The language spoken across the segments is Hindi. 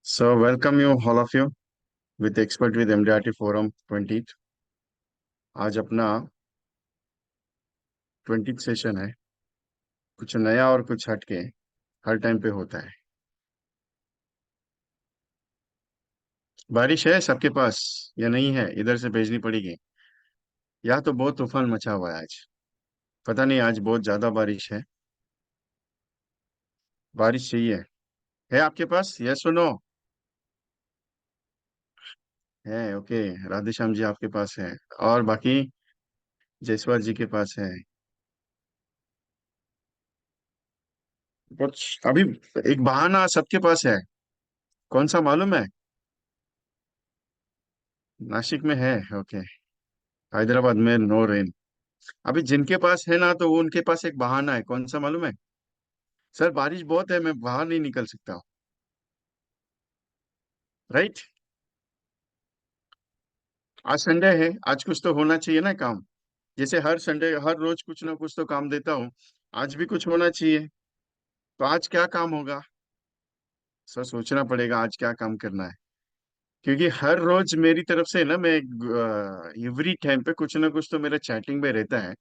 So welcome you all of you with expert with MDRT Forum 20th। आज अपना 20th सेशन है। कुछ नया और कुछ हटके हर टाइम पे होता है। बारिश है सबके पास या नहीं है, इधर से भेजनी पड़ेगी। यहाँ तो बहुत तूफान मचा हुआ है आज। पता नहीं, आज बहुत ज्यादा बारिश है। बारिश चाहिए है आपके पास? यस सुनो। है ओके। राधे श्याम जी आपके पास है। और बाकी जयसवाल जी के पास है कुछ अभी। एक बहाना सबके पास है। कौन सा मालूम है? नासिक में है। ओके। हैदराबाद में नो रेन। अभी जिनके पास है ना, तो वो उनके पास एक बहाना है। कौन सा मालूम है? सर बारिश बहुत है, मैं बाहर नहीं निकल सकता। राइट। आज संडे है, आज कुछ तो होना चाहिए ना काम। जैसे हर संडे हर रोज कुछ ना कुछ तो काम देता हूँ। आज भी कुछ होना चाहिए। तो आज क्या काम होगा? सर सोचना पड़ेगा आज क्या काम करना है। क्योंकि हर रोज मेरी तरफ से ना, मैं एवरी टाइम पे कुछ ना कुछ तो मेरा चैटिंग में रहता है,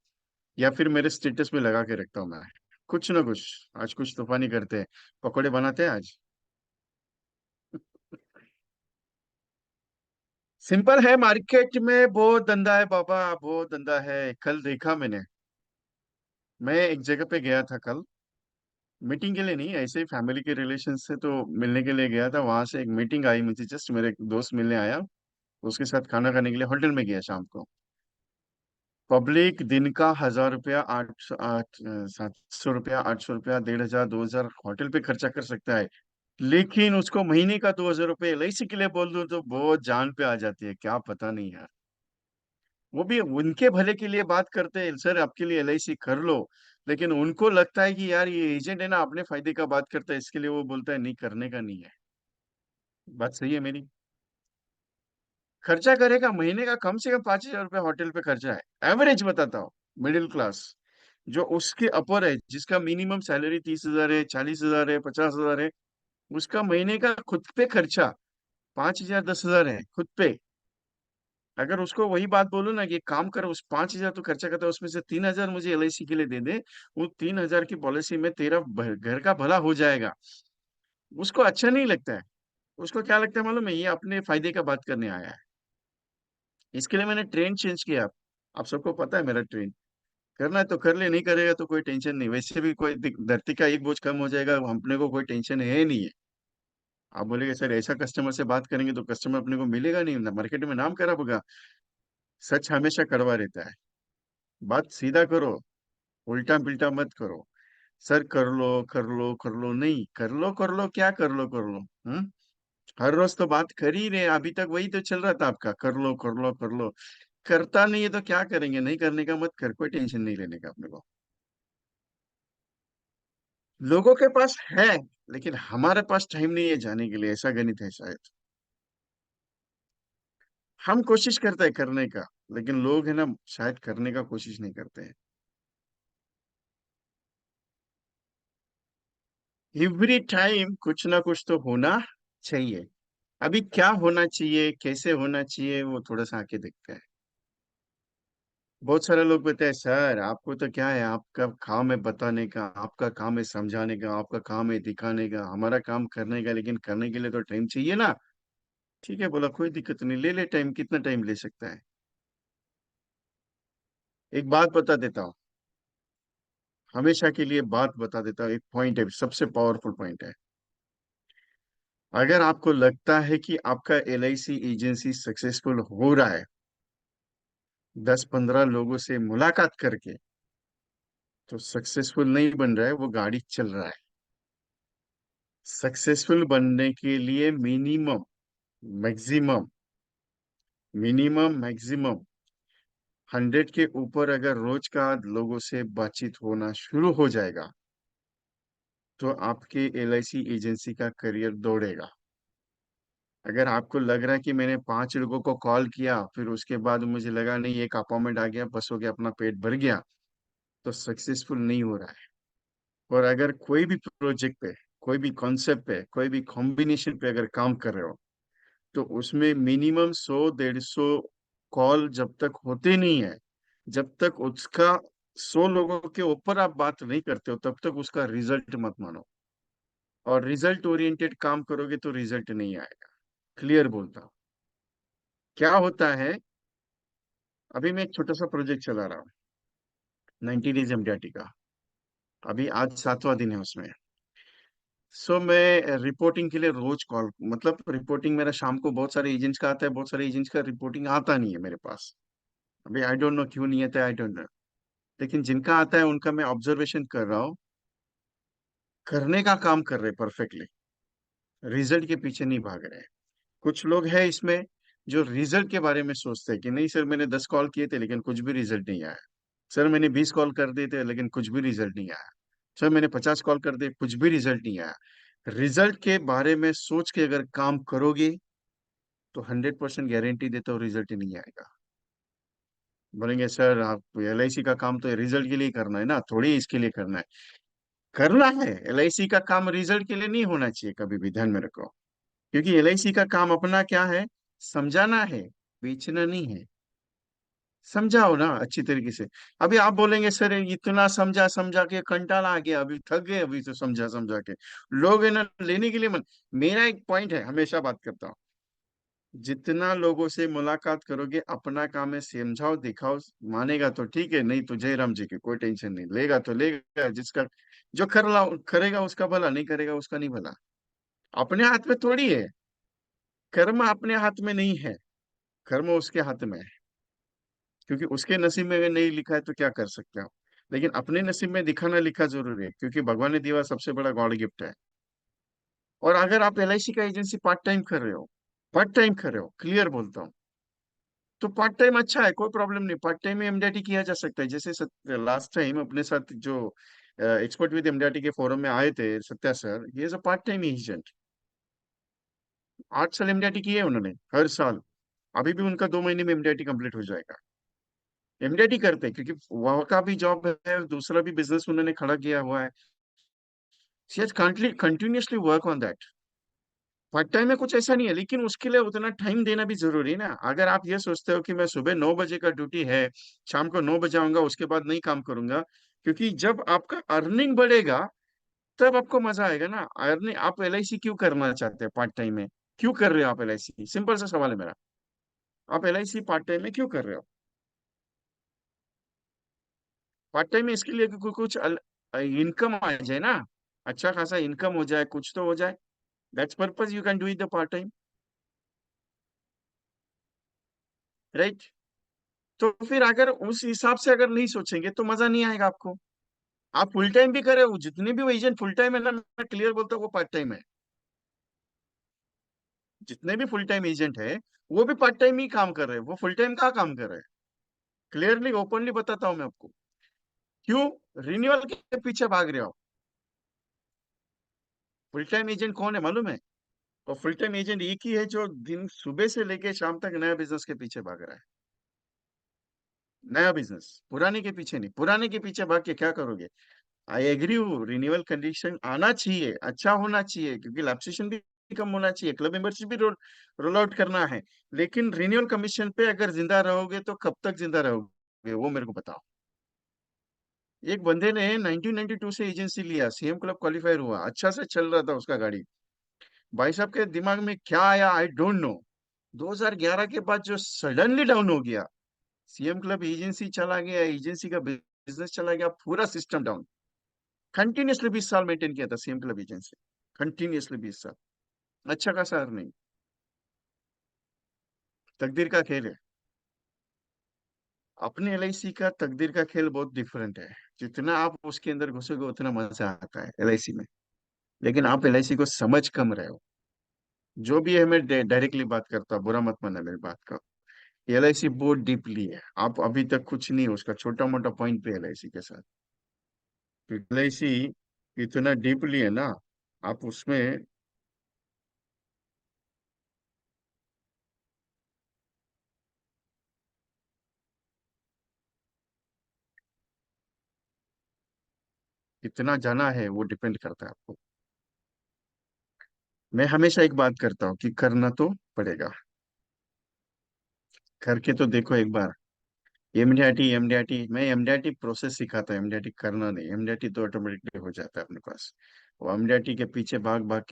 या फिर मेरे स्टेटस में लगा के रखता हूँ मैं। कुछ ना कुछ। आज कुछ तूफानी करते हैं। पकौड़े बनाते हैं आज। सिंपल है, मार्केट में बहुत धंधा है बाबा, बहुत धंधा है। कल देखा मैंने। मैं एक जगह पे गया था कल। मीटिंग के लिए नहीं, ऐसे ही फैमिली के रिलेशन से तो मिलने के लिए गया था। वहां से एक मीटिंग आई मुझे, जस्ट मेरे एक दोस्त मिलने आया। उसके साथ खाना खाने के लिए होटल में गया शाम को। पब्लिक दिन का 1,000 रुपया, 700 रुपया, 800 रुपया, 1,500, 2,000 होटल पे खर्चा कर सकता है। लेकिन उसको महीने का 2,000 रुपये एलआईसी के लिए बोल दूं तो बहुत जान पे आ जाती है, क्या पता नहीं यार। वो भी उनके भले के लिए बात करते हैं, सर आपके लिए एलआईसी कर लो। लेकिन उनको लगता है कि यार ये एजेंट है ना, अपने फायदे का बात करता है, इसके लिए वो बोलता है नहीं, करने का नहीं है। बात सही है मेरी? खर्चा करेगा महीने का कम से कम 5,000 रुपये होटल पे खर्चा है, एवरेज बताता हूँ। मिडिल क्लास जो उसके अपर है, जिसका मिनिमम सैलरी 30,000 है, 40,000 है, 50,000 है, उसका महीने का खुद पे खर्चा 5,000, 10,000 है खुद पे। अगर उसको वही बात बोलो ना कि एक काम कर, उस 5,000 तो खर्चा करता है, उसमें से 3,000 मुझे एलआईसी के लिए दे दे। वो 3,000 की पॉलिसी में तेरा घर का भला हो जाएगा। उसको अच्छा नहीं लगता है। उसको क्या लगता है मालूम है? ये अपने फायदे का बात करने आया है। इसके लिए मैंने ट्रेन चेंज किया। आप सबको पता है मेरा ट्रेन। करना है तो कर ले, नहीं करेगा तो कोई टेंशन नहीं। वैसे भी कोई धरती का एक बोझ कम हो जाएगा, अपने को कोई टेंशन है ही नहीं है। आप बोलेगे सर ऐसा कस्टमर से बात करेंगे तो कस्टमर अपने को मिलेगा नहीं ना, मार्केट में नाम खराब होगा। सच हमेशा कड़वा रहता है। बात सीधा करो, उल्टा पिल्टा मत करो। सर कर लो, कर लो, कर लो, नहीं कर लो, कर लो, क्या कर लो, कर लो। हर रोज तो बात कर ही रहे, अभी तक वही तो चल रहा था आपका, कर लो, कर लो, कर लो। करता नहीं है तो क्या करेंगे? नहीं करने का मत कर, कोई टेंशन नहीं लेने का अपने को। लोगों के पास है, लेकिन हमारे पास टाइम नहीं है जाने के लिए, ऐसा गणित है शायद। हम कोशिश करते हैं करने का, लेकिन लोग है ना, शायद करने का कोशिश नहीं करते हैं। एवरी टाइम कुछ ना कुछ तो होना चाहिए। अभी क्या होना चाहिए, कैसे होना चाहिए, वो थोड़ा सा आके देखते हैं। बहुत सारे लोग कहते हैं सर आपको तो क्या है, आपका काम है बताने का, आपका काम है समझाने का, आपका काम है दिखाने का, हमारा काम करने का, लेकिन करने के लिए तो टाइम चाहिए ना। ठीक है, बोला कोई दिक्कत नहीं, ले ले टाइम, कितना टाइम ले सकता है। एक बात बता देता हूँ, हमेशा के लिए बात बता देता हूँ। एक पॉइंट है, सबसे पावरफुल पॉइंट है। अगर आपको लगता है कि आपका एलआईसी एजेंसी सक्सेसफुल हो रहा है 10-15 लोगों से मुलाकात करके, तो सक्सेसफुल नहीं बन रहा है, वो गाड़ी चल रहा है। सक्सेसफुल बनने के लिए मिनिमम, मैक्सिमम, मिनिमम मैक्सिमम 100 के ऊपर अगर रोज का लोगों से बातचीत होना शुरू हो जाएगा, तो आपके एलआईसी एजेंसी का करियर दौड़ेगा। अगर आपको लग रहा है कि मैंने 5 लोगों को कॉल किया, फिर उसके बाद मुझे लगा नहीं एक अपॉइंटमेंट आ गया, बस हो गया, अपना पेट भर गया, तो सक्सेसफुल नहीं हो रहा है। और अगर कोई भी प्रोजेक्ट पे कोई भी कॉन्सेप्ट पे, कोई भी कॉम्बिनेशन पे अगर काम कर रहे हो, तो उसमें मिनिमम 100 150 कॉल जब तक होते नहीं है, जब तक उसका 100 लोगों के ऊपर आप बात नहीं करते हो, तब तक उसका रिजल्ट मत मानो। और रिजल्ट ओरिएंटेड काम करोगे तो रिजल्ट नहीं आएगा। क्लियर बोलता हूँ। क्या होता है, अभी मैं एक छोटा सा प्रोजेक्ट चला रहा हूँ, 90 डेज एमडीआरटी का। अभी आज 7वां दिन है उसमें। सो मैं रिपोर्टिंग के लिए रोज कॉल, मतलब रिपोर्टिंग मेरा शाम को बहुत सारे एजेंट्स का आता है, बहुत सारे एजेंट्स का रिपोर्टिंग आता नहीं है मेरे पास। अभी आई डोंट नो क्यों नहीं आता है, आई डोंट नो। लेकिन जिनका आता है उनका मैं ऑब्जर्वेशन कर रहा हूँ, करने का काम कर रहे परफेक्टली, रिजल्ट के पीछे नहीं भाग रहे हैं। कुछ लोग हैं इसमें जो रिजल्ट के बारे में सोचते हैं कि नहीं सर, मैंने 10 कॉल किए थे लेकिन कुछ भी रिजल्ट नहीं आया। सर मैंने 20 कॉल कर दिए थे लेकिन कुछ भी रिजल्ट नहीं आया। सर मैंने 50 कॉल कर दिए, कुछ भी रिजल्ट नहीं आया। रिजल्ट के बारे में सोच के अगर काम करोगे तो 100% गारंटी देता हूँ रिजल्ट ही नहीं आएगा। बोलेंगे सर आप एलआईसी का काम तो रिजल्ट के लिए करना है ना, थोड़ी इसके लिए करना है। करना है, एलआईसी का काम रिजल्ट के लिए नहीं होना चाहिए, कभी भी ध्यान में रखो। क्योंकि एलआईसी का काम अपना क्या है, समझाना है, बेचना नहीं है। समझाओ ना अच्छी तरीके से। अभी आप बोलेंगे सर इतना समझा समझा के कंटाला आ गया, अभी थक गए, अभी तो समझा समझा के लोग है ना लेने के लिए मन। मेरा एक पॉइंट है, हमेशा बात करता हूँ, जितना लोगों से मुलाकात करोगे अपना काम है, समझाओ दिखाओ। मानेगा तो ठीक है, नहीं तो जय राम जी की, कोई टेंशन नहीं, लेगा तो लेगा, जिसका जो करेगा उसका भला, नहीं करेगा उसका नहीं भला। अपने हाथ में थोड़ी है, कर्म अपने हाथ में नहीं है, कर्म उसके हाथ में है। क्योंकि उसके नसीब में अगर नहीं लिखा है तो क्या कर सकते हो। लेकिन अपने नसीब में दिखाना लिखा जरूरी है, क्योंकि भगवान ने दिया सबसे बड़ा गॉड गिफ्ट है। और अगर आप एलआईसी का एजेंसी पार्ट टाइम कर रहे हो, पार्ट टाइम कर रहे हो, क्लियर बोलता हूँ, तो पार्ट टाइम अच्छा है, कोई प्रॉब्लम नहीं, पार्ट टाइम में एमडीआरटी किया जा सकता है। जैसे लास्ट टाइम अपने साथ जो एक्सपर्ट विद एमडीआरटी के फोरम में आए थे सत्या सर, ये is a part time agent. 8 साल एमडीआरटी किए हैं उन्होंने, हर साल। अभी भी उनका 2 महीने में एमडीआरटी कंप्लीट हो जाएगा। एमडीआरटी करते हैं क्योंकि वहाँ का भी जॉब है, दूसरा भी बिजनेस उन्होंने खड़ा किया हुआ है। She has continuously work on that. Part time में कुछ ऐसा नहीं है, लेकिन उसके लिए उतना टाइम देना भी जरूरी है ना। अगर आप ये सोचते हो कि मैं सुबह 9 बजे का ड्यूटी है, शाम को 9 बजे आऊंगा, उसके बाद नहीं काम करूंगा, क्योंकि जब आपका अर्निंग बढ़ेगा तब आपको मजा आएगा ना। अर्निंग, आप एलआईसी क्यों करना चाहते हैं पार्ट टाइम में? क्यों कर रहे हो आप एलआईसी? सिंपल सा सवाल है मेरा। आप एलआईसी पार्ट टाइम में क्यों कर रहे हो? पार्ट टाइम में इसके लिए कि कुछ इनकम आ जाए ना, अच्छा खासा इनकम हो जाए, कुछ तो हो जाए। That's purpose you can do it the part time, right? तो फिर अगर उस हिसाब से अगर नहीं सोचेंगे तो मजा नहीं आएगा आपको। आप फुल टाइम भी करे हो, जितने भी वो एजेंट फुल टाइम है ना, मैं क्लियर बोलता हूँ वो पार्ट टाइम है। जितने भी फुल टाइम एजेंट है वो भी पार्ट टाइम ही काम कर रहे हैं, वो फुल टाइम का काम कर रहे हैं। क्लियरली ओपनली बताता हूँ मैं आपको। क्यों? रिन्यूअल के पीछे भाग रहे हो। फुल टाइम एजेंट कौन है मालूम है? और फुल टाइम एजेंट एक ही है जो दिन सुबह से लेके शाम तक नया बिजनेस के पीछे भाग रहा है। नया बिजनेस, पुराने के पीछे नहीं। पुराने के पीछे भाग के क्या करोगे? आई एग्री हूँ, रिन्यूअल कंडीशन आना चाहिए, अच्छा होना चाहिए, क्योंकि लैप्सेशन भी कम होना चाहिए, क्लब मेंबरशिप भी रोल आउट करना है। लेकिन रिन्यूअल कमीशन पे अगर जिंदा रहोगे तो कब तक जिंदा रहोगे वो मेरे को बताओ। एक बंदे ने 1992 से एजेंसी लिया, सीएम क्लब क्वालिफायर हुआ, अच्छा से चल रहा था उसका गाड़ी। भाई साहब के दिमाग में क्या आया आई डोंट नो, 2011 के बाद जो सडनली डाउन हो गया। सीएम क्लब एजेंसी चला गया, एजेंसी का बिजनेस चला गया, पूरा सिस्टम डाउन। कंटिन्यूअसली 20 साल मेंटेन किया था सीएम क्लब एजेंसी, कंटिन्यूअसली 20 साल, अच्छा खासा अर्निंग। तकदीर का खेल है। अपने एलआईसी का तकदीर का खेल बहुत डिफरेंट है। जितना आप उसके अंदर घुसोगे उतना मजा आता है एलआईसी में। लेकिन आप एलआईसी को समझ कम रहे हो। जो भी है, मैं डायरेक्टली बात करता हूँ, बुरा मत मानना मेरी बात का। एलआईसी बहुत डीपली है, आप अभी तक कुछ नहीं हो उसका छोटा मोटा पॉइंट पे एलआईसी के साथ। एलआईसी इतना डीपली है ना, आप उसमें कितना जाना है वो डिपेंड करता है आपको। मैं हमेशा एक बात करता हूँ कि करना तो पड़ेगा। करके तो देखो एक बार। एमडीआरटी मैं एमडीआरटी प्रोसेस सिखाता हूँ, एमडीआरटी करना नहीं। एमडीआरटी तो ऑटोमेटिकली हो जाता है अपने पास। वो एमडीआरटी के पीछे भाग भाग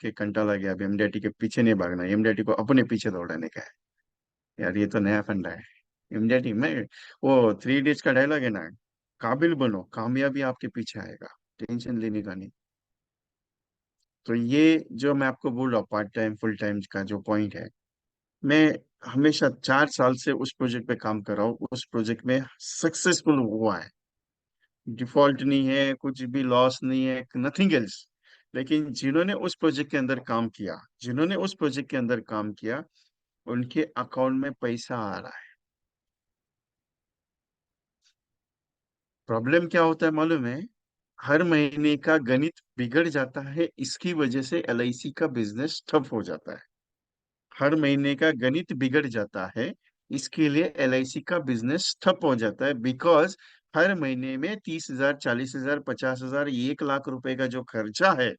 के कंटा लग गया। अब एमडीआरटी के पीछे नहीं भागना, एमडीआरटी को अपने पीछे दौड़ाने का है। यार ये तो नया फंडा है। एमडीआरटी में वो 3 इडियट्स का डायलॉग है ना, काबिल बनो कामयाबी आपके पीछे आएगा, टेंशन लेने का नहीं। तो ये जो मैं आपको बोल रहा हूँ पार्ट टाइम फुल टाइम का जो पॉइंट है, मैं हमेशा 4 साल से उस प्रोजेक्ट पे काम कर रहा हूँ, उस प्रोजेक्ट में सक्सेसफुल हुआ है। डिफॉल्ट नहीं है, कुछ भी लॉस नहीं है, नथिंग एल्स। लेकिन जिन्होंने उस प्रोजेक्ट के अंदर काम किया, जिन्होंने उस प्रोजेक्ट के अंदर काम किया, उनके अकाउंट में पैसा आ रहा है। प्रॉब्लम क्या होता है मालूम है? हर महीने का गणित बिगड़ जाता है, इसकी वजह से एलआईसी का बिजनेस ठप हो जाता है। हर महीने का गणित बिगड़ जाता है, इसके लिए एलआईसी का बिजनेस ठप हो जाता है। बिकॉज हर महीने में 30,000, 40,000, 50,000, 1 लाख रुपए का जो खर्चा है,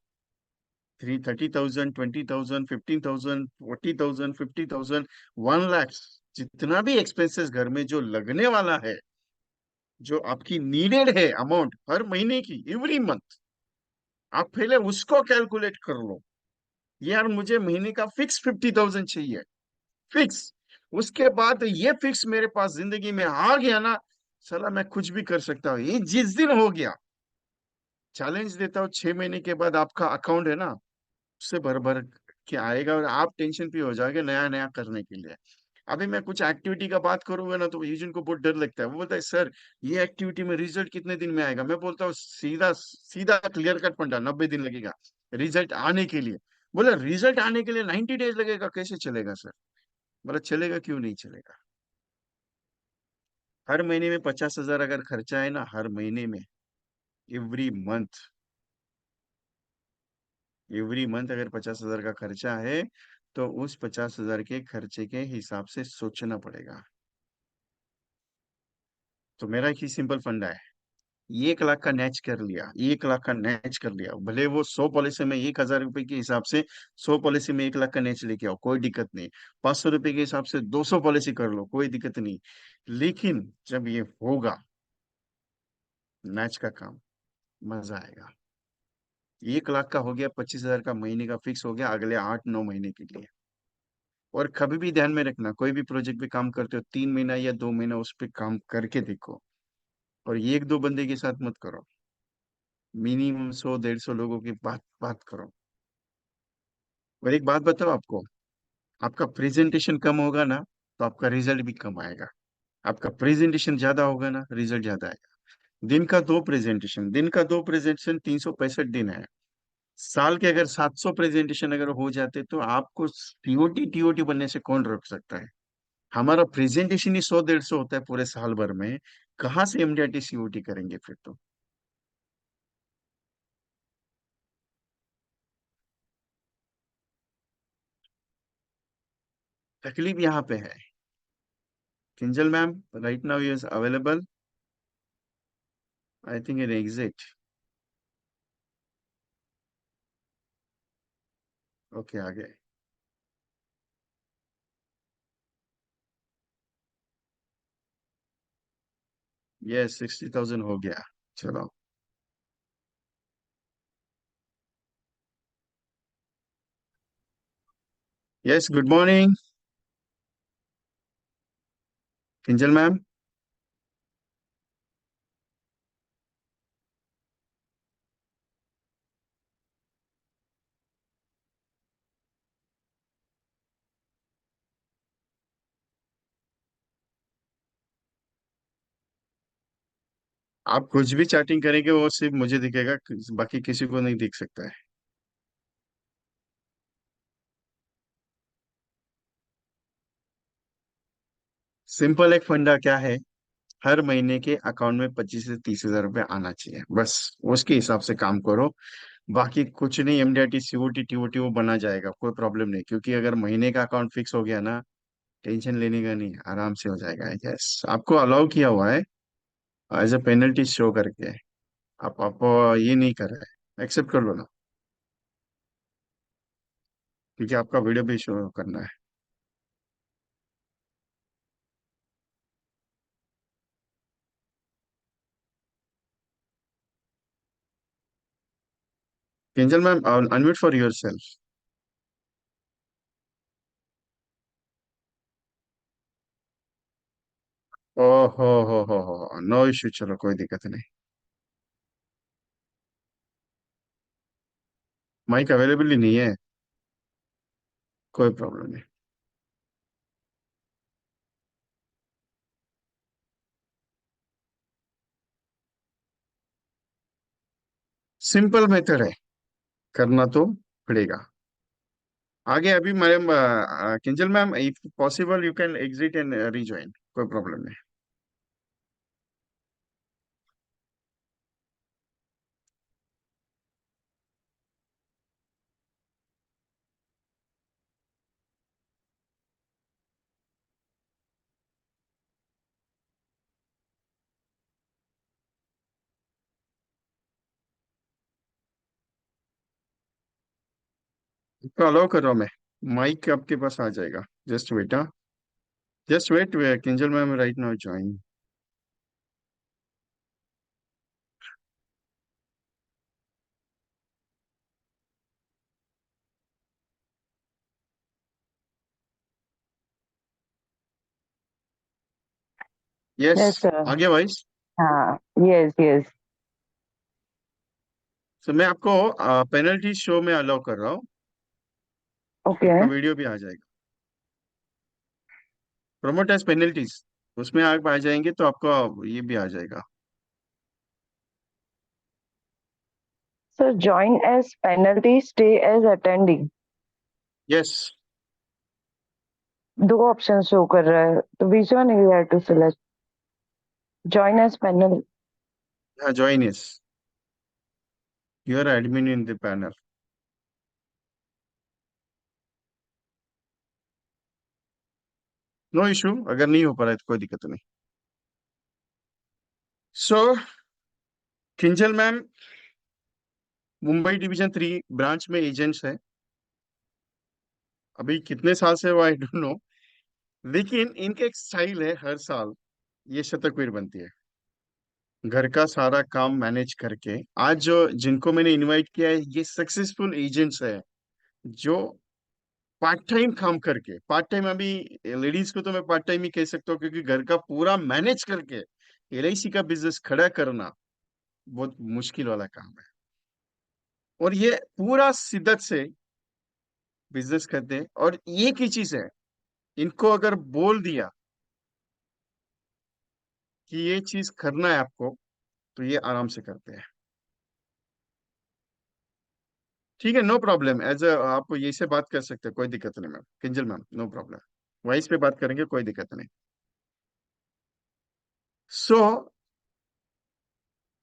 30,000, 20,000, 15,000, 40,000, 50,000, 1 लाख, जितना भी एक्सपेंसेस घर में जो लगने वाला है, जो आपकी नीडेड है अमाउंट हर महीने की, एवरी मंथ, आप पहले उसको कैलकुलेट कर लो। यार मुझे महीने का फिक्स 50,000 चाहिए, फिक्स। उसके बाद ये फिक्स मेरे पास जिंदगी में आ गया ना, साला मैं कुछ भी कर सकता हूँ। ये जिस दिन हो गया, चैलेंज देता हूँ, 6 महीने के बाद आपका अकाउंट है ना, उससे भर भर के आएगा और आप टेंशन फ्री हो जाओगे नया नया करने के लिए। अभी मैं कुछ एक्टिविटी का बात करूंगा ना, तो यूजन को बहुत डर लगता है। वो बोलता है सर ये एक्टिविटी में रिजल्ट कितने दिन में आएगा? मैं बोलता हूँ सीधा सीधा क्लियर कट फंडा, 90 दिन लगेगा रिजल्ट आने के लिए। बोला रिजल्ट आने के लिए 90 डेज लगेगा, कैसे चलेगा सर? बोला चलेगा, क्यों नहीं चलेगा। हर महीने में 50,000 अगर खर्चा है ना, हर महीने में, एवरी मंथ, एवरी मंथ अगर 50,000 का खर्चा है, तो उस 50,000 के खर्चे के हिसाब से सोचना पड़ेगा। तो मेरा एक ही सिंपल फंडा है, 1 लाख का नैच कर लिया, 1 लाख का नैच कर लिया, भले वो 100 पॉलिसी में 1,000 रुपए के हिसाब से 100 पॉलिसी में 1 लाख का नैच लेके आओ, कोई दिक्कत नहीं। 500 रुपए के हिसाब से 200 पॉलिसी कर लो, कोई दिक्कत नहीं। लेकिन जब ये होगा नैच का काम, मजा आएगा। 1 लाख का हो गया, 25,000 का महीने का फिक्स हो गया अगले 8-9 महीने के लिए। और कभी भी ध्यान में रखना, कोई भी प्रोजेक्ट पे काम करते हो, 3 महीना या 2 महीना उस पर काम करके देखो। और ये 1-2 बंदे के साथ मत करो, मिनिमम 100-150 लोगों की बात बात करो। और एक बात बताओ आपको, आपका प्रेजेंटेशन कम होगा ना, तो आपका रिजल्ट भी कम आएगा। आपका प्रेजेंटेशन ज्यादा होगा ना, रिजल्ट ज्यादा आएगा। दिन का दो प्रेजेंटेशन 365 दिन है। साल के अगर 700 प्रेजेंटेशन अगर हो जाते, तो आपको सीओटी टीओटी बनने से कौन रोक सकता है? हमारा प्रेजेंटेशन ही 100-150 होता है पूरे साल भर में, कहाँ से एमडीआरटी सीओटी करेंगे फिर तो? तकलीफ यहाँ पे है। Kinjal ma'am right now is available, I think in exit. Okay आगे। ये 60,000 हो गया। चलो। Yes, good morning Kinjal ma'am. आप कुछ भी चैटिंग करेंगे वो सिर्फ मुझे दिखेगा, बाकी किसी को नहीं दिख सकता है। सिंपल एक फंडा क्या है, हर महीने के अकाउंट में 25 से 30 हजार रुपये आना चाहिए, बस उसके हिसाब से काम करो। बाकी कुछ नहीं, एमडीआरटी सीओटी टीओटी वो बना जाएगा, कोई प्रॉब्लम नहीं। क्योंकि अगर महीने का अकाउंट फिक्स हो गया ना, टेंशन लेने का नहीं, आराम से हो जाएगा। यस, आपको अलाउ किया हुआ है एज अ पेनल्टी शो करके। आप ये नहीं कर रहे, एक्सेप्ट कर लो ना। क्योंकि आपका वीडियो भी शो करना है। Kinjal ma'am, unmute for your self. ओहो हो, नो इश्यू, चलो कोई दिक्कत नहीं। माइक अवेलेबल ही नहीं है। कोई प्रॉब्लम नहीं। सिंपल मेथड है, करना तो पड़ेगा। आगे अभी ma'am, Kinjal ma'am, if possible you can exit and rejoin, कोई प्रॉब्लम नहीं। तो अलाउ कर रहा हूँ मैं। माइक आपके पास आ जाएगा। जस्ट वेट, हाँ। Just wait, Kinjal ma'am right now join. Yes. Yes sir. आ गया वॉइस। हाँ। Yes yes. तो मैं आपको पेनल्टी शो में अलाउ कर रहा हूँ। ओके। आपका वीडियो भी आ जाएगा। प्रोमोट एज पेनल्टीज, उसमें आप आ जाएंगे तो आपको ये भी आ जाएगा। Sir join as penalty, stay as attendee, yes. दो ऑप्शन शो कर रहा है, तो which one you have to select? Join as panel. हाँ, join yes. You are admin in the panel. No issue, अगर नहीं हो पा रहा है तो कोई दिक्कत नहीं। So, Kinjal ma'am Mumbai division 3 branch में एजेंट्स है। अभी कितने साल से वो आई डोंट नो, लेकिन इनका एक स्टाइल है, हर साल ये शतकवीर बनती है। घर का सारा काम मैनेज करके, आज जो जिनको मैंने इनवाइट किया है ये सक्सेसफुल एजेंट्स है, जो पार्ट टाइम काम करके, पार्ट टाइम अभी लेडीज को तो मैं पार्ट टाइम ही कह सकता हूँ, क्योंकि घर का पूरा मैनेज करके एलआईसी का बिजनेस खड़ा करना बहुत मुश्किल वाला काम है। और ये पूरा शिद्दत से बिजनेस करते हैं, और एक ही चीज है, इनको अगर बोल दिया कि ये चीज करना है आपको, तो ये आराम से करते हैं। ठीक है, नो प्रॉब्लम, एज आप ये से बात कर सकते हैं, कोई दिक्कत नहीं ma'am, Kinjal ma'am, no problem. Voice पे बात करेंगे, कोई दिक्कत नहीं। सो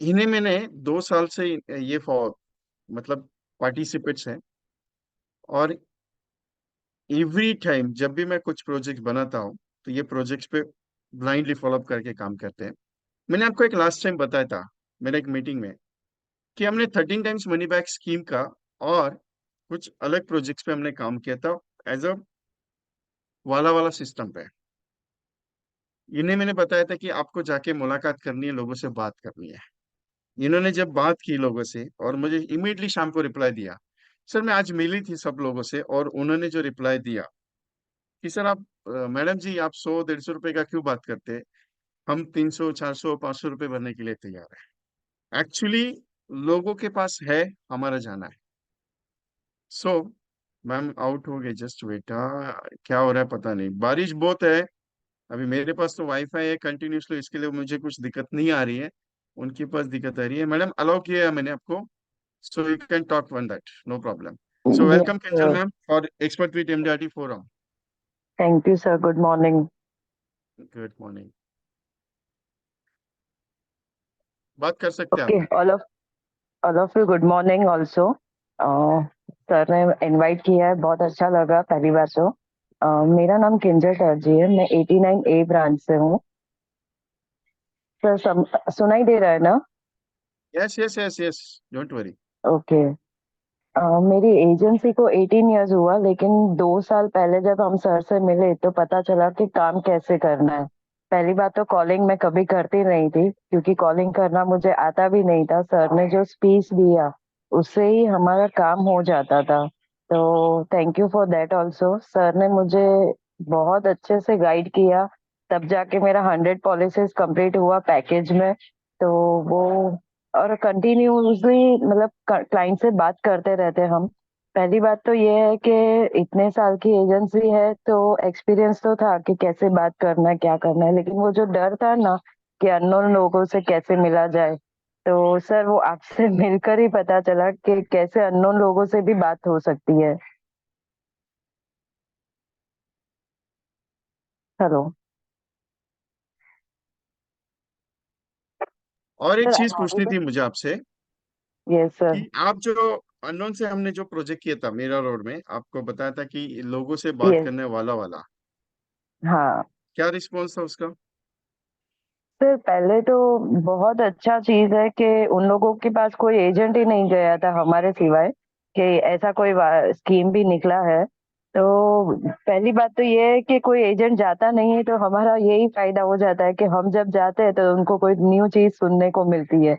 इन्हें मैंने 2 साल से ये फॉर मतलब पार्टिसिपेट्स हैं, और एवरी टाइम जब भी मैं कुछ प्रोजेक्ट बनाता हूँ, तो ये प्रोजेक्ट्स पे ब्लाइंडली फॉलोअप करके काम करते हैं। मैंने आपको एक लास्ट टाइम बताया था, मेरे एक मीटिंग में, कि हमने 13 टाइम्स मनी बैक स्कीम का और कुछ अलग प्रोजेक्ट्स पे हमने काम किया था, एज अ वाला वाला सिस्टम पे। इन्हें मैंने बताया था कि आपको जाके मुलाकात करनी है, लोगों से बात करनी है। इन्होंने जब बात की लोगों से, और मुझे इमीडिएटली शाम को रिप्लाई दिया, सर मैं आज मिली थी सब लोगों से, और उन्होंने जो रिप्लाई दिया कि सर आप, मैडम जी आप 100-150 रुपए का क्यों बात करते हैं, हम 300-400-500 रुपए भरने के लिए तैयार है। एक्चुअली लोगों के पास है, हमारा जाना है। सो मैम आउट हो गए, जस्ट बेटा, क्या हो रहा है पता नहीं, बारिश बहुत है। अभी मेरे पास तो वाईफाई है कंटिन्यूसली, इसके लिए मुझे कुछ दिक्कत नहीं आ रही है। उनके पास दिक्कत आ रही है। मैडम अलाउ किया है मैंने आपको, so you can talk on that, no problem. So yes welcome Kinjal sir. Ma'am for expert with MDRT forum. Thank you sir, good morning. Good morning. बात कर सकते हैं आप। Okay, all of you good morning also. Sir ने इनवाइट किया है, बहुत अच्छा लगा पहली बार तो। मेरा नाम किंजल टर्जी है, मैं 89A ब्रांच से हूँ। सर सुनाई दे रहा है ना? Yes yes yes yes, don't worry. Okay. मेरी एजेंसी को 18 इयर्स हुआ, लेकिन 2 साल पहले जब हम सर से मिले तो पता चला कि काम कैसे करना है। पहली बात तो कॉलिंग मैं कभी करती नहीं थी, क्योंकि कॉलिंग करना मुझे आता भी नहीं था। सर ने जो स्पीच दिया उससे ही हमारा काम हो जाता था। तो thank you for that also. Sir ने मुझे बहुत अच्छे से गाइड किया, तब जाके मेरा 100 पॉलिसीज कंप्लीट हुआ पैकेज में। तो वो, और कंटिन्यूसली मतलब क्लाइंट से बात करते रहते हम। पहली बात तो ये है कि इतने साल की एजेंसी है तो एक्सपीरियंस तो था कि कैसे बात करना है, क्या करना है, लेकिन वो जो डर था ना कि अननोन लोगों से कैसे मिला जाए, तो सर वो आपसे मिलकर ही पता चला कि कैसे अननोन लोगों से भी बात हो सकती है। हेलो और एक सर, आई चीज एम पूछनी ऑडिबल? थी मुझे आपसे यस सर। कि आप जो अननोन से हमने जो प्रोजेक्ट किया था मीरा रोड में, आपको बताया था कि लोगों से बात यस। करने वाला वाला, हाँ क्या रिस्पॉन्स था उसका? सर, पहले तो बहुत अच्छा चीज है कि उन लोगों के पास कोई एजेंट ही नहीं गया था हमारे सिवाय, कि ऐसा कोई स्कीम भी निकला है। तो पहली बात तो ये है कि कोई एजेंट जाता नहीं है, तो हमारा यही फायदा हो जाता है कि हम जब जाते हैं तो उनको कोई न्यू चीज सुनने को मिलती है।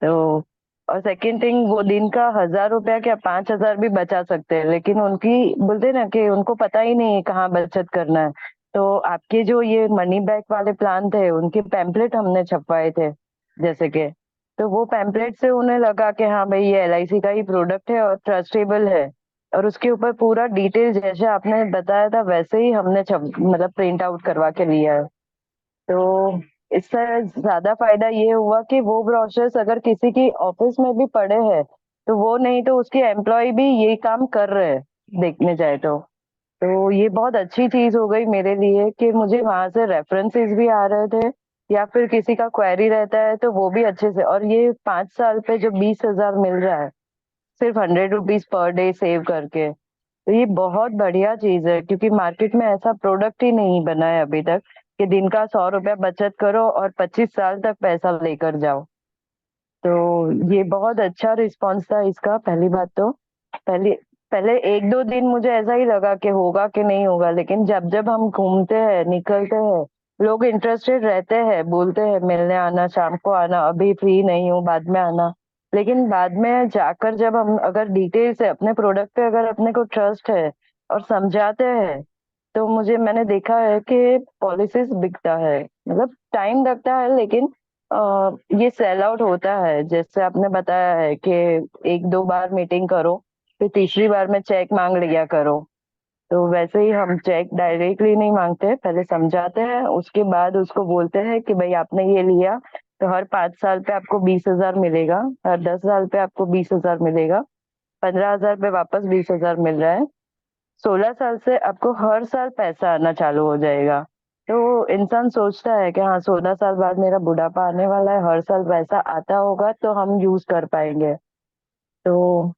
तो और सेकंड थिंग, वो दिन का 1,000 रुपया क्या 5,000 भी बचा सकते हैं, लेकिन उनकी बोलते हैं ना कि उनको पता ही नहीं है कहाँ बचत करना है। तो आपके जो ये मनी बैक वाले प्लान थे उनके पैम्पलेट हमने छपवाए थे, जैसे कि, तो वो पैम्पलेट से उन्हें लगा कि हाँ भाई ये एलआईसी का ही प्रोडक्ट है और ट्रस्टेबल है। और उसके ऊपर पूरा डिटेल जैसे आपने बताया था वैसे ही हमने छप मतलब प्रिंट आउट करवा के लिया है। तो इससे ज्यादा फायदा ये हुआ कि वो ब्रोशर्स अगर किसी की ऑफिस में भी पड़े हैं तो वो नहीं तो उसके एम्प्लॉय भी यही काम कर रहे हैं, देखने जाए तो ये बहुत अच्छी चीज हो गई मेरे लिए कि मुझे वहां से रेफरेंसेस भी आ रहे थे, या फिर किसी का क्वेरी रहता है तो वो भी अच्छे से। और ये 5 साल पे जो 20,000 मिल रहा है सिर्फ 100 रुपीज पर डे सेव करके, तो ये बहुत बढ़िया चीज है, क्योंकि मार्केट में ऐसा प्रोडक्ट ही नहीं बना है अभी तक कि दिन का 100 रुपया बचत करो और 25 साल तक पैसा लेकर जाओ। तो ये बहुत अच्छा रिस्पांस था इसका। पहली बात तो पहले पहले 1-2 दिन मुझे ऐसा ही लगा कि होगा कि नहीं होगा, लेकिन जब जब हम घूमते हैं निकलते हैं, लोग इंटरेस्टेड रहते हैं, बोलते हैं मिलने आना, शाम को आना, अभी फ्री नहीं हूँ, बाद में आना। लेकिन बाद में जाकर जब हम अगर डिटेल से अपने प्रोडक्ट पे अगर अपने को ट्रस्ट है और समझाते हैं, तो मैंने देखा है कि पॉलिसीज बिकता है। मतलब टाइम लगता है, लेकिन ये सेल आउट होता है। जैसे आपने बताया है कि 1-2 बार मीटिंग करो, फिर तीसरी बार में चेक मांग लिया करो। तो वैसे ही हम चेक डायरेक्टली नहीं मांगते, पहले समझाते हैं, उसके बाद उसको बोलते हैं कि भाई आपने ये लिया तो हर 5 साल पे आपको 20,000 मिलेगा, हर 10 साल पे आपको 20,000 मिलेगा, 15,000 पे वापस 20,000 मिल रहा है, 16 साल से आपको हर साल पैसा आना चालू हो जाएगा। तो इंसान सोचता है कि हाँ 16 साल बाद मेरा बुढ़ापा आने वाला है, हर साल पैसा आता होगा तो हम यूज कर पाएंगे। तो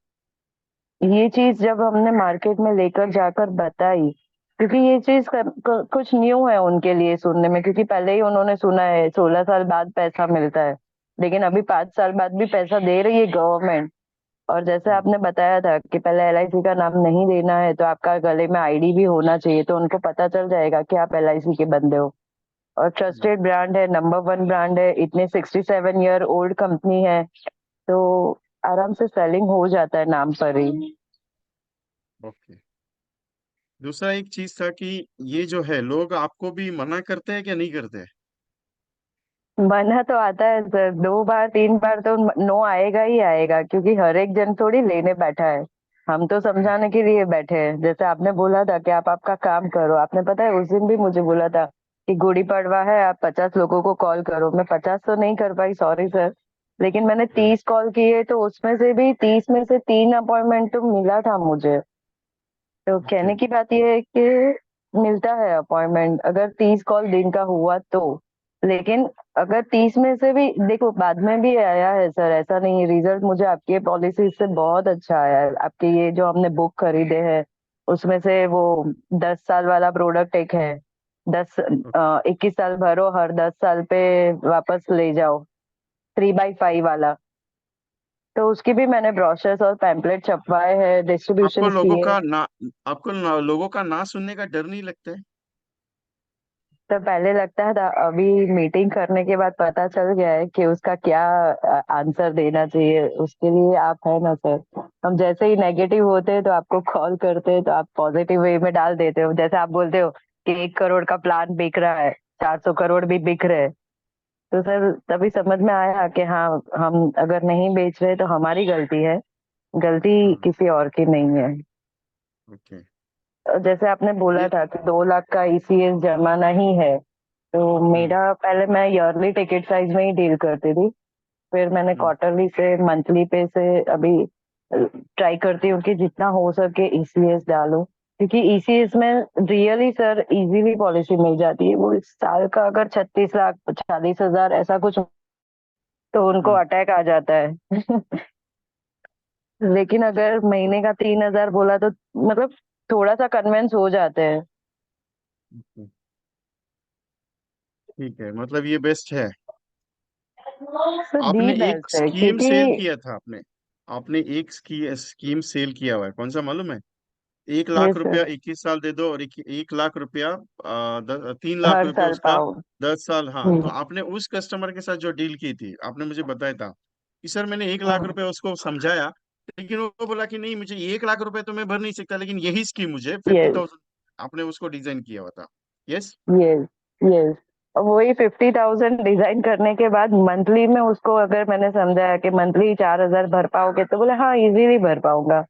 ये चीज जब हमने मार्केट में लेकर जाकर बताई, क्योंकि ये चीज कुछ न्यू है उनके लिए सुनने में, क्योंकि पहले ही उन्होंने सुना है 16 साल बाद पैसा मिलता है, लेकिन अभी 5 साल बाद भी पैसा दे रही है गवर्नमेंट। और जैसे आपने बताया था कि पहले एलआईसी का नाम नहीं देना है, तो आपका गले में आईडी भी होना चाहिए, तो उनको पता चल जाएगा कि आप एलआईसी के बंदे हो। और ट्रस्टेड ब्रांड है, नंबर 1 ब्रांड है, इतने 67 ईयर ओल्ड कंपनी है, तो आराम से सेलिंग हो जाता है नाम पर ही। ओके। दूसरा एक चीज था कि ये जो है, लोग आपको भी मना करते हैं क्या, नहीं करते? मना तो आता है सर, 2 बार 3 बार तो नो आएगा ही आएगा, क्योंकि हर एक जन थोड़ी लेने बैठा है। हम तो समझाने के लिए बैठे हैं। जैसे आपने बोला था कि आप आपका काम करो, आपने पता है उस दिन भी मुझे बोला था कि गुड़ी पड़वा है, आप 50 लोगों को कॉल करो। मैं 50 तो नहीं कर पाई, सॉरी सर, लेकिन मैंने हम्म। 30 कॉल किए, तो उसमें से भी 30 में से 3 अपॉइंटमेंट तो मिला था मुझे। तो ओके। कहने की बात यह है कि मिलता है अपॉइंटमेंट अगर 30 कॉल दिन का हुआ तो। लेकिन अगर 30 में से भी देखो, बाद में भी आया है सर, ऐसा नहीं, रिजल्ट मुझे आपकी पॉलिसी से बहुत अच्छा आया है। आपके ये जो हमने बुक खरीदे हैं उसमें से वो 10 साल वाला प्रोडक्ट एक है, दस ओके। 21 साल भरो, हर 10 साल पे वापस ले जाओ, 3x5 वाला। तो उसकी भी मैंने ब्रोशर्स और पैम्पलेट छपवाए हैं, आपको डिस्ट्रीब्यूशन लोगों किए। का ना लोगों का ना सुनने का डर नहीं लगता है? तो पहले लगता था, अभी मीटिंग करने के बाद पता चल गया है कि उसका क्या आंसर देना चाहिए। उसके लिए आप है ना सर, हम जैसे ही नेगेटिव होते हैं तो आपको कॉल करते हैं, तो आप पॉजिटिव वे में डाल देते हो। जैसे आप बोलते हो कि 1 करोड़ का प्लान बिक रहा है, 400 करोड़ भी बिक रहे हैं। तो सर तभी समझ में आया कि हाँ, हम अगर नहीं बेच रहे तो हमारी गलती है, गलती हाँ। किसी और की नहीं है। ओके। जैसे आपने बोला ये। था कि 2 लाख का ईसीएस जमा नहीं है, तो हम्म। मेरा पहले मैं ईयरली टिकट साइज में ही डील करती थी। फिर मैंने हम्म। क्वार्टरली से मंथली पे से अभी ट्राई करती हूँ कि जितना हो सके ईसीएस डालो, क्योंकि ईसीएस में रियली सर इजीली पॉलिसी मिल जाती है। वो इस साल का अगर 36 लाख 40 हजार ऐसा कुछ, तो उनको हम्म। अटैक आ जाता है। लेकिन अगर महीने का 3 हजार बोला तो मतलब थोड़ा सा कन्विंस हो जाते हैं। हम्म। ठीक है, मतलब ये बेस्ट है। तो दी आपने एक बेस्ट है स्कीम क्योंकि सेल किया था, आपने आपने एक स्कीम सेल किया हुआ है, कौन सा मालूम है? एक ये लाख सर रुपया 21 साल दे दो, और 1 लाख रुपया 3 लाख रुपया हर साल उसका पाओ। 10 साल। हाँ, तो हम्म, आपने उस कस्टमर के साथ जो डील की थी, आपने मुझे बताया था कि सर मैंने 1 लाख रुपया उसको समझाया, लेकिन वो बोला कि नहीं, मुझे 1 लाख रुपया तो मैं भर नहीं सकता, लेकिन यही स्कीम मुझे फिफ्टी यस थाउजेंड आपने उसको डिजाइन किया हुआ था। यस। Yes yes. और वही 50,000 डिजाइन करने के बाद मंथली में उसको अगर मैंने समझाया कि मंथली 4 हजार भर पाओगे, तो बोले हाँ इजीली भर पाऊंगा।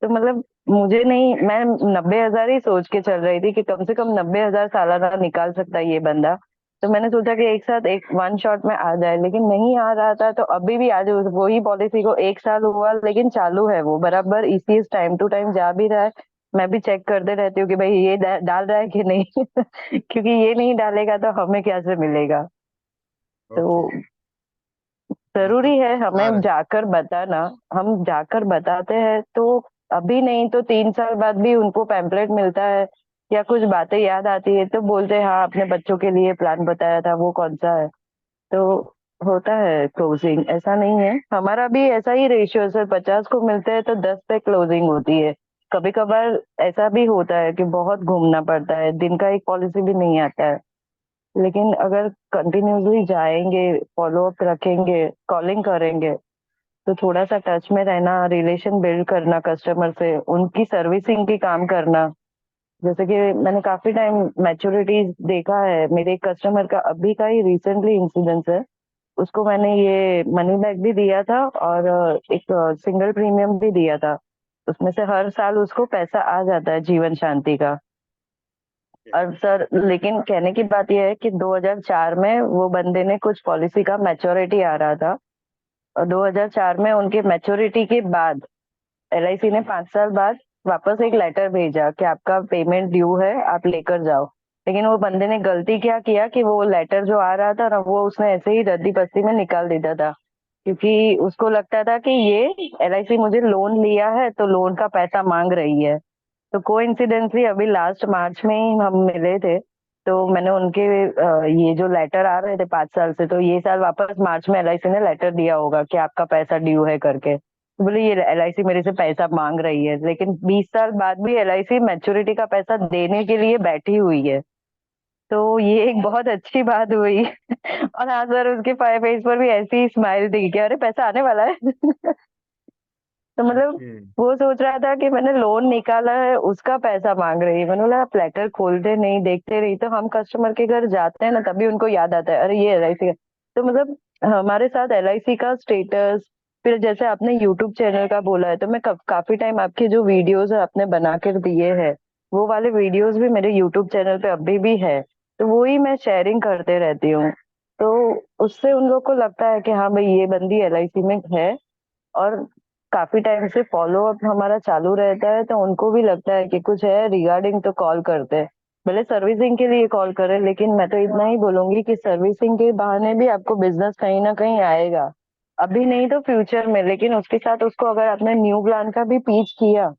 तो मतलब मुझे नहीं, मैं 90 हजार ही सोच के चल रही थी कि कम से कम 90 हजार सालाना निकाल सकता है ये बंदा। तो मैंने सोचा कि एक साथ एक वन शॉट में आ जाए, लेकिन नहीं आ रहा था। तो अभी भी आज वही पॉलिसी को 1 साल हुआ, लेकिन चालू है वो बराबर, इसी टाइम टू टाइम जा भी रहा है। मैं भी चेक करते रहती हूँ कि भाई ये डाल रहा है कि नहीं। क्योंकि ये नहीं डालेगा तो हमें क्या से मिलेगा। तो ओके। मतलब जरूरी है आ हमें रहे। जाकर बताना। हम जाकर बताते हैं तो अभी नहीं तो 3 साल बाद भी उनको पैम्पलेट मिलता है, या कुछ बातें याद आती है तो बोलते हैं हाँ अपने बच्चों के लिए प्लान बताया था, वो कौन सा है। तो होता है क्लोजिंग, ऐसा नहीं है। हमारा भी ऐसा ही रेशियो है सर, 50 को मिलते हैं तो 10 पे क्लोजिंग होती है। कभी कभार ऐसा भी होता है कि बहुत घूमना पड़ता है, दिन का एक पॉलिसी भी नहीं आता है। लेकिन अगर कंटिन्यूसली जाएंगे, फॉलो अप रखेंगे, कॉलिंग करेंगे, तो थोड़ा सा टच में रहना, रिलेशन बिल्ड करना कस्टमर से, उनकी सर्विसिंग की काम करना। जैसे कि मैंने काफी टाइम मैच्योरिटी देखा है। मेरे एक कस्टमर का अभी का ही रिसेंटली इंसिडेंस है। उसको मैंने ये मनी बैग भी दिया था और एक सिंगल प्रीमियम भी दिया था। उसमें से हर साल उसको पैसा आ जाता है जीवन शांति का। और सर लेकिन कहने की बात यह है कि 2004 में वो बंदे ने कुछ पॉलिसी का मैच्योरिटी आ रहा था, और 2004 में उनके मैच्योरिटी के बाद एलआईसी ने 5 साल बाद वापस एक लेटर भेजा कि आपका पेमेंट ड्यू है, आप लेकर जाओ। लेकिन वो बंदे ने गलती क्या किया कि वो लेटर जो आ रहा था ना, वो उसने ऐसे ही रद्दी पस्ती में निकाल देता था। क्योंकि उसको लगता था कि ये एलआईसी मुझे लोन लिया है तो लोन का पैसा मांग रही है। तो कोइंसिडेंटली अभी लास्ट मार्च में ही हम मिले थे। तो मैंने उनके ये जो लेटर आ रहे थे 5 साल से, तो ये साल वापस मार्च में एलआईसी ने लेटर दिया होगा कि आपका पैसा ड्यू है करके। तो बोले ये एलआईसी मेरे से पैसा मांग रही है, लेकिन 20 साल बाद भी एलआईसी मैच्योरिटी का पैसा देने के लिए बैठी हुई है। तो ये एक बहुत अच्छी बात हुई। और हाँ सर, उसके फेस पर भी ऐसी ही स्माइल थी कि अरे पैसा आने वाला है। तो मतलब ओके। वो सोच रहा था कि मैंने लोन निकाला है, उसका पैसा मांग रही है। मैंने बोला आप लेटर खोलते नहीं, देखते नहीं, तो हम कस्टमर के घर जाते हैं ना, तभी उनको याद आता है अरे ये एलआईसी का। तो मतलब हमारे साथ एलआईसी का स्टेटस। फिर जैसे आपने यूट्यूब चैनल का बोला है, तो मैं काफी टाइम आपके जो वीडियोस आपने बना कर दिए हैं, वो वाले वीडियोस भी मेरे यूट्यूब चैनल पे अभी भी है। तो वो ही मैं शेयरिंग करते रहती हूँ। तो उससे उन लोग को लगता है कि हाँ भाई ये बंदी एलआईसी में है। और काफी टाइम से फॉलो अप हमारा चालू रहता है, तो उनको भी लगता है कि कुछ है रिगार्डिंग, तो कॉल करते हैं। भले सर्विसिंग के लिए कॉल करें, लेकिन मैं तो इतना ही बोलूंगी कि सर्विसिंग के बहाने भी आपको बिजनेस कहीं ना कहीं आएगा। अभी नहीं तो फ्यूचर में, लेकिन उसके साथ उसको अगर आपने न्यू प्लान का भी पीच किया,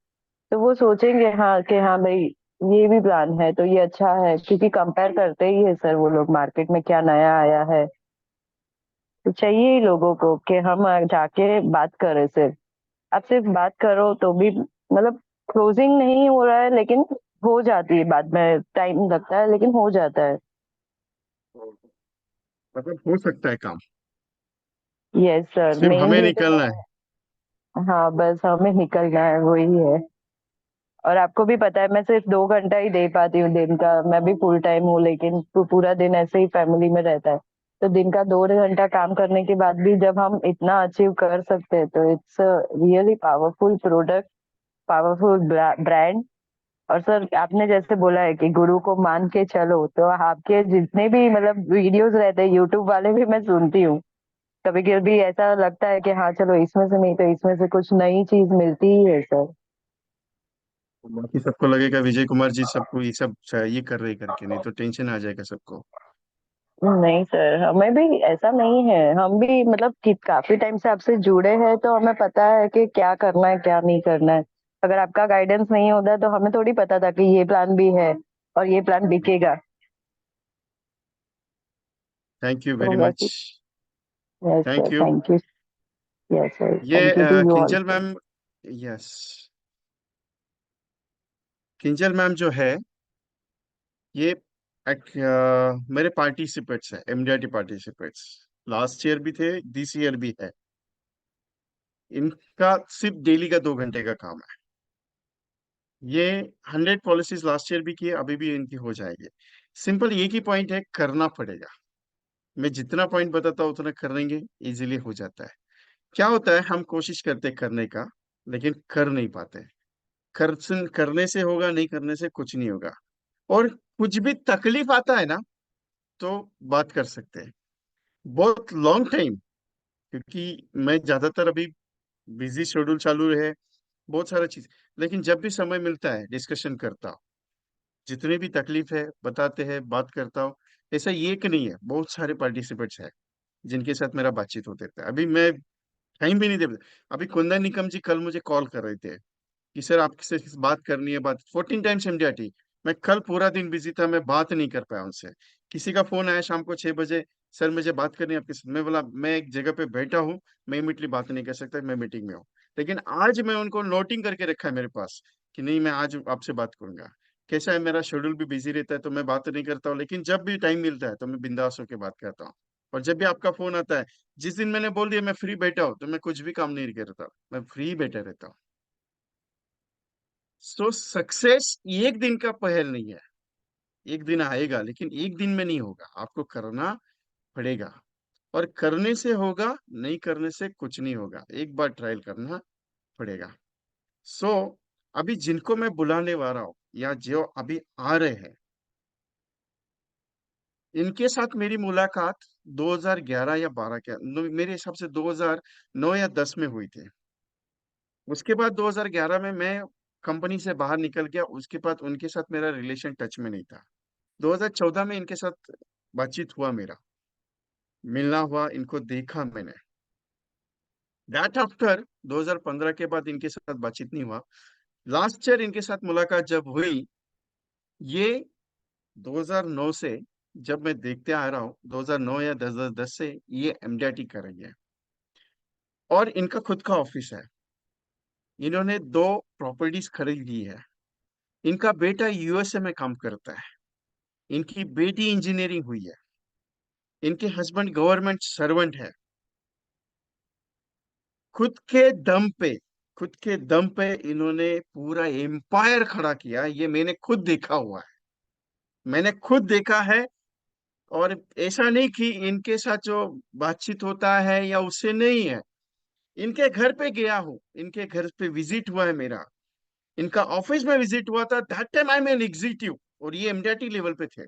तो वो सोचेंगे हाँ कि हाँ भाई ये भी प्लान है तो ये अच्छा है, क्योंकि कंपेयर करते ही है सर वो लोग मार्केट में क्या नया आया है। तो चाहिए ही लोगों को कि हम जाके बात करें सिर्फ। आप सिर्फ बात करो तो भी मतलब क्लोजिंग नहीं हो रहा है, लेकिन हो जाती है, बाद में टाइम लगता है लेकिन हो जाता है। मतलब हो सकता है काम, यस सर, सिर्फ मेन हमें रीजन निकलना है। है। हाँ, बस हमें निकलना है, वही है। और आपको भी पता है मैं सिर्फ 2 घंटा ही दे पाती हूँ दिन का, मैं भी फुल टाइम हूँ, लेकिन पूरा दिन ऐसे ही फैमिली में रहता है। तो दिन का 2 घंटा काम करने के बाद भी जब हम इतना अचीव कर सकते हैं तो it's really powerful product, powerful brand. और सर आपने जैसे बोला है कि गुरु को मान के चलो, तो आपके जितने भी मतलब वीडियोस रहते हैं यूट्यूब वाले भी मैं सुनती हूँ। कभी कभी ऐसा लगता है कि हाँ चलो इसमें से नहीं तो इसमें से कुछ नई चीज मिलती ही है सर। बाकी सबको लगेगा विजय कुमार जी सबको ये सब ये कर रहे करके, नहीं तो टेंशन आ जाएगा सबको। नहीं सर, हमें भी ऐसा नहीं है, हम भी मतलब कि काफी टाइम से आपसे जुड़े हैं तो हमें पता है कि क्या करना है क्या नहीं करना है। अगर आपका गाइडेंस नहीं होता तो हमें थोड़ी पता था कि ये प्लान भी है और ये प्लान बिकेगा। थैंक यू तो वेरी मच। वैसे, yes thank sir, you. Thank you. Yes sir, ये thank you to you Kinjal also. Ma'am, yes, Kinjal ma'am जो है ये मेरे पार्टिसिपेट्स है, एमडीआरटी पार्टिसिपेट्स। लास्ट ईयर भी थे, दिस ईयर भी है। इनका सिर्फ डेली का 2 घंटे का काम है। ये 100 पॉलिसीज लास्ट ईयर भी किए, अभी भी इनकी हो जाएगी। सिंपल एक ही पॉइंट है, करना पड़ेगा। मैं जितना पॉइंट बताता हूँ उतना करेंगे, इजीली हो जाता है। क्या होता है, हम कोशिश करते हैं करने का, लेकिन कर नहीं पाते। करने से होगा, नहीं करने से कुछ नहीं होगा। और कुछ भी तकलीफ आता है ना, तो बात कर सकते हैं, बहुत लॉन्ग टाइम। क्योंकि मैं ज्यादातर अभी बिजी शेड्यूल चालू है, बहुत सारा चीज। लेकिन जब भी समय मिलता है डिस्कशन करता हूँ, जितनी भी तकलीफ है बताते हैं, बात करता हूँ। ऐसा ये एक नहीं है, बहुत सारे पार्टिसिपेट्स हैं जिनके साथ मेरा बातचीत होते रहता है। अभी मैं टाइम भी नहीं दे, अभी कुंदन निकम जी कल मुझे कॉल कर रहे थे कि सर आपसे बात करनी है, बात 14 टाइम्स एमडीआरटी। मैं कल पूरा दिन बिजी था, मैं बात नहीं कर पाया उनसे। किसी का फोन आया शाम को 6 बजे, सर मुझे बात करनी है आपके साथ। मैं बोला मैं एक जगह पे बैठा हूँ, मैं इमीडिएटली बात नहीं कर सकता, मैं मीटिंग में हूँ। लेकिन आज मैं उनको नोटिंग करके रखा है मेरे पास कि नहीं, मैं आज आपसे बात करूंगा। कैसा है, मेरा शेड्यूल भी बिजी रहता है तो मैं बात नहीं करता हूँ, लेकिन जब भी टाइम मिलता है तो मैं बिंदास होकर बात करता हूँ। और जब भी आपका फोन आता है, जिस दिन मैंने बोल दिया मैं फ्री बैठा हूँ, तो मैं कुछ भी काम नहीं करता, मैं फ्री बैठा रहता हूँ। सो सक्सेस एक दिन का पहल नहीं है। एक दिन आएगा, लेकिन एक दिन में नहीं होगा, आपको करना पड़ेगा। और करने से होगा, नहीं करने से कुछ नहीं होगा, एक बार ट्रायल करना पड़ेगा। सो अभी जिनको मैं बुलाने वाला हूँ या जो अभी आ रहे हैं, इनके साथ मेरी मुलाकात 2011 या 12 के मेरे हिसाब से 2009 या 10 में हुई थी। उसके बाद 2011 में मैं कंपनी से बाहर निकल गया, उसके बाद उनके साथ मेरा रिलेशन टच में नहीं था। 2014 में इनके साथ बातचीत हुआ मेरा, मिलना हुआ, इनको देखा मैंने। दैट आफ्टर 2015 के बाद इनके साथ बातचीत नहीं हुआ। लास्ट ईयर इनके साथ मुलाकात जब हुई, ये 2009 से जब मैं देखते आ रहा हूँ, 2009 या 10 से ये एमडीआरटी कर रही है। और इनका खुद का ऑफिस है, इन्होंने 2 प्रॉपर्टीज खरीद ली है। इनका बेटा यूएसए में काम करता है, इनकी बेटी इंजीनियरिंग हुई है, इनके हस्बैंड गवर्नमेंट सर्वेंट है। खुद के दम पे, खुद के दम पे इन्होंने पूरा एम्पायर खड़ा किया, ये मैंने खुद देखा हुआ है, मैंने खुद देखा है। और ऐसा नहीं कि इनके साथ जो बातचीत होता है या उससे नहीं है, इनके घर पे गया हूँ, इनके घर पे विजिट हुआ है मेरा, इनका ऑफिस में विजिट हुआ था। That time I am an executive और ये एमडीआरटी लेवल पे थे।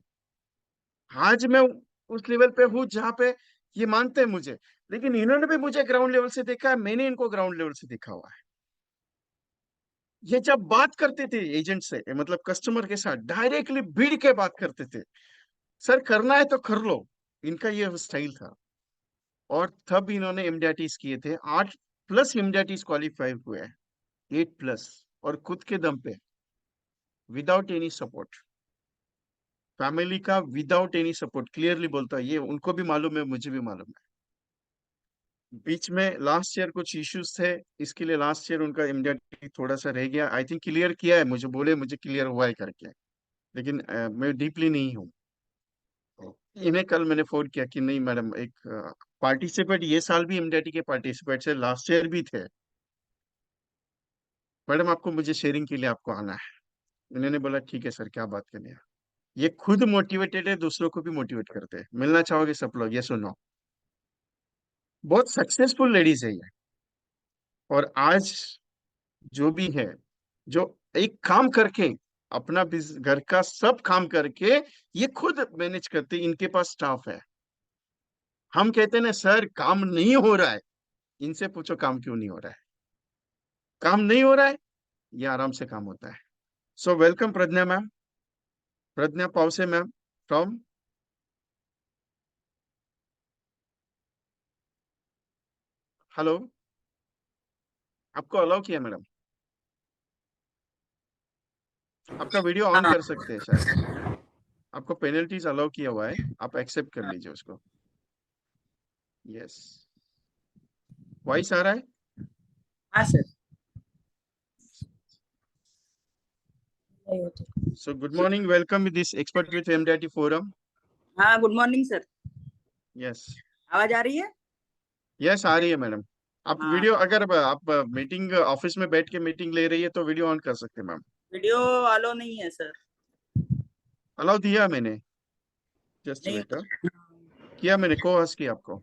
आज मैं उस लेवल पे हूँ जहाँ पे ये मानते हैं मुझे, लेकिन इन्होंने भी मुझे ग्राउंड लेवल से देखा है, मैंने इनको ग्राउंड लेवल से देखा हुआ है। ये जब बात करते थे एजेंट से, मतलब कस्टमर के साथ डायरेक्टली भिड़ के बात करते थे, सर करना है तो कर लो, इनका ये स्टाइल था। और तब इन्होंने एमडीआरटीज किए थे, 8+ एमडीआरटीज क्वालिफाई हुए हैं, 8+। और खुद के दम पे, विदाउट एनी सपोर्ट, फैमिली का विदाउट एनी सपोर्ट, क्लियरली बोलता है, ये उनको भी मालूम है, मुझे भी मालूम है। बीच में लास्ट ईयर कुछ इश्यूज थे, इसके लिए लास्ट ईयर उनका इम्यूनिटी थोड़ा सा रह गया। आई थिंक क्लियर किया है, मुझे बोले मुझे क्लियर हुआ है करके, लेकिन मैं डीपली नहीं हूँ। इन्हें कल मैंने फोन किया कि नहीं मैडम, एक पार्टिसिपेट ये साल भी इम्यूनिटी के पार्टिसिपेट से लास्ट ईयर भी थे, मैडम आपको मुझे शेयरिंग के लिए आपको आना है। इन्होंने बोला ठीक है सर, क्या बात करनी है। ये खुद मोटिवेटेड है, दूसरों को भी मोटिवेट करते हैं। मिलना चाहोगे सब लोग, ये सुनो। बहुत सक्सेसफुल लेडीज है ये। और आज जो भी है, जो एक काम करके अपना घर का सब काम करके ये खुद मैनेज करते, इनके पास स्टाफ है। हम कहते हैं ना सर काम नहीं हो रहा है, इनसे पूछो काम क्यों नहीं हो रहा है। काम नहीं हो रहा है, ये आराम से काम होता है। So welcome Pragya ma'am, Pragya Pawase ma'am from. Hello, आपको अलाउ किया मैडम, आपका वीडियो ऑन हाँ कर सकते हैं शायद। आपको पेनल्टीज अलाउ किया हुआ है, आप एक्सेप्ट कर लीजिए उसको। यस, वॉइस आ रहा है। हाँ सर। नहीं होते। So good morning, welcome this expert with MDIT forum. हाँ गुड मॉर्निंग सर। यस, आवाज आ रही है? यस आ रही है मैडम। आप हाँ। वीडियो, अगर आप मीटिंग ऑफिस में बैठ के मीटिंग ले रही है तो वीडियो ऑन कर सकते हैं मैम। वीडियो अलो नहीं है सर। अलाउ दिया मैंने, जस्ट नहीं वेट। होता। किया मैंने, को हस किया आपको।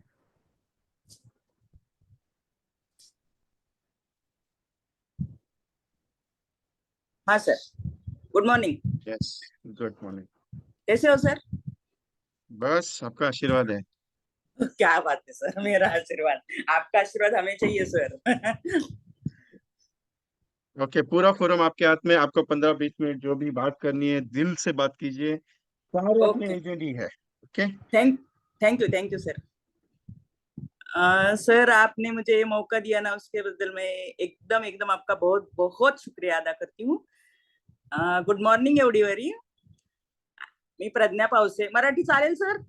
हाँ sir. Good morning. Yes, good morning. कैसे हो सर? बस आपका आशीर्वाद है। क्या बात है सर, मेरा आशीर्वाद। आपका आशीर्वाद हमें चाहिए सर। ओके, पूरा फोरम आपके हाथ में। आपको 15-20 मिनट जो भी बात करनी है दिल से बात कीजिए, सारे अपने ओके। एजेंट ही है। Okay. Thank thank you sir. Sir आपने मुझे ये मौका दिया ना, उसके बदल मैं एकदम एकदम आपका बहुत बहुत शुक्रिया अदा करती हूँ। गुड मॉर्निंग एवढीवरी। मी प्रज्ञा पावसे, मराठी चालेल सर?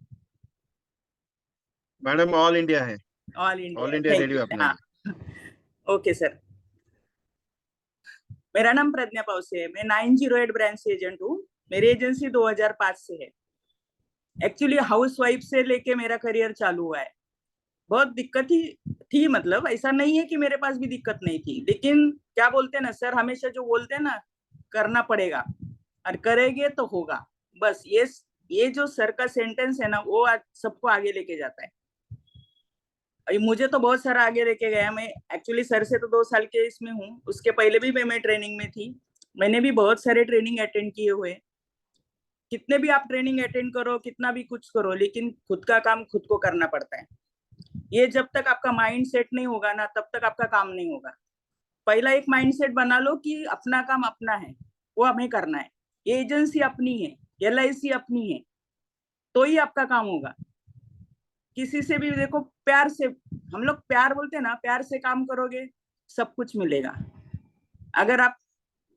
मैडम ऑल इंडिया है, all all India, India thank radio you. अपना हाँ है। Okay sir. मेरा नाम प्रज्ञा पावसे है, मैं 908 ब्रांच से एजेंट हूँ। मेरी एजेंसी 2005 से है। एक्चुअली हाउस वाइफ से लेके मेरा करियर चालू हुआ है। बहुत दिक्कत ही थी, मतलब ऐसा नहीं है कि मेरे पास भी दिक्कत नहीं थी, लेकिन क्या बोलते हैं ना सर, हमेशा जो बोलते हैं ना, करना पड़ेगा और करेंगे तो होगा। बस ये जो सर का सेंटेंस है ना, वो आज सबको आगे लेके जाता है। अभी मुझे तो बहुत सारा आगे लेके गया। मैं एक्चुअली सर से तो 2 साल के इसमें हूँ, उसके पहले भी मैं ट्रेनिंग में थी। मैंने भी बहुत सारे ट्रेनिंग अटेंड किए हुए। कितने भी आप ट्रेनिंग अटेंड करो, कितना भी कुछ करो, लेकिन खुद का काम खुद को करना पड़ता है। ये जब तक आपका माइंड सेट नहीं होगा ना, तब तक आपका काम नहीं होगा। पहला एक माइंड सेट बना लो कि अपना काम अपना है, वो हमें करना है। ये एजेंसी अपनी है, LIC अपनी है, तो ही आपका काम होगा। किसी से भी देखो, प्यार से, हम लोग प्यार बोलते हैं ना, प्यार से काम करोगे सब कुछ मिलेगा। अगर आप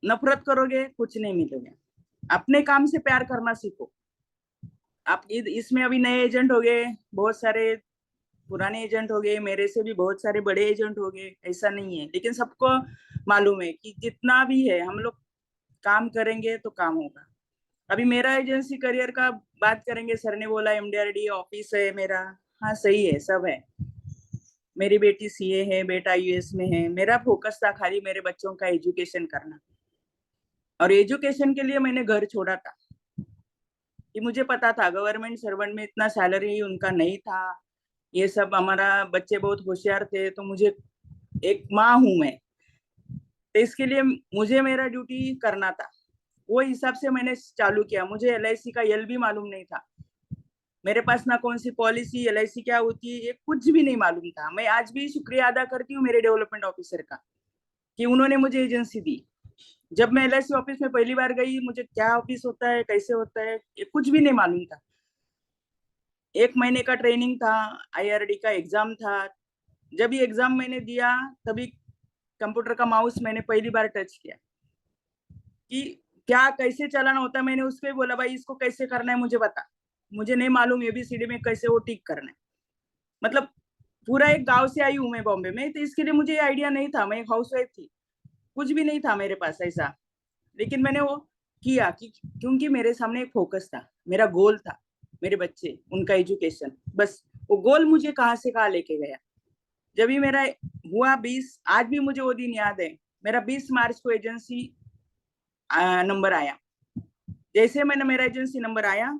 नफरत करोगे कुछ नहीं मिलेगा। अपने काम से प्यार करना सीखो। आप इसमें अभी नए एजेंट हो गए, बहुत सारे पुराने एजेंट हो गए, मेरे से भी बहुत सारे बड़े एजेंट हो गए, ऐसा नहीं है, लेकिन सबको मालूम है कि जितना भी है हम लोग काम करेंगे तो काम होगा। अभी मेरा एजेंसी करियर का बात करेंगे, सर ने बोला MDRD ऑफिस है मेरा। हाँ सही है, सब है। मेरी बेटी CA है, बेटा US में है। मेरा फोकस था खाली मेरे बच्चों का एजुकेशन करना, और एजुकेशन के लिए मैंने घर छोड़ा था कि मुझे पता था गवर्नमेंट सर्वेंट में इतना सैलरी उनका नहीं था। ये सब, हमारा बच्चे बहुत होशियार थे, तो मुझे, एक माँ हूं मैं, तो इसके लिए मुझे मेरा ड्यूटी करना था। वो हिसाब से मैंने चालू किया। मुझे LIC का यल भी मालूम नहीं था। मेरे पास ना कौन सी पॉलिसी, LIC क्या होती है, ये कुछ भी नहीं मालूम था। मैं आज भी शुक्रिया अदा करती हूँ मेरे डेवलपमेंट ऑफिसर का कि उन्होंने मुझे एजेंसी दी। जब मैं LIC ऑफिस में पहली बार गई, मुझे क्या ऑफिस होता है, कैसे होता है, ये कुछ भी नहीं मालूम था। 1 महीने का ट्रेनिंग था, IRD का एग्जाम था। जब ये एग्जाम मैंने दिया, तभी कंप्यूटर का माउस मैंने पहली बार टच किया कि क्या कैसे चलाना होता है। मैंने उसको ही बोला, भाई इसको कैसे करना है मुझे बता, मुझे नहीं मालूम ABCD में कैसे वो टिक करना है। मतलब पूरा एक गांव से आई हूँ मैं बॉम्बे में, तो इसके लिए मुझे आइडिया नहीं था। मैं एक हाउसवाइफ थी, कुछ भी नहीं था मेरे पास ऐसा। लेकिन मैंने वो किया क्योंकि मेरे सामने एक फोकस था, मेरा गोल था, मेरे बच्चे, उनका एजुकेशन। बस वो गोल मुझे कहाँ से कहाँ लेके गया। जब भी मेरा हुआ 20, आज भी मुझे वो दिन याद है, मेरा 20 मार्च को एजेंसी नंबर आया। जैसे मैंने मेरा एजेंसी नंबर आया,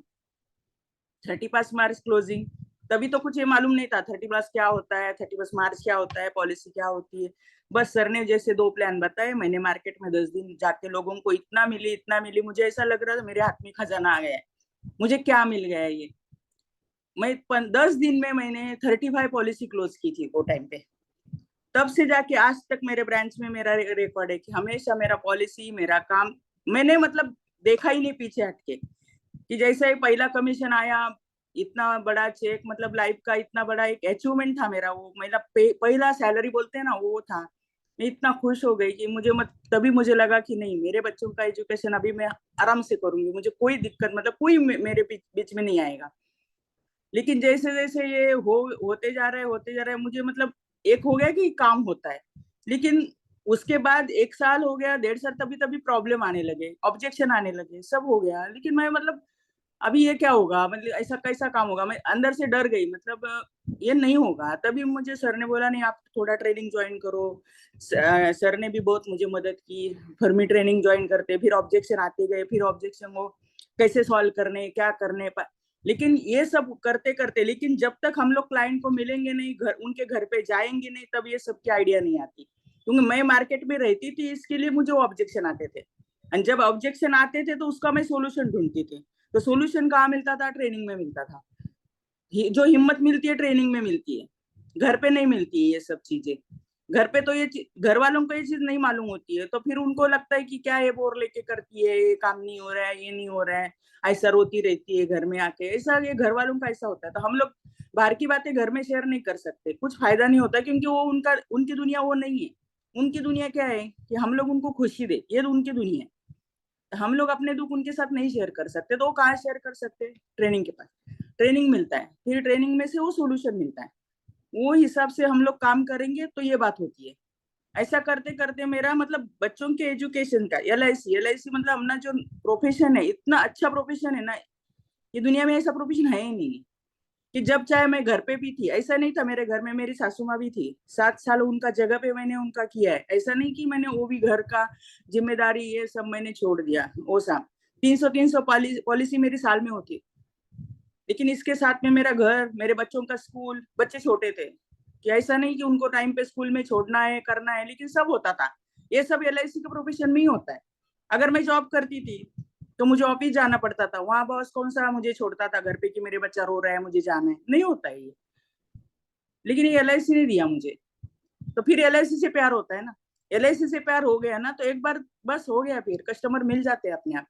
31 मार्च क्लोजिंग। तभी तो कुछ ये मालूम नहीं था 31 क्या होता है, 31 मार्च क्या होता है, पॉलिसी क्या होती है। बस सर ने जैसे 2 प्लान बताए, मैंने मार्केट में 10 दिन जाके लोगों को इतना मिली, मुझे ऐसा लग रहा था मेरे हाथ में खजाना आ गया है। मुझे क्या मिल गया है ये। मैं 10 दिन में मैंने 35 पॉलिसी क्लोज की थी वो टाइम पे। तब से जाके आज तक मेरे ब्रांच में मेरा रिकॉर्ड है कि हमेशा मेरा पॉलिसी, मेरा काम मैंने मतलब देखा ही नहीं पीछे हटके। कि जैसे ही पहला कमीशन आया, इतना बड़ा चेक, मतलब लाइफ का इतना बड़ा एक अचीवमेंट था मेरा वो। मेरा पहला सैलरी बोलते हैं ना, वो था। मैं इतना खुश हो गई कि तभी मुझे लगा कि नहीं, मेरे बच्चों का एजुकेशन अभी मैं आराम से करूंगी, मुझे कोई दिक्कत, मतलब कोई मेरे बीच में नहीं आएगा। लेकिन जैसे जैसे ये होते जा रहे हैं, मुझे मतलब एक हो गया कि काम होता है। लेकिन उसके बाद 1 साल हो गया, 1.5 साल, तभी तभी प्रॉब्लम आने लगे, ऑब्जेक्शन आने लगे, सब हो गया। लेकिन मैं मतलब अभी ये क्या होगा, मतलब ऐसा कैसा काम होगा, मैं अंदर से डर गई, मतलब ये नहीं होगा। तभी मुझे सर ने बोला नहीं, आप थोड़ा ट्रेनिंग ज्वाइन करो। सर ने भी बहुत मुझे मदद की। फिर मैं ट्रेनिंग ज्वाइन करते, फिर ऑब्जेक्शन आते गए, फिर ऑब्जेक्शन वो कैसे सॉल्व करने, क्या करने। लेकिन ये सब करते करते, लेकिन जब तक हम लोग क्लाइंट को मिलेंगे नहीं, उनके घर पे जाएंगे नहीं, तब ये सब की आइडिया नहीं आती। क्योंकि मैं मार्केट में रहती थी, इसके लिए मुझे ऑब्जेक्शन आते थे। और जब ऑब्जेक्शन आते थे तो उसका मैं सोल्यूशन ढूंढती थी। तो सोल्यूशन कहाँ मिलता था? ट्रेनिंग में मिलता था। जो हिम्मत मिलती है ट्रेनिंग में मिलती है, घर पे नहीं मिलती है ये सब चीजें। घर पे तो ये घर वालों को ये चीज नहीं मालूम होती है, तो फिर उनको लगता है कि क्या ये बोर लेके करती है, ये काम नहीं हो रहा है, ये नहीं हो रहा है, ऐसा रोती रहती है घर में आके। ऐसा ये घर वालों का ऐसा होता है। तो हम लोग बाहर की बातें घर में शेयर नहीं कर सकते, कुछ फायदा नहीं होता, क्योंकि वो उनकी दुनिया वो नहीं है। उनकी दुनिया क्या है कि हम लोग उनको खुशी दे, ये उनकी दुनिया है। हम लोग अपने दुख उनके साथ नहीं शेयर कर सकते, तो वो कहाँ शेयर कर सकते? ट्रेनिंग के पास ट्रेनिंग मिलता है, फिर ट्रेनिंग में से वो सोल्यूशन मिलता है। वो हिसाब से हम लोग काम करेंगे तो ये बात होती है। ऐसा करते करते मेरा मतलब बच्चों के एजुकेशन का एल आई सी मतलब अपना जो प्रोफेशन है, इतना अच्छा प्रोफेशन है ना, ये दुनिया में ऐसा प्रोफेशन है ही नहीं। कि जब चाहे मैं घर पे भी थी, ऐसा नहीं था। मेरे घर में मेरी सासू माँ भी थी, 7 साल उनका जगह पे मैंने उनका किया है। ऐसा नहीं कि मैंने वो भी घर का जिम्मेदारी ये सब मैंने छोड़ दिया। वो सब 300 पॉलिसी मेरी साल में होती। लेकिन इसके साथ में मेरा घर, मेरे बच्चों का स्कूल, बच्चे छोटे थे कि ऐसा नहीं कि उनको टाइम पे स्कूल में छोड़ना है, करना है, लेकिन सब होता था। ये सब LIC के प्रोफेशन में ही होता है। अगर मैं जॉब करती थी तो मुझे ऑफिस जाना पड़ता था, वहां बॉस कौन सा मुझे छोड़ता था घर पे कि मेरे बच्चा रो रहा है मुझे जाना है, नहीं होता है ये। लेकिन ये LIC ने दिया मुझे, तो फिर LIC से प्यार होता है ना। LIC से प्यार हो गया ना, तो एक बार बस हो गया, फिर कस्टमर मिल जाते हैं अपने आप।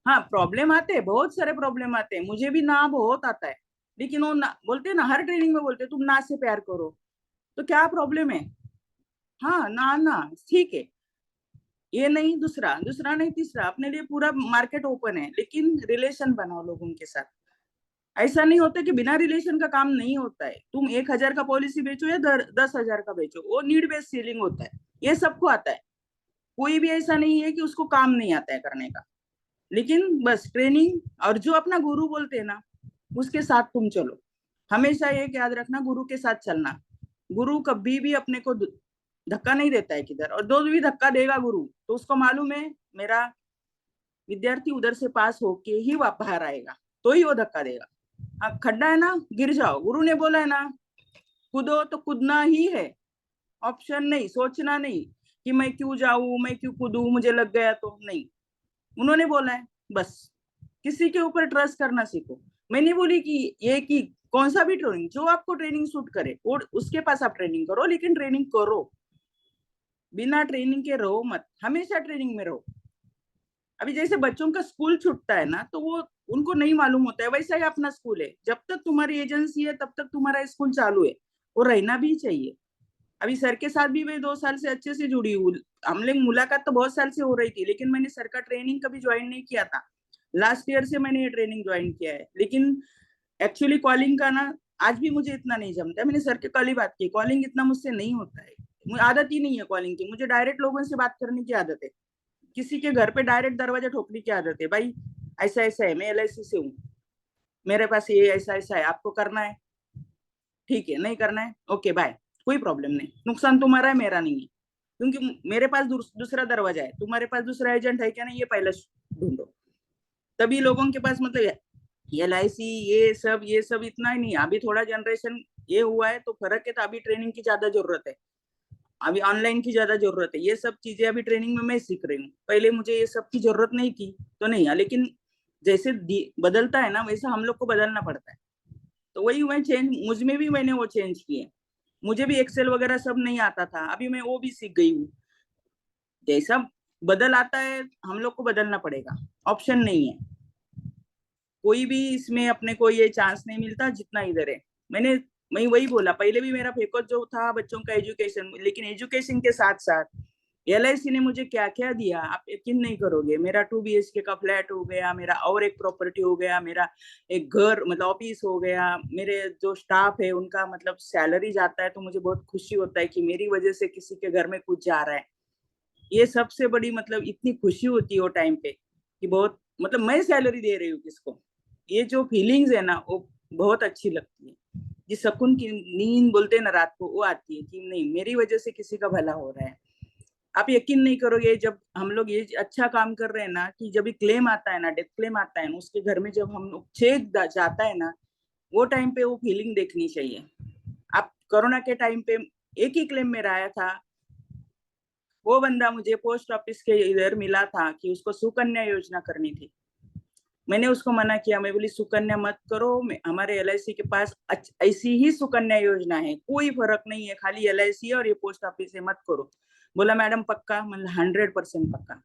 हाँ, प्रॉब्लम आते हैं, बहुत सारे प्रॉब्लम आते हैं, मुझे भी ना बहुत आता है। लेकिन वो ना बोलते हैं ना, हर ट्रेनिंग में बोलते हैं तुम ना से प्यार करो। तो क्या प्रॉब्लम है? हाँ, ना ठीक है, ये नहीं, दूसरा दूसरा नहीं, तीसरा, अपने लिए पूरा मार्केट ओपन है। लेकिन रिलेशन बनाओ लोगों के साथ। ऐसा नहीं होता कि बिना रिलेशन का काम नहीं होता है। तुम 1,000 का पॉलिसी बेचो या 10,000 का बेचो, वो नीड बेस्ड सेलिंग होता है, ये सबको आता है। कोई भी ऐसा नहीं है कि उसको काम नहीं आता है करने का। लेकिन बस ट्रेनिंग, और जो अपना गुरु बोलते हैं ना, उसके साथ तुम चलो। हमेशा एक याद रखना, गुरु के साथ चलना। गुरु कभी भी अपने को धक्का नहीं देता है किधर, और दो भी धक्का देगा गुरु तो उसको मालूम है मेरा विद्यार्थी उधर से पास होके ही बाहर आएगा, तो ही वो धक्का देगा। हाँ, खड्डा है ना, गिर जाओ, गुरु ने बोला है ना, कूदो तो कूदना ही है। ऑप्शन नहीं, सोचना नहीं कि मैं क्यों जाऊं, मैं क्यों कूदू, मुझे लग गया तो नहीं। उन्होंने बोला है, बस किसी के ऊपर ट्रस्ट करना सीखो। मैं नहीं बोली कि ये कि कौन सा भी ट्रेनिंग, जो आपको ट्रेनिंग सूट करे वो उसके पास आप ट्रेनिंग करो, लेकिन ट्रेनिंग करो। बिना ट्रेनिंग के रहो मत, हमेशा ट्रेनिंग में रहो। अभी जैसे बच्चों का स्कूल छूटता है ना, तो वो उनको नहीं मालूम होता है, वैसा ही अपना स्कूल है। जब तक तुम्हारी एजेंसी है तब तक तुम्हारा स्कूल चालू है, वो रहना भी चाहिए। अभी सर के साथ भी मैं 2 साल से अच्छे से जुड़ी हूँ। हम लोग मुलाकात तो बहुत साल से हो रही थी, लेकिन मैंने सर का ट्रेनिंग कभी ज्वाइन नहीं किया था। लास्ट ईयर से मैंने ये ट्रेनिंग ज्वाइन किया है। लेकिन एक्चुअली कॉलिंग का ना आज भी मुझे इतना नहीं जमता है। मैंने सर के कल ही बात की, कॉलिंग इतना मुझसे नहीं होता है, मुझे आदत ही नहीं है कॉलिंग की। मुझे डायरेक्ट लोगों से बात करने की आदत है, किसी के घर पे डायरेक्ट दरवाजा ठोकने की आदत है। भाई ऐसा ऐसा है, मैं LIC से हूँ, मेरे पास ये ऐसा ऐसा है, आपको करना है, ठीक है, नहीं करना है, ओके बाय, कोई प्रॉब्लम नहीं, नुकसान तुम्हारा है मेरा नहीं है, क्योंकि मेरे पास दूसरा दरवाजा है, तुम्हारे पास दूसरा एजेंट है क्या नहीं, ये पहले ढूंढो। तभी लोगों के पास मतलब LIC ये सब इतना ही नहीं है। अभी थोड़ा जनरेशन ये हुआ है तो फर्क है, तो अभी ट्रेनिंग की ज्यादा जरूरत है, अभी ऑनलाइन की ज्यादा जरूरत है। ये सब चीजें अभी ट्रेनिंग में मैं सीख रही हूँ, पहले मुझे ये सब की जरूरत नहीं थी तो नहीं है, लेकिन जैसे बदलता है ना वैसा हम लोग को बदलना पड़ता है। तो वही मैं चेंज, मुझ में भी मैंने वो चेंज किए। मुझे भी एक्सेल वगैरह सब नहीं आता था, अभी मैं वो भी सीख गई हूँ। जैसा बदल आता है हम लोग को बदलना पड़ेगा, ऑप्शन नहीं है। कोई भी इसमें अपने को ये चांस नहीं मिलता जितना इधर है। मैं वही बोला, पहले भी मेरा फोकस जो था बच्चों का एजुकेशन, लेकिन एजुकेशन के साथ साथ LIC ने मुझे क्या क्या दिया आप यकीन नहीं करोगे। मेरा 2 BHK का फ्लैट हो गया, मेरा और एक प्रॉपर्टी हो गया, मेरा एक घर मतलब ऑफिस हो गया, मेरे जो स्टाफ है उनका मतलब सैलरी जाता है, तो मुझे बहुत खुशी होता है कि मेरी वजह से किसी के घर में कुछ जा रहा है। ये सबसे बड़ी मतलब इतनी खुशी होती है वो टाइम पे कि बहुत मतलब मैं सैलरी दे रही हूँ किसको, ये जो फीलिंग्स है ना वो बहुत अच्छी लगती है। जिस सुकून की नींद बोलते हैं ना रात को, वो आती है कि नहीं मेरी वजह से किसी का भला हो रहा है। आप यकीन नहीं करोगे, जब हम लोग ये अच्छा काम कर रहे हैं ना, कि जब भी क्लेम आता है ना, डेथ क्लेम आता है ना, उसके घर में जब हम लोग चेक जाता है ना, वो टाइम पे वो फीलिंग देखनी चाहिए। आप कोरोना के टाइम पे एक ही क्लेम मेरा आया था, वो बंदा मुझे पोस्ट ऑफिस के इधर मिला था कि उसको सुकन्या योजना करनी थी। मैंने उसको मना किया, मैं बोली सुकन्या मत करो, हमारे LIC के पास ऐसी ही सुकन्या योजना है, कोई फर्क नहीं है, खाली LIC और ये पोस्ट ऑफिस है, मत करो। बोला मैडम पक्का? मतलब 100% पक्का।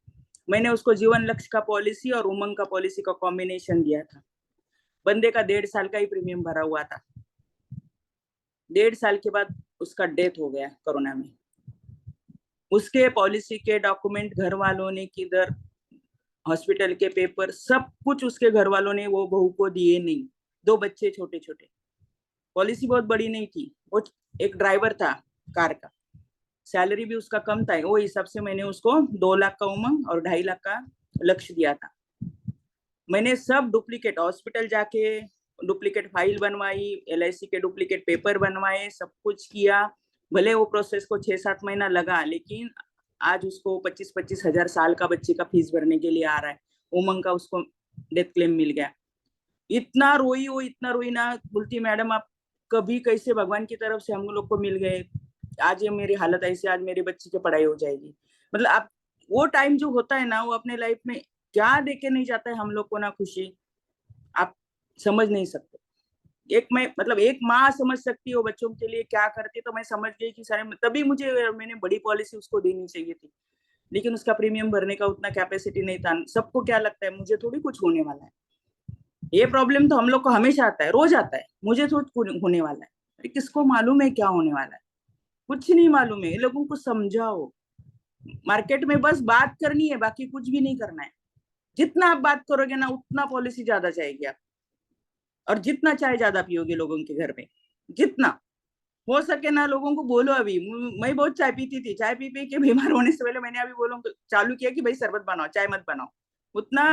मैंने उसको जीवन लक्ष्य का पॉलिसी और उमंग का पॉलिसी का कॉम्बिनेशन दिया था। बंदे का 1.5 साल का ही प्रीमियम भरा हुआ था। 1.5 साल के बाद उसका डेथ हो गया कोरोना में। उसके पॉलिसी के डॉक्यूमेंट घर वालों ने किधर, हॉस्पिटल के पेपर सब कुछ उसके घर वालों ने वो बहू को दिए नहीं। 2 बच्चे छोटे छोटे, पॉलिसी बहुत बड़ी नहीं थी, वो एक ड्राइवर था कार का, सैलरी भी उसका कम था, वो हिसाब से मैंने उसको 2 लाख का उमंग और 2.5 लाख का लक्ष्य दिया था। मैंने सब डुप्लीकेट हॉस्पिटल जाके डुप्लीकेट फाइल बनवाई, LIC के डुप्लीकेट पेपर बनवाए, सब कुछ किया। भले वो प्रोसेस को 6-7 महीना लगा, लेकिन आज उसको 25-25 हजार साल का बच्चे का फीस भरने के लिए आ रहा है। उमंग का उसको डेथ क्लेम मिल गया। इतना रोई वो, इतना रोई ना, बोलती मैडम आप कभी कैसे भगवान की तरफ से हम लोग को मिल गए, आज ये मेरी हालत ऐसी, आज मेरे बच्चे की पढ़ाई हो जाएगी। मतलब आप वो टाइम जो होता है ना, वो अपने लाइफ में क्या देके नहीं जाता है हम लोग को ना खुशी, आप समझ नहीं सकते। एक मैं मतलब एक माँ समझ सकती है वो बच्चों के लिए क्या करती है, तो मैं समझ गई कि सारे, तभी मैंने बड़ी पॉलिसी उसको देनी चाहिए थी, लेकिन उसका प्रीमियम भरने का उतना कैपेसिटी नहीं था। सबको क्या लगता है मुझे थोड़ी कुछ होने वाला है, ये प्रॉब्लम तो हम लोग को हमेशा आता है, रोज आता है, मुझे तो होने वाला है। अरे किसको मालूम है क्या होने वाला है, कुछ नहीं मालूम है। ये लोगों को समझाओ, मार्केट में बस बात करनी है, बाकी कुछ भी नहीं करना है। जितना आप बात करोगे ना उतना पॉलिसी ज्यादा जाएगी आप, और जितना चाय ज्यादा पियोगे लोगों के घर में, जितना हो सके ना लोगों को बोलो। अभी मैं बहुत चाय पीती थी, चाय पी पी के बीमार होने से पहले मैंने अभी बोलो चालू किया कि भाई शरबत बनाओ, चाय मत बनाओ। उतना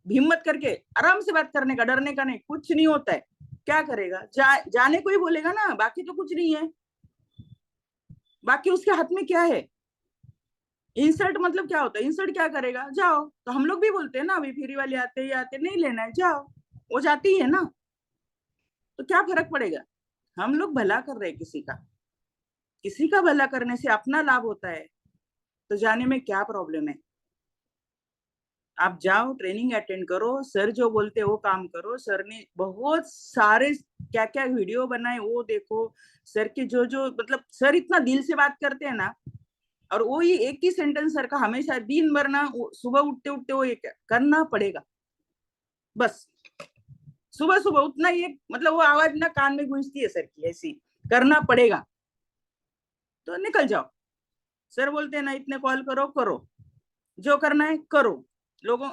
हिम्मत करके आराम से बात करने का, डरने का नहीं, कुछ नहीं होता है। क्या करेगा, जाने को ही बोलेगा ना, बाकी तो कुछ नहीं है, बाकी उसके हाथ में क्या है। इंसल्ट मतलब क्या होता है, इंसल्ट क्या करेगा, जाओ। तो हम लोग भी बोलते हैं ना, अभी फ्री वाले आते ही आते, नहीं लेना है जाओ, वो जाती है ना, तो क्या फर्क पड़ेगा। हम लोग भला कर रहे हैं किसी का, किसी का भला करने से अपना लाभ होता है, तो जाने में क्या प्रॉब्लम है। आप जाओ, ट्रेनिंग अटेंड करो, सर जो बोलते हैं वो काम करो। सर ने बहुत सारे क्या क्या वीडियो बनाए वो देखो। सर के जो जो मतलब सर इतना दिल से बात करते हैं ना, और वो ही एक ही सेंटेंस सर का हमेशा दिन भर ना, सुबह उठते उठते वो एक करना पड़ेगा, बस सुबह सुबह उतना ही मतलब वो आवाज ना कान में गूंजती है सर की, ऐसी करना पड़ेगा, तो निकल जाओ। सर बोलते हैं ना इतने कॉल करो, करो जो करना है करो। लोगों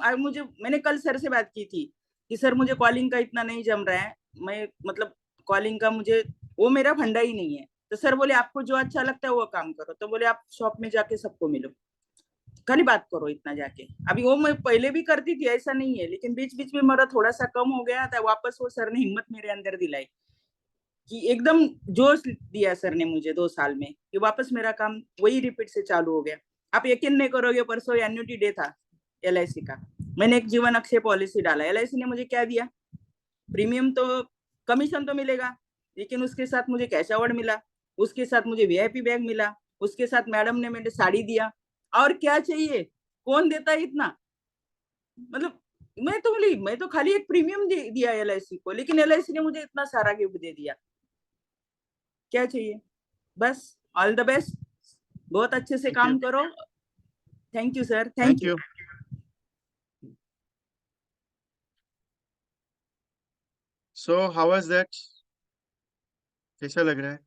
मैंने कल सर से बात की थी कि सर मुझे कॉलिंग का इतना नहीं जम रहा है, मैं मतलब कॉलिंग का मुझे वो मेरा फंडा ही नहीं है। तो सर बोले आपको जो अच्छा लगता है वो काम करो। तो बोले आप शॉप में जाके सबको मिलो, खाली बात करो इतना जाके। अभी वो मैं पहले भी करती थी, ऐसा नहीं है, लेकिन बीच बीच में मेरा थोड़ा सा कम हो गया था। वापस वो सर ने हिम्मत मेरे अंदर दिलाई कि एकदम जोश दिया सर ने मुझे 2 साल में, कि वापस मेरा काम वही रिपीट से चालू हो गया। आप यकीन नहीं करोगे, परसों एन्युटी डे था LIC का। मैंने एक जीवन अक्षय पॉलिसी डाला। LIC ने मुझे क्या दिया, प्रीमियम तो, कमीशन तो मिलेगा, लेकिन उसके साथ मुझे कैश अवार्ड मिला, उसके साथ मुझे VIP बैग मिला, उसके साथ मैडम ने मेरे साड़ी दिया। और क्या चाहिए, कौन देता है इतना। मतलब मैं तो खाली एक प्रीमियम दिया LIC को, लेकिन LIC ने मुझे इतना सारा गिफ्ट दे दिया। क्या चाहिए, बस। ऑल द बेस्ट, बहुत अच्छे से थैंक यू, काम करो। Thank you sir, thank thank you. You. So how was that? कैसा लग रहा है?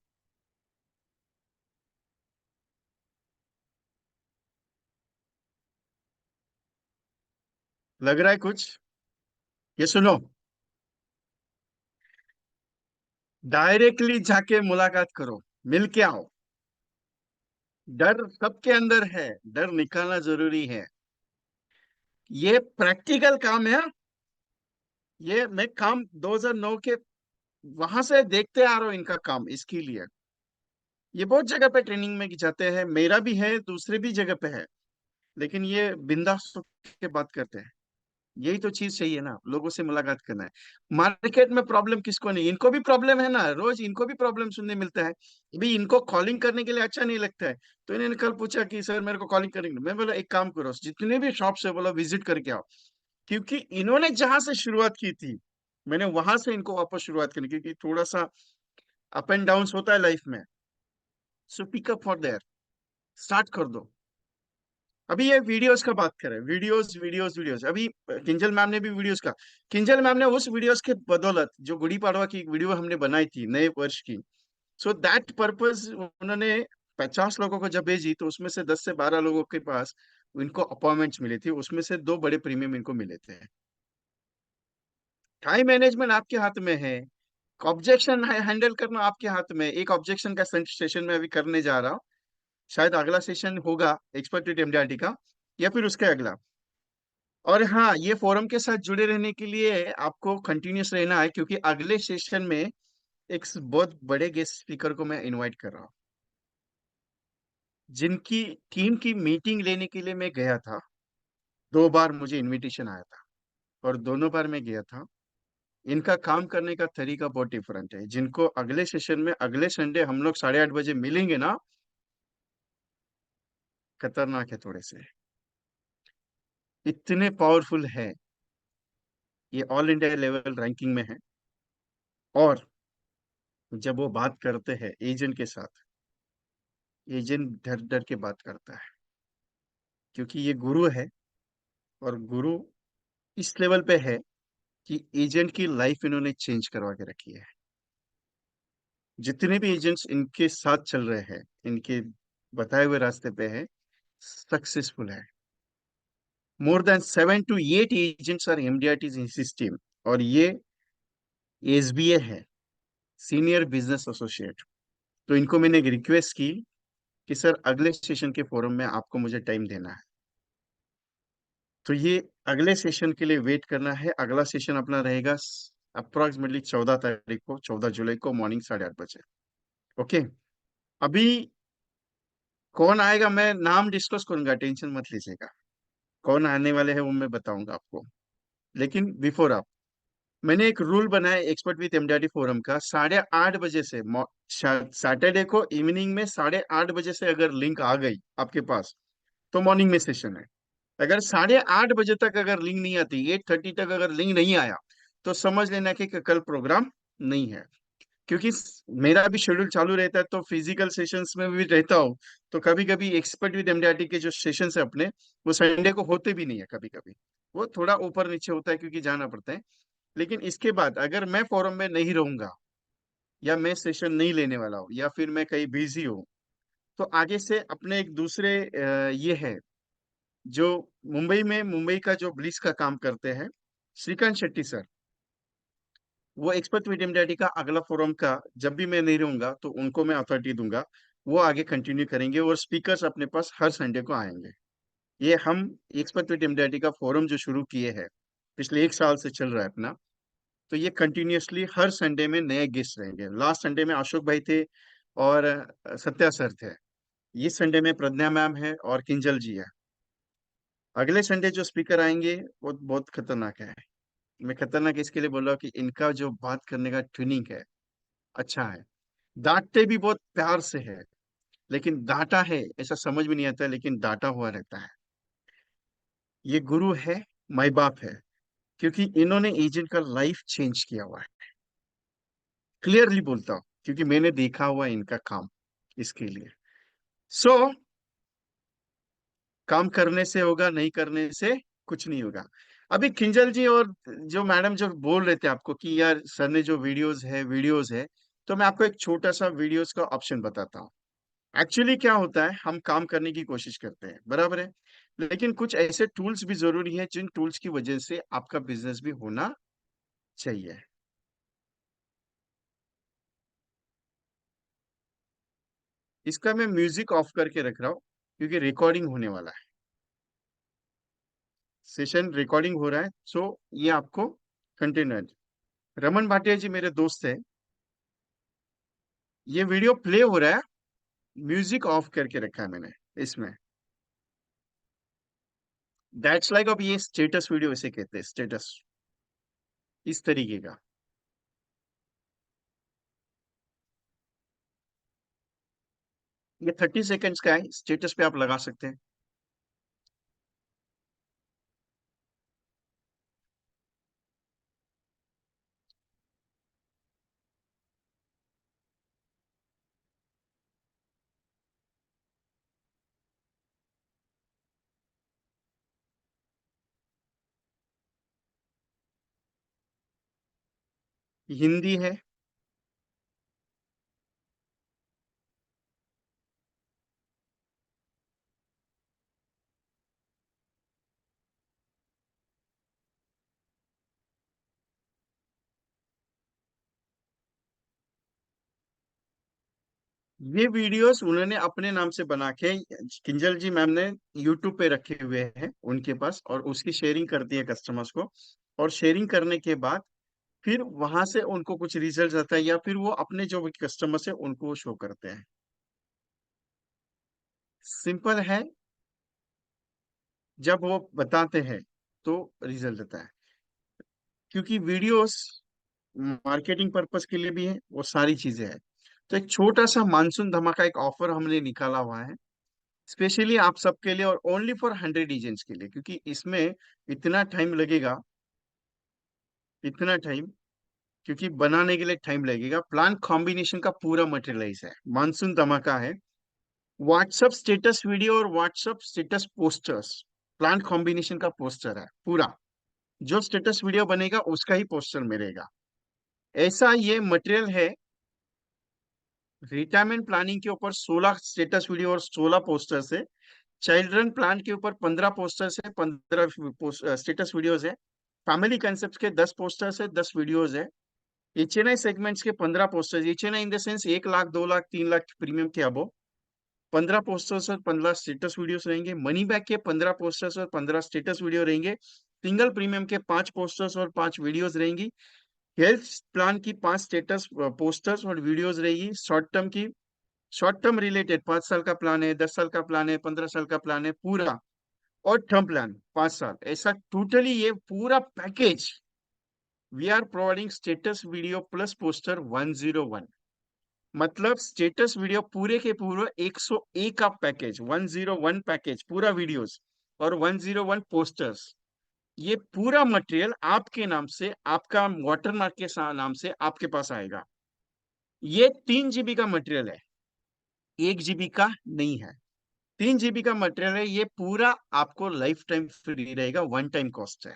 लग रहा है कुछ? ये सुनो, डायरेक्टली जाके मुलाकात करो, मिल के आओ। डर सबके अंदर है, डर निकालना जरूरी है। ये प्रैक्टिकल काम है। ये मैं काम 2009 के वहां से देखते आ रहा हूँ, इनका काम इसके लिए। ये बहुत जगह पे ट्रेनिंग में जाते हैं, मेरा भी है, दूसरे भी जगह पे है, लेकिन ये बिंदास होके के बात करते हैं। यही तो चीज चाहिए ना, लोगों से मुलाकात करना है। मार्केट में प्रॉब्लम किसको नहीं, इनको भी प्रॉब्लम है ना, रोज इनको भी प्रॉब्लम सुनने मिलता है। अभी इनको कॉलिंग करने के लिए अच्छा नहीं लगता है, तो इन्होंने कल पूछा कि सर मेरे को कॉलिंग करेंगे। मैं बोला एक काम करो, जितने भी शॉप्स है बोला विजिट करके आओ। क्योंकि इन्होंने जहां से शुरुआत की थी, मैंने वहां से इनको वापस शुरुआत करनी, क्योंकि थोड़ा सा अप एंड डाउन होता है लाइफ में। So pick up for there, start कर दो। अभी ये वीडियोस का बात करें, वीडियोस वीडियोस वीडियोस, अभी किंजल मैम ने भी वीडियोस का, किंजल मैम ने उस वीडियोस के बदौलत जो गुड़ी पड़वा की एक वीडियो हमने बनाई थी नए वर्ष की, सो दैट पर्पस उन्होंने 50 लोगों को जब भेजी, तो उसमें से 10 से 12 लोगों के पास इनको अपॉइंटमेंट्स मिली थी, उसमें से 2 बड़े प्रीमियम इनको मिले थे। टाइम मैनेजमेंट आपके हाथ में है, ऑब्जेक्शन हैंडल करना आपके हाथ में। एक ऑब्जेक्शन का सेशन में अभी करने जा रहा हूँ, शायद अगला सेशन होगा एक्सपर्ट विद MDRT का, या फिर उसके अगला। और हाँ, ये फोरम के साथ जुड़े रहने के लिए आपको कंटिन्यूस रहना है, क्योंकि अगले सेशन में एक बहुत बड़े गेस्ट स्पीकर को मैं इनवाइट कर रहा हूँ, जिनकी टीम की मीटिंग लेने के लिए मैं गया था। 2 बार मुझे इनविटेशन आया था, और दोनों बार मैं गया था। इनका काम करने का तरीका बहुत डिफरेंट है। जिनको अगले सेशन में अगले संडे हम लोग 8:30 बजे मिलेंगे ना, खतरनाक है थोड़े से, इतने पावरफुल है। ये ऑल इंडिया लेवल रैंकिंग में है। और जब वो बात करते हैं एजेंट के साथ, एजेंट डर डर के बात करता है, क्योंकि ये गुरु है। और गुरु इस लेवल पे है कि एजेंट की लाइफ इन्होंने चेंज करवा के रखी है। जितने भी एजेंट्स इनके साथ चल रहे हैं, इनके बताए हुए रास्ते पे है, सक्सेसफुल है। More than 7 to 8 agents are MDRTs in system. और ये SBA है, सीनियर बिजनेस एसोसिएट। तो इनको मैंने एक रिक्वेस्ट की कि सर अगले सेशन के फोरम में आपको मुझे टाइम देना है। तो ये अगले सेशन के लिए वेट करना है। अगला सेशन अपना रहेगा अप्रोक्सीमेटली 14 तारीख को, 14 जुलाई को, मॉर्निंग 8:30 बजे। ओके। अभी कौन आएगा मैं नाम डिस्कस करूंगा, टेंशन मत लीजिएगा। कौन आने वाले हैं वो मैं बताऊंगा आपको। लेकिन बिफोर आप, मैंने एक रूल बनाया एक्सपर्ट विथ MDRT फोरम का, 8:30 बजे से सैटरडे को इवनिंग में 8:30 बजे से अगर लिंक आ गई आपके पास, तो मॉर्निंग में सेशन है। अगर 8:30 बजे तक अगर लिंक नहीं आती, 8:30 तक अगर लिंक नहीं आया, तो समझ लेना कि कल प्रोग्राम नहीं है। क्योंकि मेरा भी शेड्यूल चालू रहता है, तो फिजिकल सेशंस में भी रहता हूँ। तो कभी कभी एक्सपर्ट विद MDRT के जो सेशंस है अपने, वो संडे को होते भी नहीं है। कभी कभी वो थोड़ा ऊपर नीचे होता है, क्योंकि जाना पड़ता है। लेकिन इसके बाद अगर मैं फोरम में नहीं रहूंगा, या मैं सेशन नहीं लेने वाला हूँ, या फिर मैं कहीं बिजी हूँ, तो आगे से अपने एक दूसरे ये है जो मुंबई में, मुंबई का जो ब्लिस का काम करते हैं, श्रीकांत शेट्टी सर, वो एक्सपर्ट विद डैडी का अगला फोरम का जब भी मैं नहीं रहूंगा तो उनको मैं अथॉरिटी दूंगा, वो आगे कंटिन्यू करेंगे और स्पीकर्स अपने पास हर संडे को आएंगे। ये हम एक्सपर्ट विद डैडी का फोरम जो शुरू किए हैं, पिछले 1 साल से चल रहा है अपना, तो ये कंटिन्यूअसली हर संडे में नए गेस्ट रहेंगे। लास्ट संडे में अशोक भाई थे और सत्या सर थे। इस संडे में प्रज्ञा मैम है और किंजल जी है। अगले संडे जो स्पीकर आएंगे वो बहुत खतरनाक है। मैं खतरनाक इसके लिए बोल रहा हूँ कि इनका जो बात करने का ट्यूनिंग है अच्छा है। डांटते भी बहुत प्यार से है, लेकिन डांटा है ऐसा समझ में नहीं आता, लेकिन डांटा हुआ रहता है। ये गुरु है, माई बाप है, क्योंकि इन्होंने एजेंट का लाइफ चेंज किया हुआ है। क्लियरली बोलता हूँ क्योंकि मैंने देखा हुआ है इनका काम। इसके लिए सो काम करने से होगा, नहीं करने से कुछ नहीं होगा। अभी किंजल जी और जो मैडम जो बोल रहे थे आपको कि यार सर ने जो वीडियोस है, तो मैं आपको एक छोटा सा वीडियोस का ऑप्शन बताता हूँ। एक्चुअली क्या होता है, हम काम करने की कोशिश करते हैं, बराबर है, लेकिन कुछ ऐसे टूल्स भी जरूरी है जिन टूल्स की वजह से आपका बिजनेस भी होना चाहिए। इसका मैं म्यूजिक ऑफ करके रख रहा हूँ क्योंकि रिकॉर्डिंग होने वाला है, सेशन रिकॉर्डिंग हो रहा है। सो ये आपको कंटेनर, रमन भाटिया जी मेरे दोस्त है, ये वीडियो प्ले हो रहा है, म्यूजिक ऑफ करके रखा है मैंने इसमें। दैट्स लाइक अब ये स्टेटस वीडियो इसे कहते हैं, स्टेटस इस तरीके का। ये 30 सेकेंड्स का है, स्टेटस पे आप लगा सकते हैं। हिंदी है, ये वीडियोस उन्होंने अपने नाम से बना के किंजल जी मैम ने यूट्यूब पे रखे हुए हैं उनके पास, और उसकी शेयरिंग करती है कस्टमर्स को। और शेयरिंग करने के बाद फिर वहां से उनको कुछ रिजल्ट आता है, या फिर वो अपने जो कस्टमर्स है उनको शो करते हैं। सिंपल है, जब वो बताते हैं तो रिजल्ट आता है, क्योंकि वीडियोस मार्केटिंग पर्पस के लिए भी है, वो सारी चीजें हैं। तो एक छोटा सा मानसून धमाका एक ऑफर हमने निकाला हुआ है स्पेशली आप सबके लिए, और ओनली फॉर 100 एजेंट्स के लिए, क्योंकि इसमें इतना टाइम लगेगा, इतना टाइम, क्योंकि बनाने के लिए टाइम लगेगा। प्लान कॉम्बिनेशन का पूरा मटेरियलाइज है, मानसून धमाका है। व्हाट्सएप स्टेटस वीडियो और WhatsApp status posters, plan combination का पोस्टर है पूरा। जो स्टेटस वीडियो बनेगा उसका ही पोस्टर मिलेगा। ऐसा ये मटेरियल है। रिटायरमेंट प्लानिंग के ऊपर 16 स्टेटस वीडियो और 16 पोस्टर्स है। चिल्ड्रन प्लान के ऊपर 15 पोस्टर्स है, 15 स्टेटस वीडियोस है। फैमिली कंसेप्ट के 10 पोस्टर्स है, 10 वीडियोस है। एचएनआई सेगमेंट्स के 15 posters, HNI in the sense 1 lakh 2 lakh 3 lakh premium के अबो 15 पोस्टर्स और 15 स्टेटस वीडियोस रहेंगे। मनी बैक के 15 पोस्टर्स और 15 स्टेटस वीडियो रहेंगे। सिंगल प्रीमियम के 5 पोस्टर्स और 5 वीडियोस रहेंगी। हेल्थ प्लान की 5 स्टेटस पोस्टर्स और वीडियोस रहेगी। शॉर्ट टर्म रिलेटेड 5 साल का प्लान है, 10 साल का प्लान है, 15 साल का प्लान है पूरा, और टर्म प्लान 5 साल, ऐसा टोटली ये पूरा package we are providing status video plus poster 101। मतलब स्टेटस वीडियो पूरे के पूरे 101 का पैकेज, 101 पैकेज पूरा वीडियोस, और 101 पोस्टर्स। ये पूरा मटेरियल आपके नाम से, आपका वाटरमार्क के नाम से आपके पास आएगा। ये 3 GB का मटेरियल है, 1 GB का नहीं है। 3 GB का मटेरियल है, ये पूरा आपको लाइफ टाइम फ्री रहेगा, वन टाइम कॉस्ट है।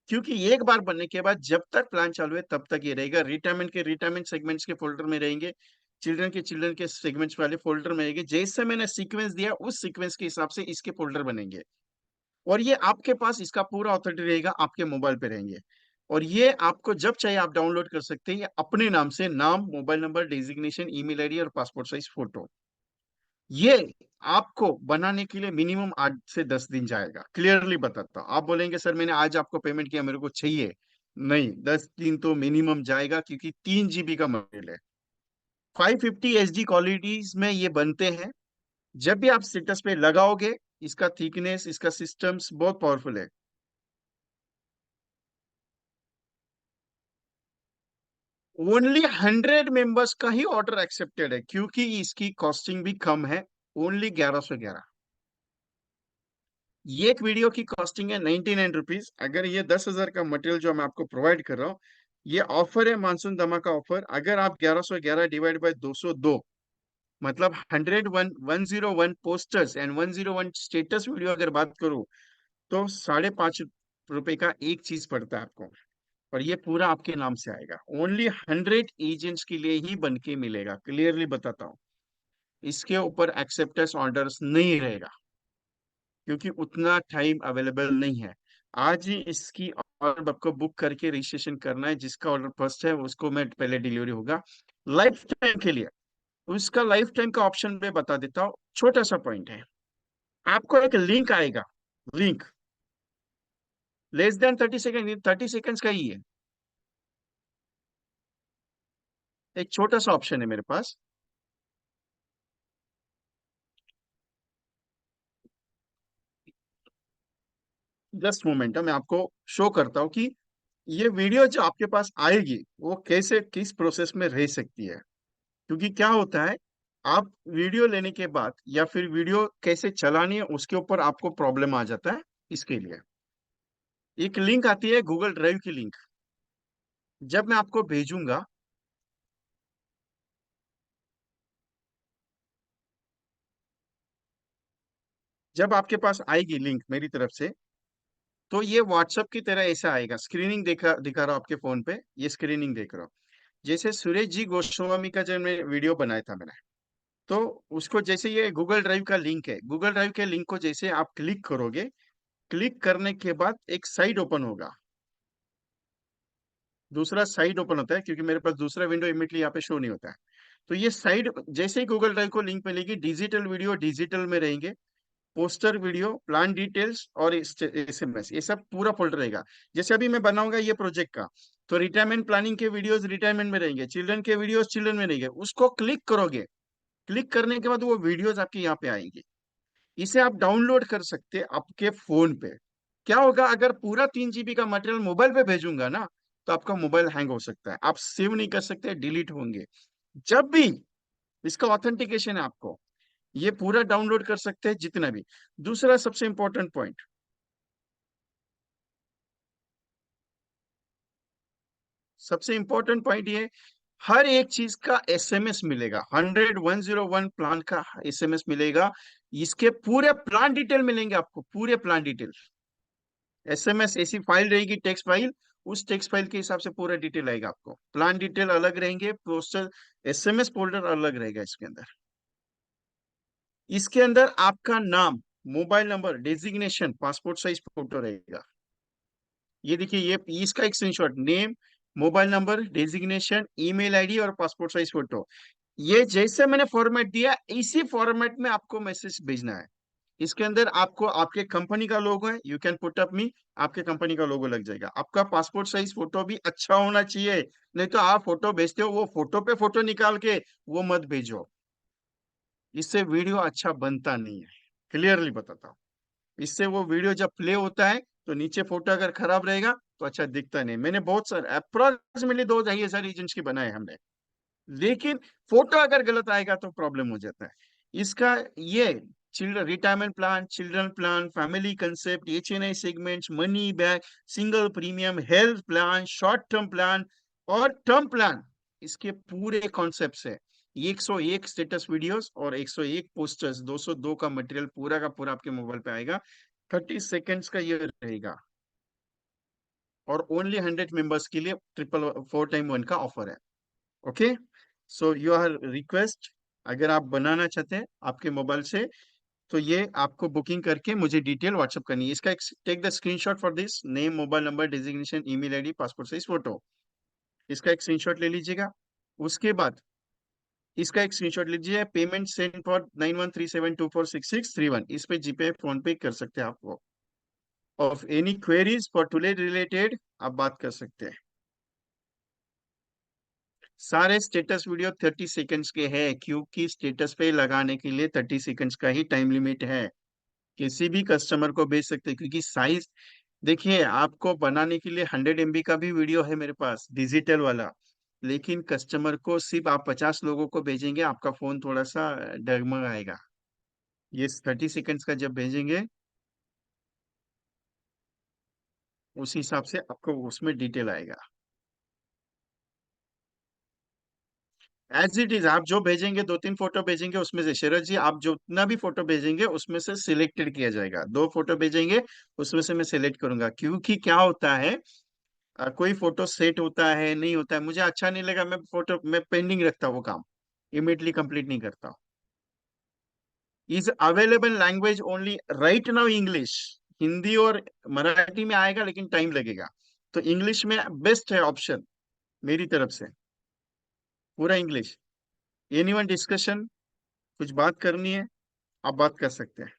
क्योंकि एक बार बनने के बाद जब तक प्लान चालू है तब तक ये रहेगा। रिटायरमेंट सेगमेंट्स के फोल्डर में रहेंगे, चिल्ड्रन के सेगमेंट्स वाले फोल्डर में रहेंगे। जैसे मैंने सीक्वेंस दिया उस सीक्वेंस के हिसाब से इसके फोल्डर बनेंगे, और ये आपके पास इसका पूरा अथॉरिटी रहेगा, आपके मोबाइल पे रहेंगे। और ये आपको जब चाहिए आप डाउनलोड कर सकते हैं। ये अपने नाम से, नाम, mobile number, designation, email ID और पासपोर्ट साइज फोटो, ये आपको बनाने के लिए मिनिमम 8 से 10 दिन जाएगा। क्लियरली बताता हूँ। आप बोलेंगे सर मैंने आज आपको पेमेंट किया, मेरे को चाहिए, नहीं, 10 दिन तो मिनिमम जाएगा, क्योंकि 3 GB का मटेरियल है। 550 SD क्वालिटीज में ये बनते हैं। जब भी आप स्टेटस पे लगाओगे, इसका थिकनेस, इसका सिस्टम्स बहुत पावरफुल है। ओनली 100 मेंबर्स का ही ऑर्डर एक्सेप्टेड है, क्योंकि इसकी कॉस्टिंग भी कम है, ओनली 1111। ये एक वीडियो की कॉस्टिंग है 99 रुपीज। अगर ये 10,000 का मटेरियल जो मैं आपको प्रोवाइड कर रहा हूँ, ये ऑफर है, मानसून धमाका ऑफर। अगर आप 1111 डिवाइड बाय 202, मतलब 101 पोस्टर्स एंड 101 स्टेटस वीडियो अगर बात करूं, तो 5.5 रुपए का एक चीज पड़ता है आपको, और ये पूरा आपके नाम से आएगा। ओनली 100 एजेंट्स के लिए ही बन के मिलेगा। क्लियरली बताता हूँ, इसके ऊपर एक्सेप्टेंस ऑर्डर्स नहीं रहेगा, क्योंकि उतना टाइम अवेलेबल नहीं है। आज ही इसकी ऑर्डर आपको बुक करके रजिस्ट्रेशन करना है। जिसका ऑर्डर फर्स्ट है उसको मैं पहले डिलीवरी होगा लाइफ टाइम के लिए। उसका लाइफ टाइम का ऑप्शन में बता देता हूँ। छोटा सा पॉइंट है, आपको एक लिंक आएगा, link less than 30 second, 30 seconds का ही है। एक छोटा सा ऑप्शन है मेरे पास, जस्ट मोमेंट, मैं आपको शो करता हूँ कि ये वीडियो जो आपके पास आएगी वो कैसे, किस प्रोसेस में रह सकती है। क्योंकि क्या होता है, आप वीडियो लेने के बाद या फिर वीडियो कैसे चलानी है उसके ऊपर आपको प्रॉब्लम आ जाता है। इसके लिए एक लिंक आती है, गूगल ड्राइव की लिंक। जब मैं आपको भेजूंगा, जब आपके पास आएगी लिंक मेरी तरफ से, तो ये व्हाट्सएप की तरह ऐसा आएगा। स्क्रीनिंग दिखा रहा हूं आपके फोन पे, ये स्क्रीनिंग देख रहा हूँ। जैसे सुरेश जी गोस्वामी का जब मैं वीडियो बनाया था मैंने, तो उसको जैसे ये गूगल ड्राइव का लिंक है, गूगल ड्राइव के लिंक को जैसे आप क्लिक करोगे, क्लिक करने के बाद एक साइट ओपन होगा, दूसरा साइट ओपन होता है, क्योंकि मेरे पास दूसरा विंडो इमीडिएटली यहाँ पे शो नहीं होता है। तो ये साइट जैसे ही गूगल ड्राइव को लिंक मिलेगी, डिजिटल वीडियो डिजिटल में रहेंगे, पोस्टर, वीडियो, प्लान डिटेल्स और SMS, ये सब पूरा फोल्डर रहेगा। जैसे अभी मैं बनाऊंगा ये प्रोजेक्ट का, तो रिटायरमेंट प्लानिंग के वीडियोस रिटायरमेंट में रहेंगे, चिल्ड्रन के वीडियोस चिल्ड्रन में रहेंगे। उसको क्लिक करोगे, क्लिक करने के बाद वो वीडियोस आपके यहाँ पे आएंगे। इसे आप डाउनलोड कर सकते हैं आपके फोन पे। क्या होगा, अगर पूरा 3 GB का मटेरियल मोबाइल पे भेजूंगा ना, तो आपका मोबाइल हैंग हो सकता है, आप सेव नहीं कर सकते, डिलीट होंगे। जब भी इसका ऑथेंटिकेशन है, आपको ये पूरा डाउनलोड कर सकते हैं जितना भी। दूसरा सबसे इंपॉर्टेंट पॉइंट, सबसे इंपॉर्टेंट पॉइंट ये, हर एक चीज का SMS मिलेगा। 101 प्लान का SMS मिलेगा। इसके पूरे प्लान डिटेल मिलेंगे आपको, पूरे प्लान डिटेल। SMS ऐसी फाइल रहेगी, टेक्स्ट फाइल, उस टेक्स्ट फाइल के हिसाब से पूरा डिटेल आएगा आपको। प्लान डिटेल अलग रहेंगे, पोस्टर SMS फोल्डर अलग रहेगा इसके अंदर। इसके अंदर आपका नाम, mobile number, designation, passport size photo रहेगा। ये देखिए, ये इसका एक screenshot, name, mobile number, designation, email ID और पासपोर्ट साइज फोटो। ये जैसे मैंने फॉर्मेट दिया, इसी फॉर्मेट में आपको मैसेज भेजना है। इसके अंदर आपको आपके कंपनी का लोगो है, यू कैन पुट अप मी, आपके कंपनी का लोगो लग जाएगा। आपका पासपोर्ट साइज फोटो भी अच्छा होना चाहिए, नहीं तो आप फोटो भेजते हो, वो फोटो पे फोटो निकाल के वो मत भेजो, इससे वीडियो अच्छा बनता नहीं है। क्लियरली बताता हूँ, इससे वो वीडियो जब प्ले होता है, तो नीचे फोटो अगर खराब रहेगा तो अच्छा दिखता नहीं। मैंने बहुत सारे अप्रोक्सीमेटली 2-2.5 हजार एजेंट्स की बनाए हमने, लेकिन फोटो अगर गलत आएगा तो प्रॉब्लम हो जाता है। इसका ये children retirement plan, children plan, family concept, HNI segments, money back, single premium, health plan, short term plan और टर्म प्लान, इसके पूरे कॉन्सेप्ट है। 101 स्टेटस वीडियोस और 101 पोस्टर्स, 202 का मटेरियल पूरा का पूरा आपके मोबाइल पे आएगा। 30 सेकेंड्स का ये रहेगा, और ओनली 100 मेंबर्स के लिए 4x1 का ऑफर है। Okay, so you are request, अगर आप बनाना चाहते हैं आपके मोबाइल से, तो ये आपको बुकिंग करके मुझे डिटेल व्हाट्सअप करनी है। इसका take the screenshot for this, name, mobile number, designation, email ID, passport size photo. इसका एक स्क्रीनशॉट ले लीजिएगा। उसके बाद इसका एक स्क्रीनशॉट लीजिए, पेमेंट सेंड फॉर 9137246631, इस पे जीपे फोन पे कर सकते हैं आपको। Of any queries for today related आप बात कर सकते हैं। सारे स्टेटस वीडियो 30 सेकंड्स के हैं, क्योंकि स्टेटस पे लगाने के लिए 30 सेकंड्स का ही टाइम लिमिट है। किसी भी कस्टमर को भेज सकते हैं, क्योंकि साइज देखिए, आपको बनाने के लिए 100 MB का भी वीडियो है मेरे पास, डिजिटल वाला। लेकिन कस्टमर को सिर्फ आप 50 लोगों को भेजेंगे, आपका फोन थोड़ा सा डगमगाएगा। ये 30 सेकंड्स का जब भेजेंगे, उस हिसाब से आपको उसमें डिटेल आएगा। एज इट इज, आप जो भेजेंगे, 2-3 फोटो भेजेंगे, उसमें से शरद जी आप जितना भी फोटो भेजेंगे उसमें से सिलेक्टेड किया जाएगा। 2 फोटो भेजेंगे, उसमें से मैं सिलेक्ट करूंगा। क्योंकि क्या होता है, कोई फोटो सेट होता है, नहीं होता है, मुझे अच्छा नहीं लगा, मैं पेंडिंग रखता हूँ वो काम, इमीडिएटली कंप्लीट नहीं करता। Is available language only right now English. Hindi और मराठी में आएगा, लेकिन टाइम लगेगा। तो इंग्लिश में बेस्ट है ऑप्शन मेरी तरफ से, पूरा इंग्लिश। एनीवन डिस्कशन, कुछ बात करनी है, आप बात कर सकते हैं।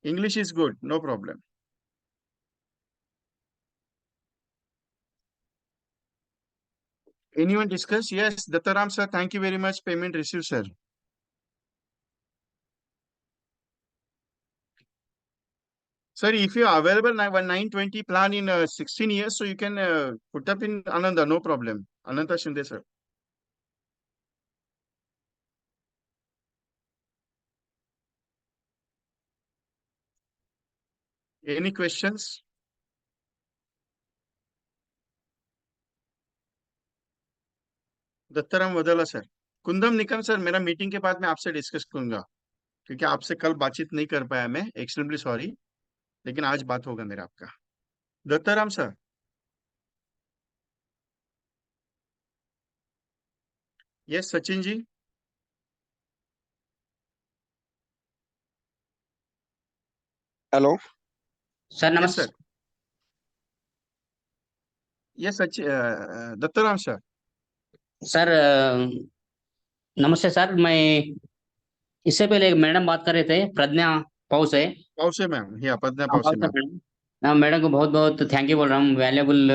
English is good, no problem. Anyone discuss? Yes, Dattaram sir, thank you very much, payment receive sir. Sir, if you are available now, 920 plan in 16 years, so you can put up in Ananda, no problem. Ananta Shinde, sir. Any questions? Dattaram Vadla sir. Kundam Nikam sir, मेरा मीटिंग के बाद मैं आपसे डिस्कस करूंगा, क्योंकि आपसे कल बातचीत नहीं कर पाया मैं, एक्सट्रीमली सॉरी। लेकिन आज बात होगा मेरा आपका। Dattaram sir. Yes Sachin ji. Hello sir yes नमस्ते। Sir. Yes Sachin, Dattaram sir. Sir नमस्ते सर। मैं इससे पहले एक मैडम बात कर रहे थे, प्रज्ञा पाउ से। पाउसे मैम, या पदना हाँ, पाउ पाउसे से मैम। मैडम। हाँ, मैडम को बहुत बहुत थैंक यू बोल रहा हूँ, वैल्यूबल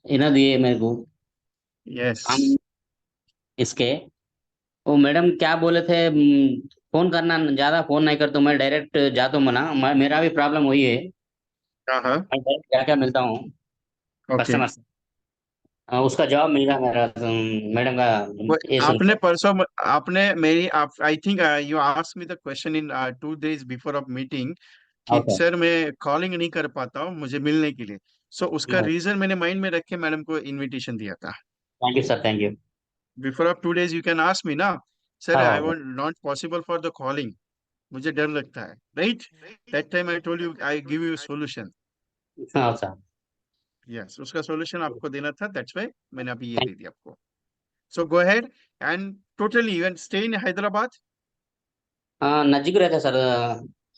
इन्हें दिए मेरे को यस। हम इसके। वो मैडम क्या बोले थे, फोन करना, ज्यादा फोन नहीं करता हूँ मैं, डायरेक्ट जाता हूँ मना। मेरा भी प्रॉब्लम वही है, हाँ हाँ। मैं डायरेक्ट जाके मिलता हूँ ओके। कस्टमर से। उसका जवाब मिल रहा मेरा, मैडम का ये सुन आपने के। परसों आपने मेरी आप I think you ask me the question in 2 days before of meeting, कि ओके। सर मैं कॉलिंग नहीं कर पाता हूँ मुझे मिलने के लिए। सो उसका रीजन मैंने माइंड में रख के मैडम को इनविटेशन दिया था। Thank you sir, thank you. Before of 2 days you can ask me ना, सर हाँ आई हाँ want not possible for the calling, मुझे डर लगता है, right? That time I told you I give you solution. हाँ सर। यस, उसका सोल्यूशन आपको देना था, दैट्स व्हाई मैंने अभी ये दे दिया आपको। So go ahead and totally even stay in Hyderabad. हाँ, नजदीक रहता है सर।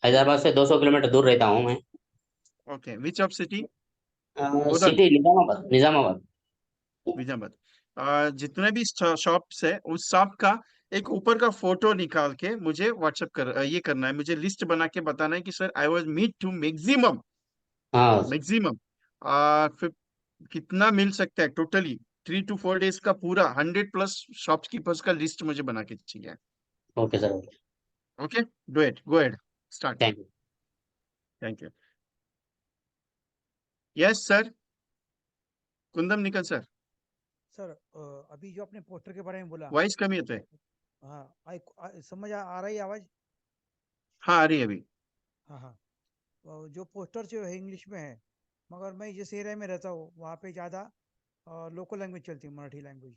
हैदराबाद से 200 किलोमीटर दूर रहता हूँ मैं। Okay, which of city? Bodhan, city Nizamabad, Nizamabad. Nizamabad. जितने भी शॉप्स है, उस शॉप का एक ऊपर का फोटो निकाल के मुझे व्हाट्सएप ये करना है, मुझे लिस्ट बना के बताना है कि sir I was meet to maximum, हाँ। मैक्सिमम फिर कितना मिल सकता है टोटली। 3 to 4 days का पूरा 100+ शॉपकीपर्स का लिस्ट मुझे बना के चाहिए। Okay sir, okay. Okay, do it, go ahead, start. Thank you. Thank you. Yes sir, Kundam Nikal sir. Sir अभी जो आपने पोस्टर के बारे में बोला, वॉइस कमी होता है। हाँ समझ आ रही है आवाज? हाँ, आ रही है अभी। हाँ हाँ। जो पोस्टर जो है इंग्लिश में है, मगर मैं जिस एरिया में रहता हूँ वहाँ पे ज़्यादा लोकल लैंग्वेज चलती है, मराठी लैंग्वेज।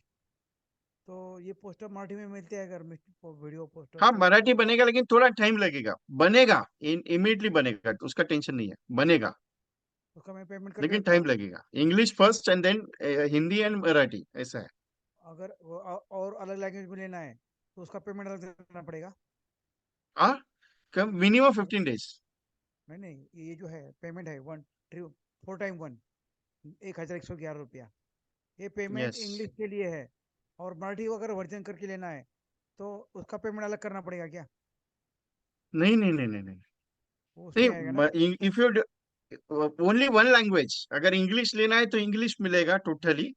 तो ये पोस्टर मराठी में मिलते हैं अगर वीडियो पोस्टर हाँ, तो? मराठी बनेगा, लेकिन थोड़ा टाइम लगेगा, बनेगा, इमीडिएटली बनेगा, तो उसका टेंशन नहीं है, बनेगा। उसका मैं पेमेंट करके लेकिन रखता टाइम हूँ। लगेगा, English first and then Hindi and Marathi, ऐसा है। अगर और अलग लैंग्वेज में लेना है तो उसका पेमेंट अलग देना पड़ेगा? हाँ, कम मिनिमम 15 डेज। नहीं, ये जो है पेमेंट है 4x1 1111 रुपया, ये पेमेंट यस। इंग्लिश के लिए है। और मराठी अगर वर्जन करके लेना है तो उसका पेमेंट अलग करना पड़ेगा क्या? नहीं नहीं नहीं नहीं नहीं वो उसमें आएगा ना? नहीं, if you only one language, अगर इंग्लिश लेना है तो इंग्लिश मिलेगा टोटली,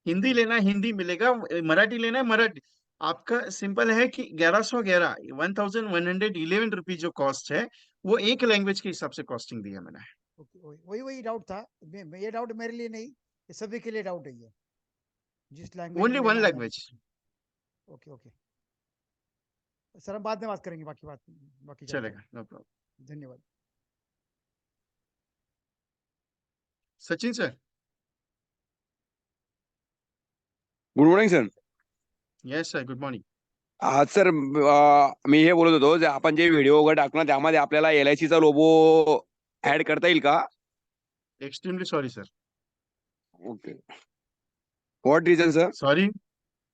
हिंदी लेना है हिंदी मिलेगा, मराठी लेना है मराठी। आपका सिंपल है कि 1111 1111 रुपीज जो कॉस्ट है, वो एक लैंग्वेज के हिसाब से कॉस्टिंग दिया मैंने। ओके, वही वही डाउट था। ये डाउट मेरे लिए नहीं, ये सभी के लिए डाउट है ये, जिस लैंग्वेज में ओनली वन लेना है। लैंग्वेज। ओके ओके सर, हम बाद में बात करेंगे, बाकी चलता चलेगा, हूँ। No problem. धन्यवाद। Sachin sir. Good morning sir. Yes sir, good morning. आज सर मी हे बोलत होतो, जे आपण जे व्हिडिओ वगैरे टाकू ना त्यामध्ये आपल्याला LIC चा लोगो ऍड करता येईल का? Extremely sorry sir. Okay. What reason sir? Sorry.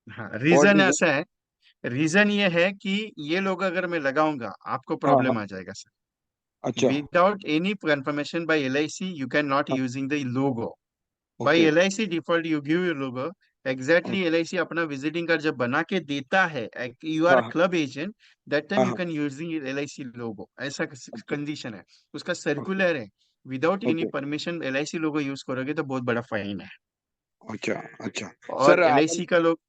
हाँ, व्हॉट रीजन रिझन? ऐसा है, रीजन ये है कि ये लोग अगर मैं लगाऊंगा आपको हाँ हाँ. प्रॉब्लम आ जाएगा सर। अच्छा. Without any confirmation by LIC, you cannot हाँ, using the logo. By okay. LIC default, you give your logo. हाँ Exactly, LIC अपना विजिटिंग कार्ड जब बना के देता है, यू आर हाँ क्लब एजेंट, दैट टाइम हाँ यू हाँ, कैन यूजिंग LIC लोगो, ऐसा अच्छा. कंडीशन है। उसका ओके सर्कुलर है। Without any okay. Permission LIC logo use करोगे तो बहुत बड़ा फाइन है। अच्छा अच्छा. और सर आपण. LIC का लोग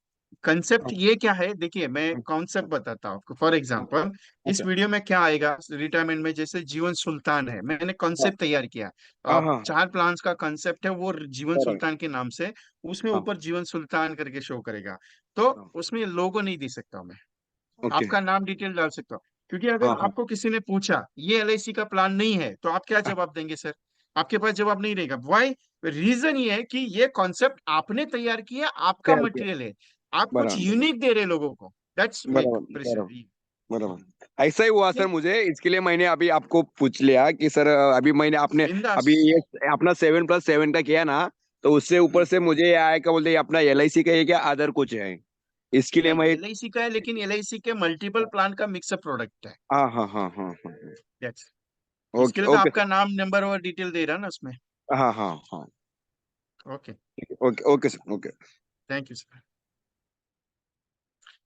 कंसेप्ट हाँ, ये क्या है, देखिए मैं हाँ, कॉन्सेप्ट बताता हूँ आपको। फॉर हाँ, एग्जांपल, इस अच्छा. वीडियो में क्या आएगा रिटायरमेंट में, जैसे जीवन सुल्तान है, मैंने हाँ कॉन्सेप्ट तैयार किया। हाँ हाँ. 4 प्लान्स का कॉन्सेप्ट है वो, जीवन बरोबर. सुल्तान के नाम से। उसमें हाँ ऊपर जीवन सुल्तान करके शो करेगा, तो हाँ. उसमें लोगो नहीं दे सकता मैं, ओके. आपका नाम डिटेल डाल सकता हूँ। क्योंकि अगर हाँ हाँ. आपको किसी ने पूछा ये LIC का प्लान नहीं है, तो आप क्या हाँ, जवाब देंगे सर? आपके पास जवाब नहीं रहेगा। वाई? रीजन ये है कि ये कॉन्सेप्ट आपने तैयार किया, आपका तयार किया. मटेरियल है, आप कुछ बराबर यूनिक दे रहे लोगों को। दैट्स मेक बराबर प्रेशर। बराबर बराबर. ऐसा ही हुआ सर मुझे, इसके लिए मैंने अभी आपको पूछ लिया कि सर अभी मैंने आपने बिंदास। अभी ये अपना 7+7 का किया ना, तो उससे ऊपर से मुझे ये आया क्या बोलते हैं, अपना LIC का है क्या अदर कुछ है, इसके लिए नहीं, मैं. LIC का है, लेकिन LIC के मल्टीपल प्लान का मिक्सअप प्रोडक्ट है। हाँ हाँ हाँ हाँ हाँ. दैट्स, इसके ओके लिए तो ओके आपका सर. नाम नंबर और डिटेल दे रहा ना उसमें। हाँ हाँ हाँ. Okay, okay okay sir. Okay. Thank you sir.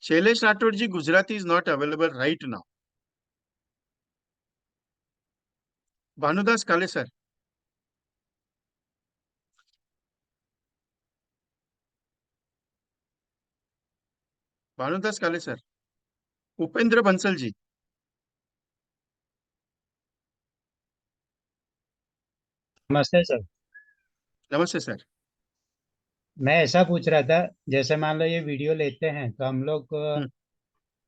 Shailesh Rathore ji, Gujarati is not available right now. Bhanudas Kale sir. Bhanudas Kale sir. Upendra Bansal ji. नमस्ते सर। नमस्ते सर। मैं ऐसा पूछ रहा था, जैसे मान लो ये वीडियो लेते हैं तो हम लोग हम्म,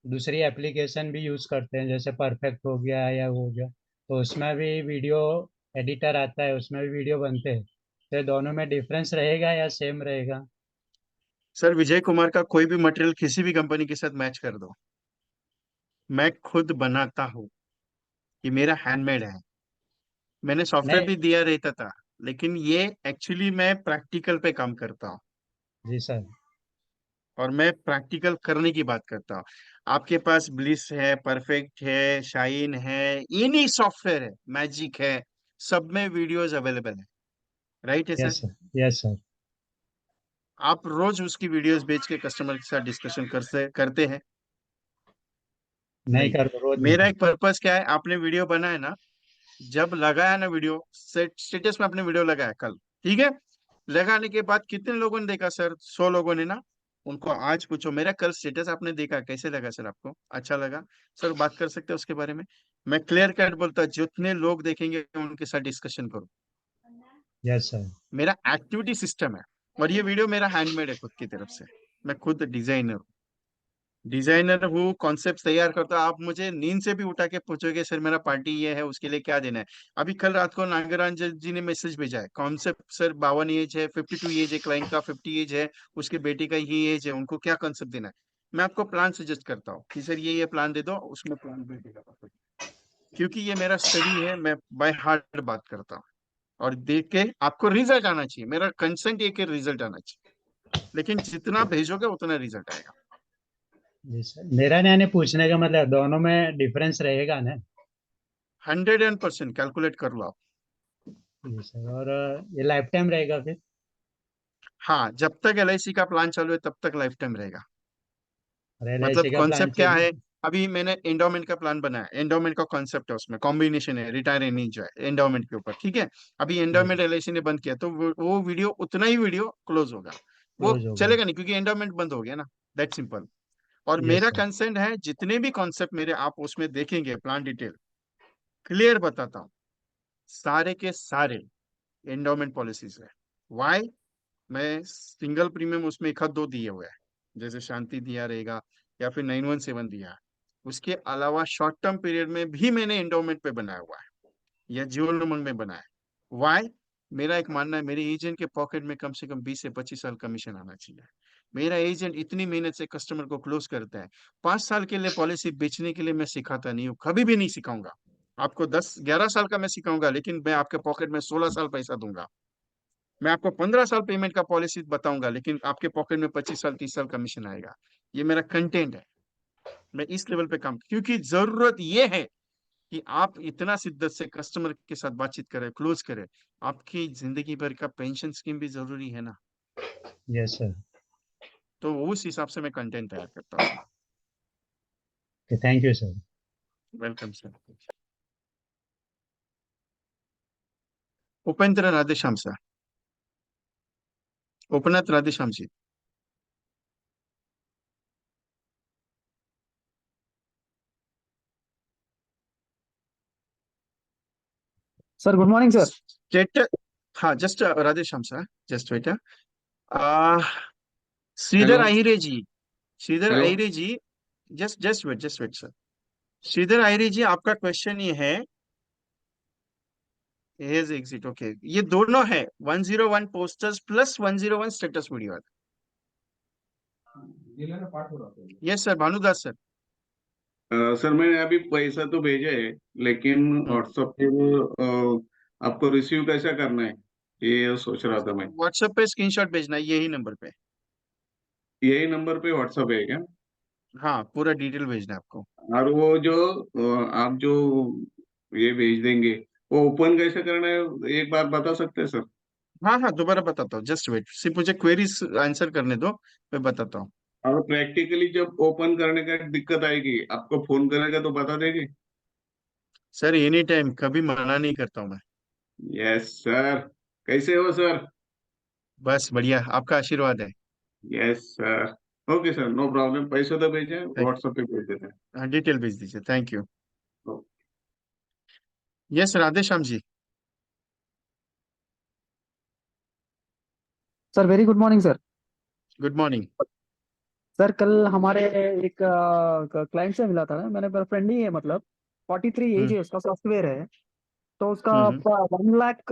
दूसरी एप्लीकेशन भी यूज़ करते हैं, जैसे परफेक्ट हो गया या वो हो गया, तो उसमें भी वीडियो एडिटर आता है, उसमें भी वीडियो बनते हैं, तो दोनों में डिफरेंस रहेगा या सेम रहेगा? सर विजय कुमार का कोई भी मटेरियल किसी भी कंपनी के साथ मैच कर दो, मैं खुद बनाता हूँ, ये मेरा हैंडमेड है। मैंने सॉफ्टवेयर नहीं। भी दिया रहता था, लेकिन ये एक्चुअली मैं प्रैक्टिकल पे काम करता हूँ, जी सर। और मैं प्रैक्टिकल करने की बात करता हूँ। आपके पास ब्लिस है, परफेक्ट है, शाइन है, एनी सॉफ्टवेयर है, मैजिक है, सब में वीडियोस अवेलेबल है। राइट है sir? Yes sir. Yes sir. आप रोज उसकी वीडियोस बेच के कस्टमर के साथ डिस्कशन करते हैं? नहीं नहीं। कर रोज मेरा नहीं। एक पर्पस क्या है, आपने वीडियो बनाया ना, जब लगाया ना वीडियो, स्टेटस में आपने वीडियो लगाया कल, ठीक है, लगाने के बाद कितने लोगों ने देखा सर? 100 लोगों ने ना। उनको आज पूछो मेरा कल स्टेटस आपने देखा, कैसे लगा सर? आपको अच्छा लगा? सर बात कर सकते हैं उसके बारे में। मैं क्लियर कट बोलता, जितने लोग देखेंगे उनके साथ डिस्कशन करो। Yes sir. मेरा एक्टिविटी सिस्टम है, और ये वीडियो मेरा हैंडमेड है खुद की तरफ से। मैं खुद डिजाइनर हूँ, कॉन्सेप्ट तैयार करता हूँ। आप मुझे नींद से भी उठा के पूछोगे सर मेरा पार्टी ये है, उसके लिए क्या देना है। अभी कल रात को नागराज जी ने मैसेज भेजा है, कॉन्सेप्ट सर 52 एज है, 52 एज है, क्लाइंट का 50 एज है, उसके बेटे का ही एज है, उनको क्या कॉन्सेप्ट देना है। मैं आपको प्लान सजेस्ट करता हूँ कि सर ये प्लान दे दो, उसमें प्लान बैठेगा perfect। क्योंकि ये मेरा स्टडी है, मैं बाय हार्ट बात करता हूँ, और देख के आपको रिजल्ट आना चाहिए। मेरा कंसेंट ये कि रिजल्ट आना चाहिए, लेकिन जितना भेजोगे उतना रिजल्ट आएगा। जी सर, मेरा यानी पूछने का मतलब दोनों में डिफरेंस रहेगा ना? 100% कैलकुलेट कर लो आप। जी सर, और ये लाइफ टाइम रहेगा फिर? हाँ, जब तक LIC का प्लान चालू है तब तक लाइफ टाइम रहेगा। और मतलब LIC का प्लान कॉन्सेप्ट क्या चेंज? है, अभी मैंने एंडोमेंट का प्लान बनाया, एंडोमेंट का कॉन्सेप्ट है, उसमें कॉम्बिनेशन है रिटायर एंड एंजॉय एंडोमेंट के ऊपर, ठीक है। अभी एंडोमेंट LIC ने बंद किया तो वो वीडियो, उतना ही वीडियो क्लोज होगा, वो क्लोज होगा? चलेगा नहीं क्योंकि एंडोमेंट बंद हो गया ना, दैट सिंपल। और यस मेरा सर। कंसर्न है जितने भी कॉन्सेप्ट मेरे आप उसमें देखेंगे प्लान डिटेल क्लियर बताता हूँ, सारे के सारे एंडोमेंट पॉलिसीज है। वाई, मैं सिंगल प्रीमियम उसमें एक आध दो दिए हुए हैं, जैसे शांति दिया रहेगा या फिर 917 दिया है। उसके अलावा शॉर्ट टर्म पीरियड में भी मैंने एंडोमेंट पे बनाया हुआ है या जीवन उमंग में बनाया है। वाई, मेरा एक मानना है मेरे एजेंट के पॉकेट में कम से कम 20 से 25 साल कमीशन आना चाहिए। मेरा एजेंट इतनी मेहनत से कस्टमर को क्लोज करता है, 5 साल के लिए पॉलिसी बेचने के लिए मैं सिखाता नहीं हूँ, कभी भी नहीं सिखाऊंगा। आपको 10-11 साल का मैं सिखाऊंगा, लेकिन मैं आपके पॉकेट में 16 साल पैसा दूंगा। मैं आपको 15 साल पेमेंट का पॉलिसी बताऊंगा, लेकिन आपके पॉकेट में 25 साल 30 साल कमीशन आएगा। ये मेरा कंटेंट है, मैं इस लेवल पे काम, क्योंकि जरूरत ये है कि आप इतना शिद्दत से कस्टमर के साथ बातचीत करें, क्लोज करें। आपकी जिंदगी भर का पेंशन स्कीम भी जरूरी है ना, यस सर। तो उस हिसाब से मैं कंटेंट तैयार करता हूँ। Thank you sir. Welcome sir. Upendra Radheshyam sir, Upnath Radheshyam ji. Sir good morning sir. State, हाँ just Radheshyam sir, just wait. Shridhar hello. Ahire ji, Shridhar hello. Ahire ji, just wait sir. Shridhar Aayari ji, आपका क्वेश्चन ये है, हेज एग्जिट, ओके, ये दोनों है 101 posters plus 101 status video. Yes sir, Bhanudas sir. Sir मैंने अभी पैसा तो भेजा है, लेकिन व्हाट्सएप पे वो आपको रिसीव कैसा करना है ये सोच रहा था मैं। व्हाट्सएप पे स्क्रीनशॉट भेजना है यही नंबर पे। यही नंबर पे व्हाट्सएप है क्या? हाँ, पूरा डिटेल भेजना है आपको। और वो जो आप जो ये भेज देंगे, वो ओपन कैसे करना है एक बार बता सकते हैं सर? हाँ हाँ, दोबारा बताता हूँ, जस्ट वेट, सिर्फ मुझे क्वेरीज आंसर करने दो, मैं बताता हूँ। और प्रैक्टिकली जब ओपन करने का दिक्कत आएगी, आपको फोन करेगा तो बता देंगे? सर एनी टाइम, कभी मना नहीं करता हूँ मैं। Yes sir. कैसे हो सर? बस बढ़िया, आपका आशीर्वाद है। Yes sir. Okay sir, no problem, पैसे तो भेजें, थैंक, व्हाट्सएप पे भेज देते हाँ डिटेल भेज दीजिए, थैंक यू। हैं। Yes Radhe Shyam ji. Sir very good morning sir. Good morning. Sir कल हमारे एक क्लाइंट से मिला था ना, मैंने, मेरा फ्रेंड ही है, मतलब 43 एज हम्म है, उसका सॉफ्टवेयर है। तो उसका हम्म 1 लाख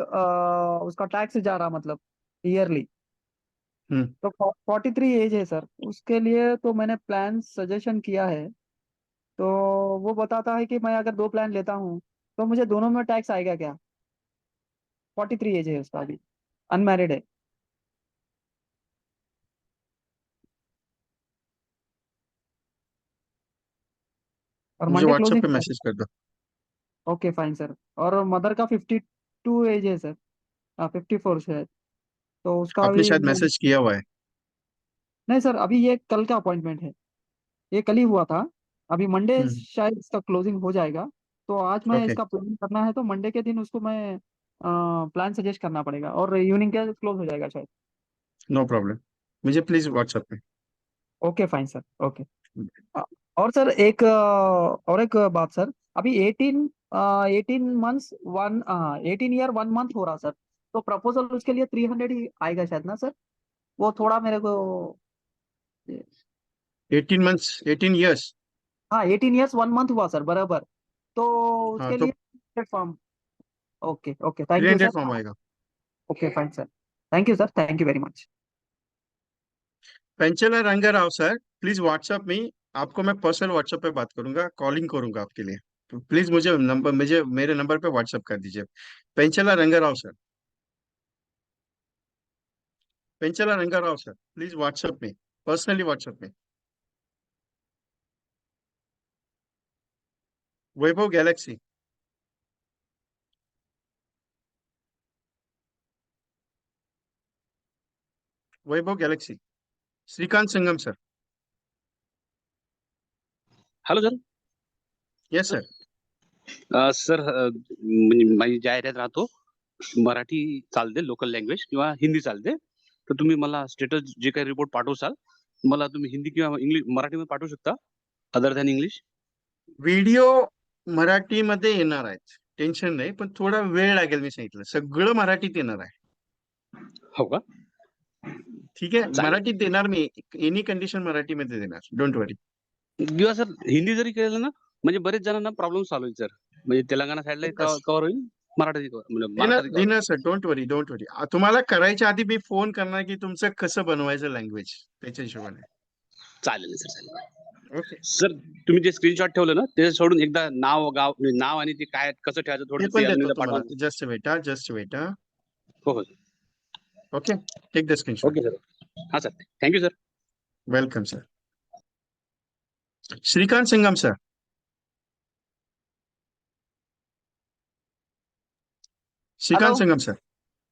उसका टैक्स जा रहा, मतलब ईयरली। हम्म। तो 43 एज है सर, उसके लिए तो मैंने प्लान सजेशन किया है। तो वो बताता है कि मैं अगर 2 प्लान लेता हूँ तो मुझे दोनों में टैक्स आएगा क्या? 43 एज है उसका, अभी अनमैरिड है। और मुझे मंडे व्हाट्सएप क्लोजिंग। पे मैसेज कर दो। Okay fine sir. और मदर का 52 एज है सर। हाँ 54 शायद। तो उसका आपने भी शायद मैसेज किया हुआ है। नहीं सर, अभी ये कल का अपॉइंटमेंट है, ये कल ही हुआ था। अभी मंडे हम्म। शायद इसका क्लोजिंग हो जाएगा। तो आज मैं ओके, इसका प्लान करना है, तो मंडे के दिन उसको मैं प्लान सजेस्ट करना पड़ेगा, और इवनिंग के क्लोज हो जाएगा शायद। नो प्रॉब्लम, मुझे प्लीज व्हाट्सएप पे। Okay fine sir. ओके। और सर एक और एक बात सर। अभी 18 मंथ्स 18 ईयर 1 मंथ हो रहा सर। तो प्रपोजल उसके लिए 300 ही आएगा शायद ना सर? वो थोड़ा मेरे को। 18 मंथ्स 18 ईयर्स। हाँ 18 ईयर्स 1 मंथ हुआ सर, बराबर। तो हाँ उसके तो लिए form. Okay okay, thank you 300 sir. Form आएगा। Okay fine sir. Thank you sir, thank you very much. Penchala Rangarao sir, please WhatsApp में, आपको मैं पर्सनल व्हाट्सएप पे बात करूंगा, कॉलिंग करूंगा आपके लिए, तो प्लीज मुझे मेरे नंबर पे व्हाट्सएप कर दीजिए। Penchala Rangarao sir, Penchala Rangarao sir, please WhatsApp में, पर्सनली व्हाट्सएप में। Vaibhav Galaxy, Vaibhav Galaxy, Shrikant Sangam sir. Hello sir. Yes sir. Sir म्हणजे माझी जाहिरात राहतो मराठी चालते लोकल लँग्वेज किंवा हिंदी चालते. तर तुम्ही मला स्टेटस जे काही रिपोर्ट पाठवसाल मला तुम्ही हिंदी किंवा इंग्लिश मराठीमध्ये पाठवू शकता अदर दॅन इंग्लिश. व्हिडिओ मराठीमध्ये येणार आहेत, टेन्शन नाही, पण थोडा वेळ लागेल. मी सांगितलं सगळं मराठीत येणार आहे. हो का? ठीक आहे, चालेल. मराठीत देणार मी, एनी कंडिशन मराठीमध्ये देणार, डोंट वरी. किंवा सर हिंदी जरी केलं ना म्हणजे बरेच जणांना प्रॉब्लेम सॉल्व्ह होईल सर. म्हणजे तेलंगणा साईडला कव्हर होईल, मराठी म्हणजे महाराष्ट्रात cover देणार sir, don't worry, don't worry. तुम्हाला करायच्या आधी मी फोन करणार की तुमचं कसं बनवायचं लँग्वेज, त्याच्या हिशोबाने. चालेल सर चालेल. ओके, सर तुम्ही जे स्क्रीनशॉट ठेवलं ना ते सोडून एकदा नाव गाव म्हणजे नाव आणि ते काय कसं ठेवायचं ते थोडं पण ते अजून देतो एकदा तुम्हाला. पाठवा. Just wait, just wait. हो हो okay, take the screenshot. Okay sir. हां sir thank you sir. Welcome sir. Shrikant Singam sir. Shrikant hello. Singam sir.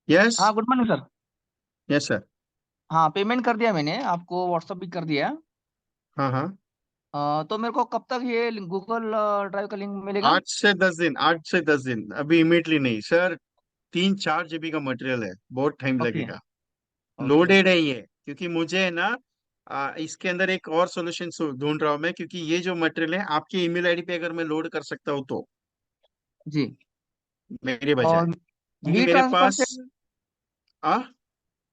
Yes. हाँ, good morning sir. Yes sir. हाँ, पेमेंट कर दिया मैंने, आपको व्हाट्सअप भी कर दिया. हाँ हाँ. तो मेरे को कब तक ये गूगल ड्राइव का लिंक मिलेगा? 8 से 10 दिन, 8 से 10 दिन, अभी इमीडिएटली नहीं सर. 3-4 GB का मटेरियल है, बहुत टाइम ओके. लगेगा. ओके. लोडेड है ये, क्योंकि मुझे है ना इसके अंदर एक और सॉल्यूशन ढूंढ रहा हूँ मैं, क्योंकि ये जो मटेरियल है आपके ईमेल आईडी पे अगर मैं लोड कर सकता हूँ तो जी. मेरे बजाय, और क्योंकि वी मेरे ट्रांसफर पास से आ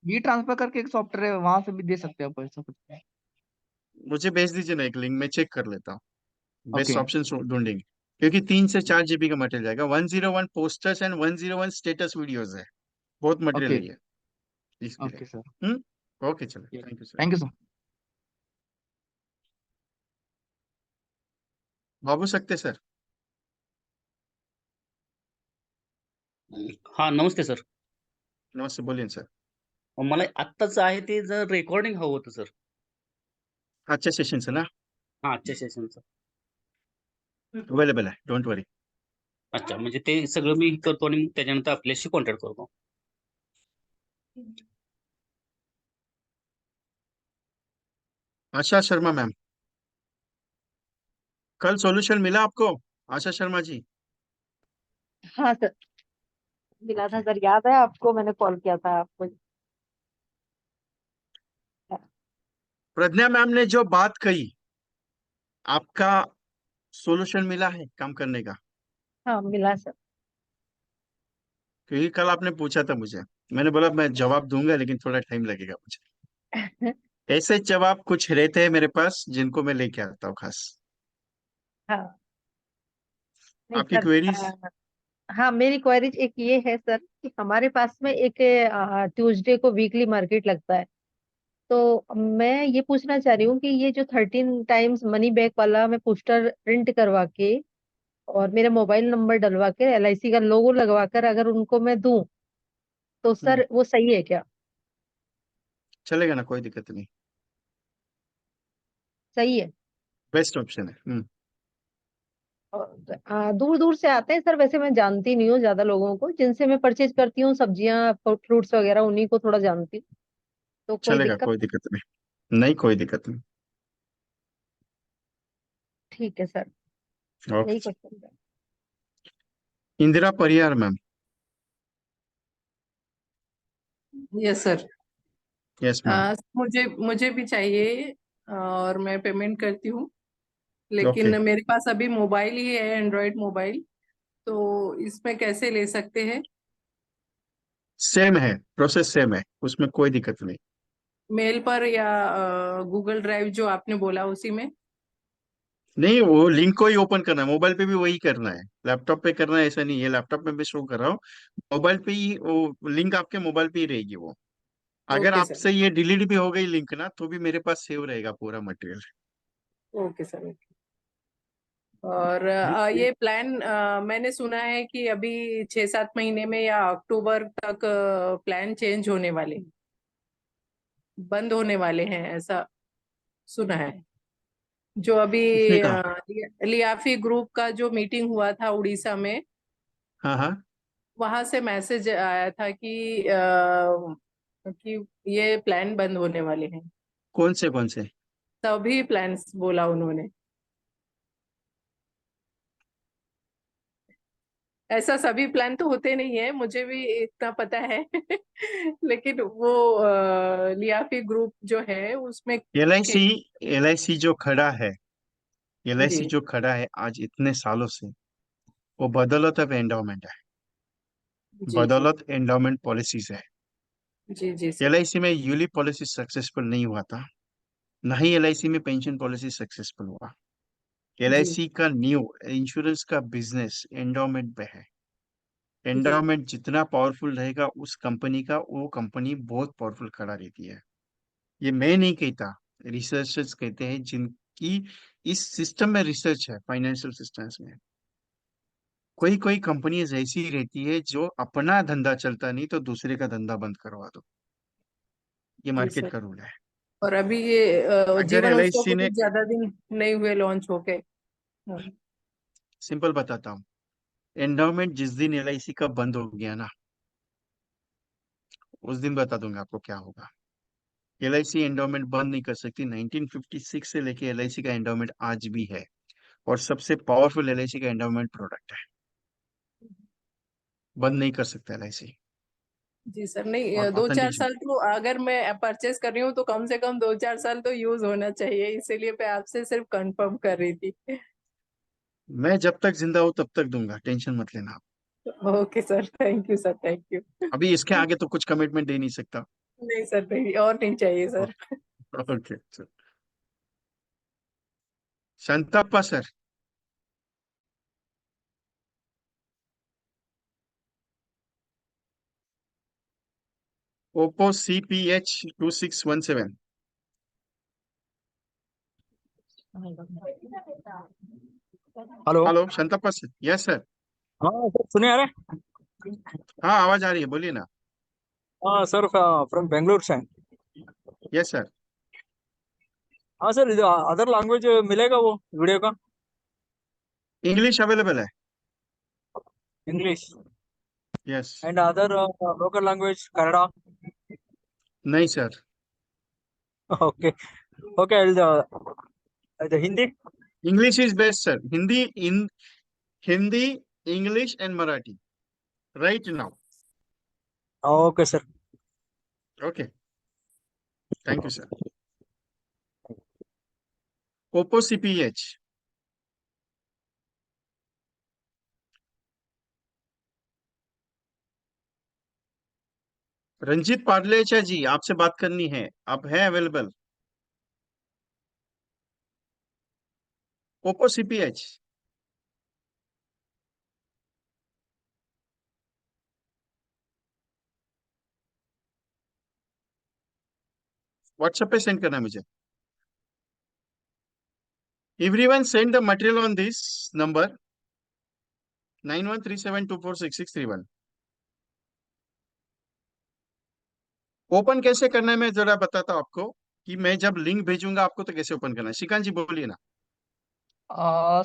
वी ट्रांसफर करके एक सॉफ्टवेयर है, वहां से भी दे सकते हो पैसा कुछ. मुझे भेज दीजिए ना एक लिंक, मैं चेक कर लेता हूँ. Best okay. ऑप्शन ढूंढेंगे, क्योंकि 3 से 4 GB का मटेरियल जाएगा. 101 पोस्टर्स एंड 101 स्टेटस वीडियोस है, बहुत मटेरियल ओके. है ये इसके लिए. Okay sir. ओके, चलो, thank you sir. Thank you sir. बाबू सकते सर. हा नमस्ते सर. नमस्ते, बोलिए सर. मला आत्ताच आहे ते जर रेकॉर्डिंग हवं होतं सर. आजच्या सेशनचं ना हा आजच्या सेशनचं. अवेलेबल आहे, डोंट वरी. अच्छा, म्हणजे ते सगळं मी करतो आणि मग त्याच्यानंतर आपल्याशी कॉन्टॅक्ट करतो. आशा शर्मा मैम, कल सॉल्यूशन मिला आपको? आशा शर्मा जी. हाँ सर, मिला था ओके. सर, याद है आपको, मैंने कॉल किया था आपको. प्रज्ञा मैम ने जो बात कही, आपका सॉल्यूशन मिला है काम करने का? हाँ मिला सर. क्योंकि कल आपने पूछा था मुझे, मैंने बोला मैं जवाब दूंगा लेकिन थोड़ा टाइम लगेगा मुझे. ऐसे जवाब कुछ रहते हैं मेरे पास जिनको मैं लेके आता हूँ खास. हाँ नहीं आपकी सर. क्वेरीज? हाँ मेरी क्वेरीज एक ये है सर कि हमारे पास में एक ट्यूसडे को वीकली मार्केट लगता है, तो मैं ये पूछना चाह रही हूँ कि ये जो 13 टाइम्स मनी बैक वाला मैं पोस्टर प्रिंट करवा के और मेरा मोबाइल नंबर डलवा के LIC का लोगो लगवा कर अगर उनको मैं दूं तो सर वो सही है क्या? चलेगा ना, कोई दिक्कत नहीं, सही है. बेस्ट ऑप्शन है. दूर दूर से आते हैं सर, वैसे मैं जानती नहीं हूँ ज्यादा लोगों को, जिनसे मैं परचेज करती हूँ सब्जियां फ्रूट्स वगैरह, उन्हीं को थोड़ा जानती हूँ. तो कोई चलेगा, दिक्कत? कोई दिक्कत नहीं, नहीं कोई दिक्कत नहीं. ठीक है सर, ओके. यही क्वेश्चन था. Indira Pariyar ma'am. Yes sir. Yes ma'am. मुझे मुझे भी चाहिए और मैं पेमेंट करती हूँ, ओके. लेकिन मेरे पास अभी मोबाइल ही है, एंड्रॉयड मोबाइल, तो इसमें कैसे ले सकते हैं? सेम है, प्रोसेस सेम है, उसमें कोई दिक्कत नहीं. मेल पर या गूगल ड्राइव जो आपने बोला उसी में? नहीं, वो लिंक को ही ओपन करना है, मोबाइल पे भी वही करना है, लैपटॉप पे करना है ऐसा नहीं है. लैपटॉप में मैं शो कर रहा हूँ, मोबाइल पे ही वो लिंक आपके मोबाइल पे ही रहेगी वो. अगर ओके सर. आपसे ये डिलीट भी हो गई लिंक ना, तो भी मेरे पास सेव रहेगा पूरा मटेरियल. Okay sir. ओके. और ये प्लान मैंने सुना है कि अभी 6-7 महीने में या अक्टूबर तक प्लान चेंज होने वाले, बंद होने वाले हैं, ऐसा सुना है. जो अभी किसने कहा? लियाफी ग्रुप का जो मीटिंग हुआ था उड़ीसा में, हाँ हाँ। वहां से मैसेज आया था कि ये प्लान बंद होने वाले हैं। कौन से कौन से? सभी प्लान्स बोला उन्होंने। ऐसा सभी प्लान तो होते नहीं है, मुझे भी इतना पता है लेकिन वो लियाफी ग्रुप जो है उसमें LIC, LIC जो खड़ा है, LIC जी जो खड़ा है आज इतने सालों से, वो बदौलत ऑफ एंडोमेंट है, जी जी बदौलत एंडोमेंट पॉलिसीज है। जी जी सर। LIC में यूलिप पॉलिसी सक्सेसफुल नहीं हुआ था, ना ही LIC में पेंशन पॉलिसी सक्सेसफुल हुआ। जी LIC का न्यू इंश्योरेंस का बिजनेस एंडोमेंट पे है। जी एंडोमेंट जितना पावरफुल रहेगा उस कंपनी का, वो कंपनी बहुत पावरफुल खड़ा रहती है। ये मैं नहीं कहता, रिसर्चर्स कहते हैं जिनकी इस सिस्टम में रिसर्च है, फाइनेंशियल सिस्टम्स में। कोई कोई कंपनीज ऐसी रहती है जो अपना धंधा चलता नहीं तो दूसरे का धंधा बंद करवा दो, ये जी मार्केट सर। का रूल है। और अभी ये अगर जीवन उत्सव LIC को भी ने, ज्यादा दिन नहीं हुए लॉन्च होके। हाँ, सिंपल बताता हूँ, एंडोमेंट जिस दिन LIC का बंद हो गया ना, उस दिन बता दूंगा आपको क्या होगा। LIC एंडोमेंट बंद नहीं कर सकती। 1956 से लेके LIC का एंडोमेंट आज भी है, और सबसे पावरफुल LIC का एंडोमेंट प्रोडक्ट है। बंद नहीं कर सकता LIC। जी सर। नहीं, और 2-4 ऑथेंटिक, साल तो अगर मैं परचेस कर रही हूँ तो कम से कम 2-4 साल तो यूज होना चाहिए, इसीलिए मैं आपसे सिर्फ कंफर्म कर रही थी। मैं जब तक जिंदा हूं तब तक दूंगा, टेंशन मत लेना आप। Okay sir, thank you sir, thank you. अभी इसके आगे तो कुछ कमिटमेंट दे नहीं सकता। नहीं सर, नहीं, और नहीं चाहिए sir. Okay sir. Shantappa sir. Oppo CPH2617। Hello. Hello Shantappa sir, yes sir. हाँ सर, सुनिए आ रहे हैं? हाँ आवाज आ रही है, बोलिए ना। हाँ सर, फ्रॉम बेंगलोर से। Yes sir. हाँ सर, अदर लैंग्वेज मिलेगा वो वीडियो का? इंग्लिश अवेलेबल है। English yes. And other local language Kannada? नहीं sir. Okay okay. Hindi? English is best sir. Hindi, in Hindi, English and Marathi right now. Okay sir. Okay, thank you sir. Oppo CPH। Ranjit Padlecha ji, आपसे बात करनी है, आप है अवेलेबल? Oppo CPH। व्हाट्सएप पे सेंड करना है मुझे। Everyone send the material on this number 9137246631। Open कैसे करना है मैं जरा बताता हूँ आपको, कि मैं जब लिंक भेजूंगा आपको तो कैसे ओपन करना है। श्रीकांत जी बोलिए ना।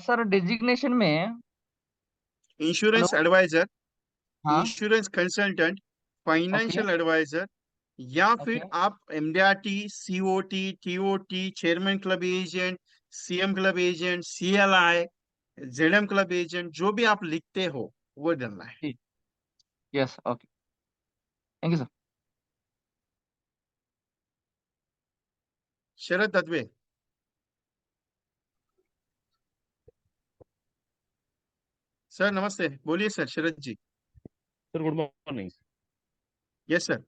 सर डिजिग्नेशन में। हेलो। इंश्योरेंस एडवाइजर, हाँ। Insurance consultant, okay financial advisor, या ओके फिर आप MDRT, COT, TOT, chairman club agent, CM club agent, CLI, ZM club agent, जो भी आप लिखते हो वो डालना है। ठीक। Yes okay. Thank you sir. Sharad Datve. Sir नमस्ते, बोलिए sir, Sharad ji. Sir good morning. Yes sir.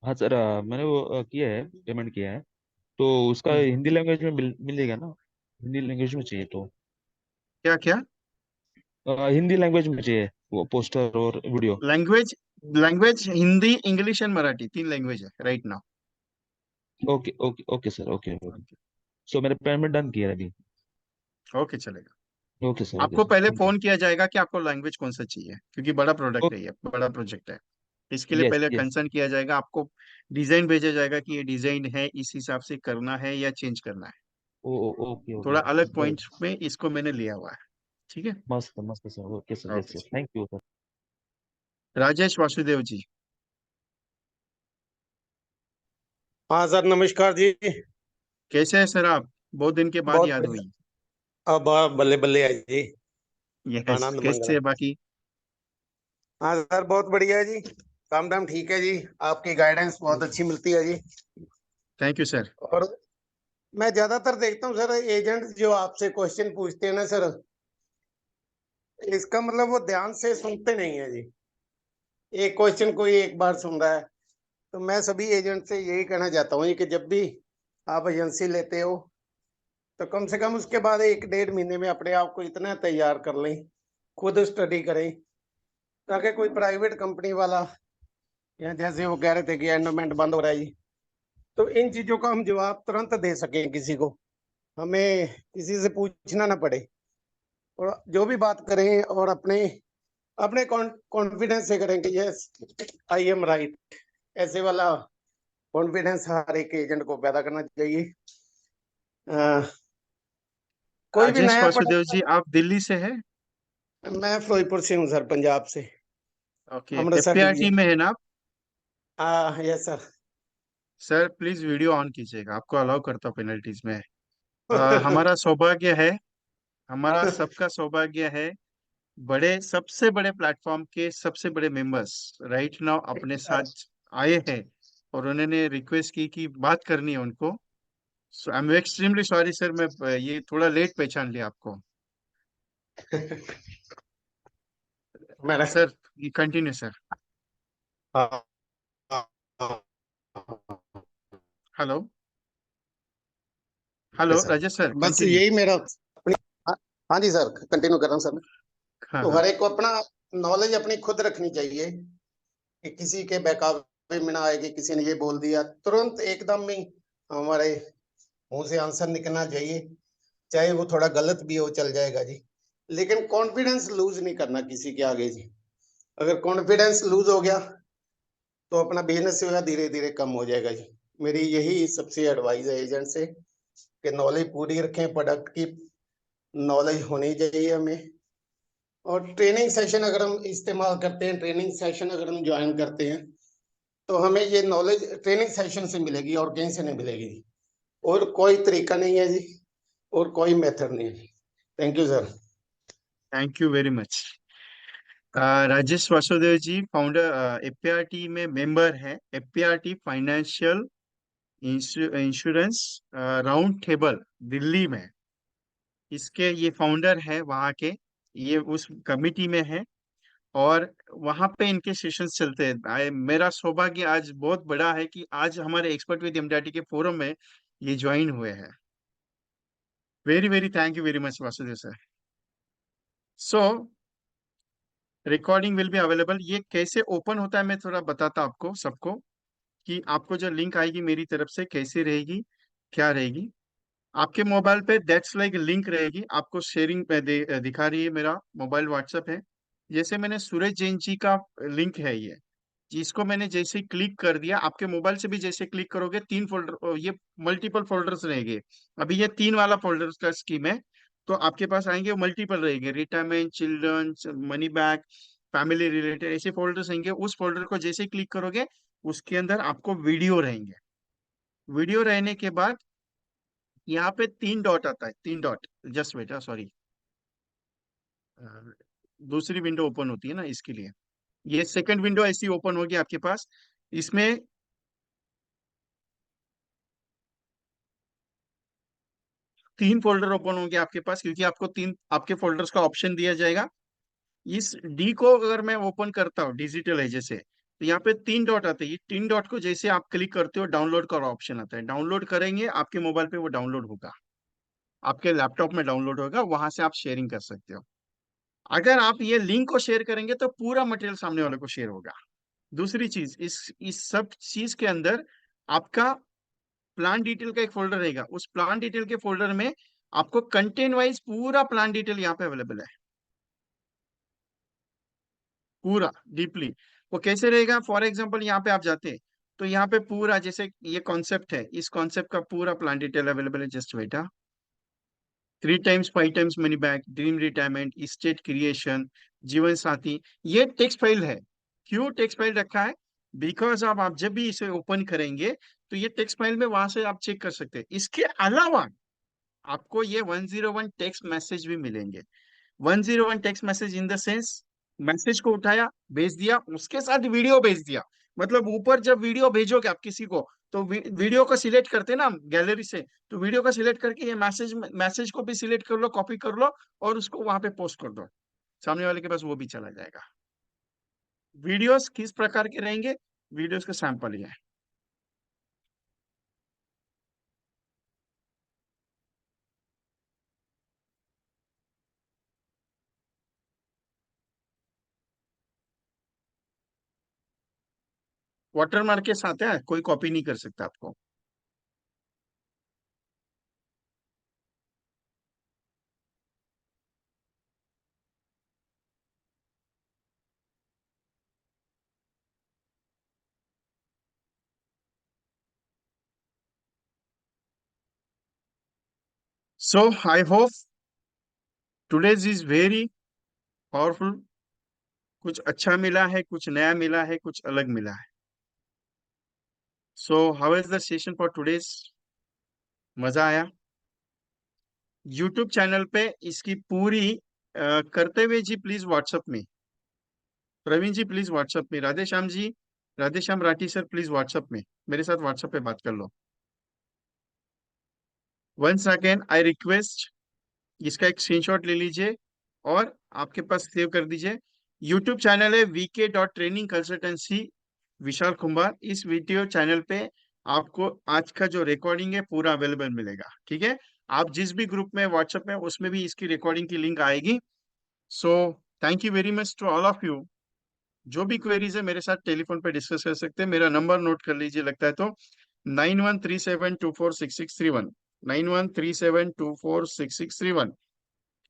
हाँ सर, मैंने वो किया है, पेमेंट किया है, तो उसका हम्म, हिंदी लैंग्वेज में मिलेगा ना? हिंदी लैंग्वेज में चाहिए तो क्या क्या? हिंदी लैंग्वेज में चाहिए वो पोस्टर और video. Language, language Hindi, English and Marathi, 3 language है right now. Okay okay okay sir, okay okay. So मैंने पेमेंट डन किया है अभी। ओके चलेगा। ओके आपको सर, पहले थैंक यू। फोन किया जाएगा कि आपको लैंग्वेज कौन सा चाहिए, क्योंकि बड़ा प्रोडक्ट है, ये बड़ा प्रोजेक्ट है। इसके लिए यस पहले यस। कंसर्न किया जाएगा, आपको डिजाइन भेजा जाएगा कि ये डिजाइन है, इस हिसाब से करना है या चेंज करना है। ओके थोड़ा ओके अलग पॉइंट में इसको मैंने लिया हुआ है। ठीक है, मस्त मस्त sir okay sir yes okay sir thank you sir Rajesh Vasudev ji, हाँ सर, नमस्कार जी। कैसे हैं सर आप? बहुत दिन के बाद बहुत याद बढ़िया। हुई। अब बल्ले बल्ले है जी। यस, आनंद मंगल कैसे है। है बाकी? हाँ सर, बहुत बढ़िया है जी। काम धाम ठीक है जी। आपकी गाइडेंस बहुत अच्छी मिलती है जी। Thank you sir. और मैं ज्यादातर देखता हूँ सर, एजेंट जो आपसे क्वेश्चन पूछते हैं ना सर, इसका मतलब वो ध्यान से सुनते नहीं है जी। एक क्वेश्चन कोई एक बार सुन रहा है। तो मैं सभी एजेंट से यही कहना चाहता हूँ कि जब भी आप एजेंसी लेते हो तो कम से कम उसके बाद 1-1.5 महीने में अपने आप को इतना तैयार कर लें, खुद स्टडी करें, ताकि कोई प्राइवेट कंपनी वाला, या जैसे वो कह रहे थे कि एंडोमेंट बंद हो रहा है जी, तो इन चीजों का हम जवाब तुरंत दे सकें किसी को, हमें किसी से पूछना ना पड़े, और जो भी बात करें और अपने अपने कॉन्फिडेंस से करें कि यस आई एम राइट, ऐसे वाला कॉन्फिडेंस हर एक एजेंट को पैदा करना चाहिए। कोई भी राजेश नया वासुदेव जी, आप दिल्ली से हैं? मैं फिरोजपुर से हूँ सर, पंजाब से, ओके, अमृतसर एफपीआरटी डिवीजन। में है ना आप? हाँ yes sir. Sir please video on कीजिएगा, आपको अलाउ करता हूँ पेनल्टीज में। हमारा सौभाग्य है, हमारा सबका सौभाग्य है, बड़े सबसे बड़े प्लेटफॉर्म के सबसे बड़े मेंबर्स राइट नाउ अपने साथ आए हैं, और उन्होंने रिक्वेस्ट की कि बात करनी है उनको। So I am extremely sorry sir, मैं ये थोड़ा लेट पहचान लिया आपको। मैंने सर कंटिन्यू सर। हाँ, hello hello sir, Rajesh sir, बस कंटिन्यू। यही मेरा अपनी। हाँ हाँ जी सर, कंटिन्यू कर रहा हूँ सर। हाँ तो हाँ, हर एक को अपना नॉलेज अपनी खुद रखनी चाहिए, कि किसी के बहकावे में ना आए कि किसी ने ये बोल दिया तुरंत एकदम ही हमारे मुंह से आंसर निकलना चाहिए, चाहे वो थोड़ा गलत भी हो, चल जाएगा जी, लेकिन कॉन्फिडेंस लूज नहीं करना किसी के आगे जी। अगर कॉन्फिडेंस लूज हो गया तो अपना बिजनेस जो है धीरे धीरे कम हो जाएगा जी। मेरी यही सबसे एडवाइस है एजेंट से, कि नॉलेज पूरी रखें, प्रोडक्ट की नॉलेज होनी चाहिए हमें, और ट्रेनिंग सेशन अगर हम इस्तेमाल करते हैं, ट्रेनिंग सेशन अगर हम ज्वाइन करते हैं, तो हमें ये नॉलेज ट्रेनिंग सेशन से मिलेगी और कहीं से नहीं मिलेगी जी। और कोई तरीका नहीं है जी, और कोई मेथड नहीं है जी। Thank you sir. Thank you very much. Rajesh Vasudev ji founder APRT में मेंबर है, APRT financial insurance round table Delhi में, इसके ये फाउंडर है वहाँ के, ये उस कमिटी में है, और वहाँ पे इनके सेशंस चलते हैं। मेरा सौभाग्य आज बहुत बड़ा है कि आज हमारे एक्सपर्ट विद एमडीआरटी के फोरम में ये ज्वाइन हुए हैं। Very very thank you very much Vasudev sir. So recording will be available. ये कैसे ओपन होता है मैं थोड़ा बताता आपको सबको, कि आपको जो लिंक आएगी मेरी तरफ से कैसे रहेगी, क्या रहेगी। आपके मोबाइल पे दैट्स लाइक लिंक रहेगी, आपको शेयरिंग पे दिखा रही है, मेरा मोबाइल व्हाट्सएप है। जैसे मैंने सूरज जैन जी का लिंक है ये, जिसको मैंने जैसे क्लिक कर दिया, आपके मोबाइल से भी जैसे क्लिक करोगे 3 फोल्डर, ये मल्टीपल फोल्डर्स रहेंगे। अभी ये 3 वाला फोल्डर का स्कीम है, तो आपके पास आएंगे वो मल्टीपल रहेंगे, retirement, children, money back, family related, ऐसे फोल्डर्स रहेंगे। उस फोल्डर को जैसे क्लिक करोगे उसके अंदर आपको वीडियो रहेंगे। वीडियो रहने के बाद यहाँ पे 3 डॉट आता है, 3 डॉट, जस्ट वेट, सॉरी, दूसरी विंडो ओपन होती है ना, इसके लिए ये सेकंड विंडो ऐसी ओपन होगी आपके पास। इसमें 3 फोल्डर ओपन होंगे आपके पास, क्योंकि आपको 3 आपके फोल्डर्स का ऑप्शन दिया जाएगा। इस डी को अगर मैं ओपन करता हूँ, डिजिटल है जैसे, तो यहाँ पे 3 डॉट आते हैं। ये 3 डॉट को जैसे आप क्लिक करते हो, डाउनलोड का ऑप्शन आता है, डाउनलोड करेंगे आपके मोबाइल पे, वो डाउनलोड होगा, आपके लैपटॉप में डाउनलोड होगा, वहां से आप शेयरिंग कर सकते हो। अगर आप ये लिंक को शेयर करेंगे तो पूरा मटेरियल सामने वाले को शेयर होगा। दूसरी चीज, इस सब चीज के अंदर आपका प्लान डिटेल का एक फोल्डर रहेगा। उस प्लान डिटेल के फोल्डर में आपको कंटेंट वाइज पूरा प्लान डिटेल यहाँ पे अवेलेबल है, पूरा डीपली। वो कैसे रहेगा? फॉर एग्जांपल यहाँ पे आप जाते हैं तो यहाँ पे पूरा, जैसे ये कॉन्सेप्ट है, इस कॉन्सेप्ट का पूरा प्लान डिटेल अवेलेबल है। Just wait, 3 times 5 times money back, dream retirement, state creation, Jeevan Saathi, ये टेक्स्ट फाइल है। क्यों टेक्स्ट फाइल रखा है? बिकॉज आप जब भी इसे ओपन करेंगे तो ये टेक्स्ट फाइल में वहां से आप चेक कर सकते हैं। इसके अलावा आपको ये 101 टेक्स्ट मैसेज भी मिलेंगे। 101 text message in the sense, message को उठाया, भेज दिया, उसके साथ वीडियो भेज दिया। मतलब ऊपर जब वीडियो भेजोगे आप किसी को, तो वीडियो को सिलेक्ट करते ना गैलरी से, तो वीडियो को सिलेक्ट करके ये मैसेज को भी सिलेक्ट कर लो, कॉपी कर लो और उसको वहां पे पोस्ट कर दो, सामने वाले के पास वो भी चला जाएगा। वीडियोस किस प्रकार के रहेंगे? वीडियोस का सैंपल ही है। वाटरमार्क के साथ है, कोई कॉपी नहीं कर सकता आपको। So I hope today's is very powerful. कुछ अच्छा मिला है, कुछ नया मिला है, कुछ अलग मिला है। So how is the session for today's? मजा आया? यूट्यूब चैनल पे इसकी पूरी करते हुए जी प्लीज व्हाट्सएप में, प्रवीण जी प्लीज व्हाट्सएप में, Radheshyam ji, Radheshyam Rathi sir please WhatsApp में मेरे साथ व्हाट्सएप पे बात कर लो। वंस अगेन आई रिक्वेस्ट, इसका एक स्क्रीनशॉट ले लीजिए और आपके पास सेव कर दीजिए। यूट्यूब चैनल है vk.training consultancy विशाल कुमार। इस वीडियो चैनल पे आपको आज का जो रिकॉर्डिंग है पूरा अवेलेबल मिलेगा, ठीक है? आप जिस भी ग्रुप में व्हाट्सएप में, उसमें भी इसकी रिकॉर्डिंग की लिंक आएगी। So thank you very much to all of you. जो भी क्वेरीज है मेरे साथ टेलीफोन पे डिस्कस कर सकते हैं। मेरा नंबर नोट कर लीजिए, लगता है तो 9137246631, 9137246631।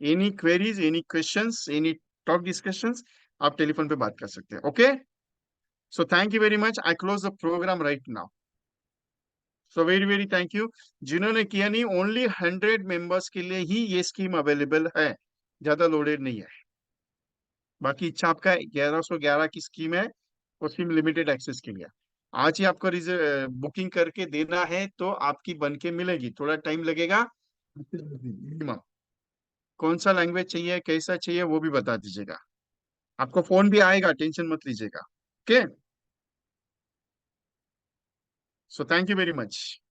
Any queries, any questions, any talk discussions, आप टेलीफोन पे बात कर सकते हैं। Okay, so thank you very much. I close the program right now. So very very thank you. जिन्होंने किया नहीं, ओनली 100 मेंबर्स के लिए ही ये स्कीम अवेलेबल है, ज्यादा लोडेड नहीं है। बाकी इच्छा आपका 1111 की स्कीम है, वो स्कीम लिमिटेड एक्सेस के लिए। आज ही आपको बुकिंग करके देना है तो आपकी बन के मिलेगी, थोड़ा टाइम लगेगा। कौन सा लैंग्वेज चाहिए, कैसा चाहिए, वो भी बता दीजिएगा। आपको फोन भी आएगा, टेंशन मत लीजिएगा। Okay, so thank you very much.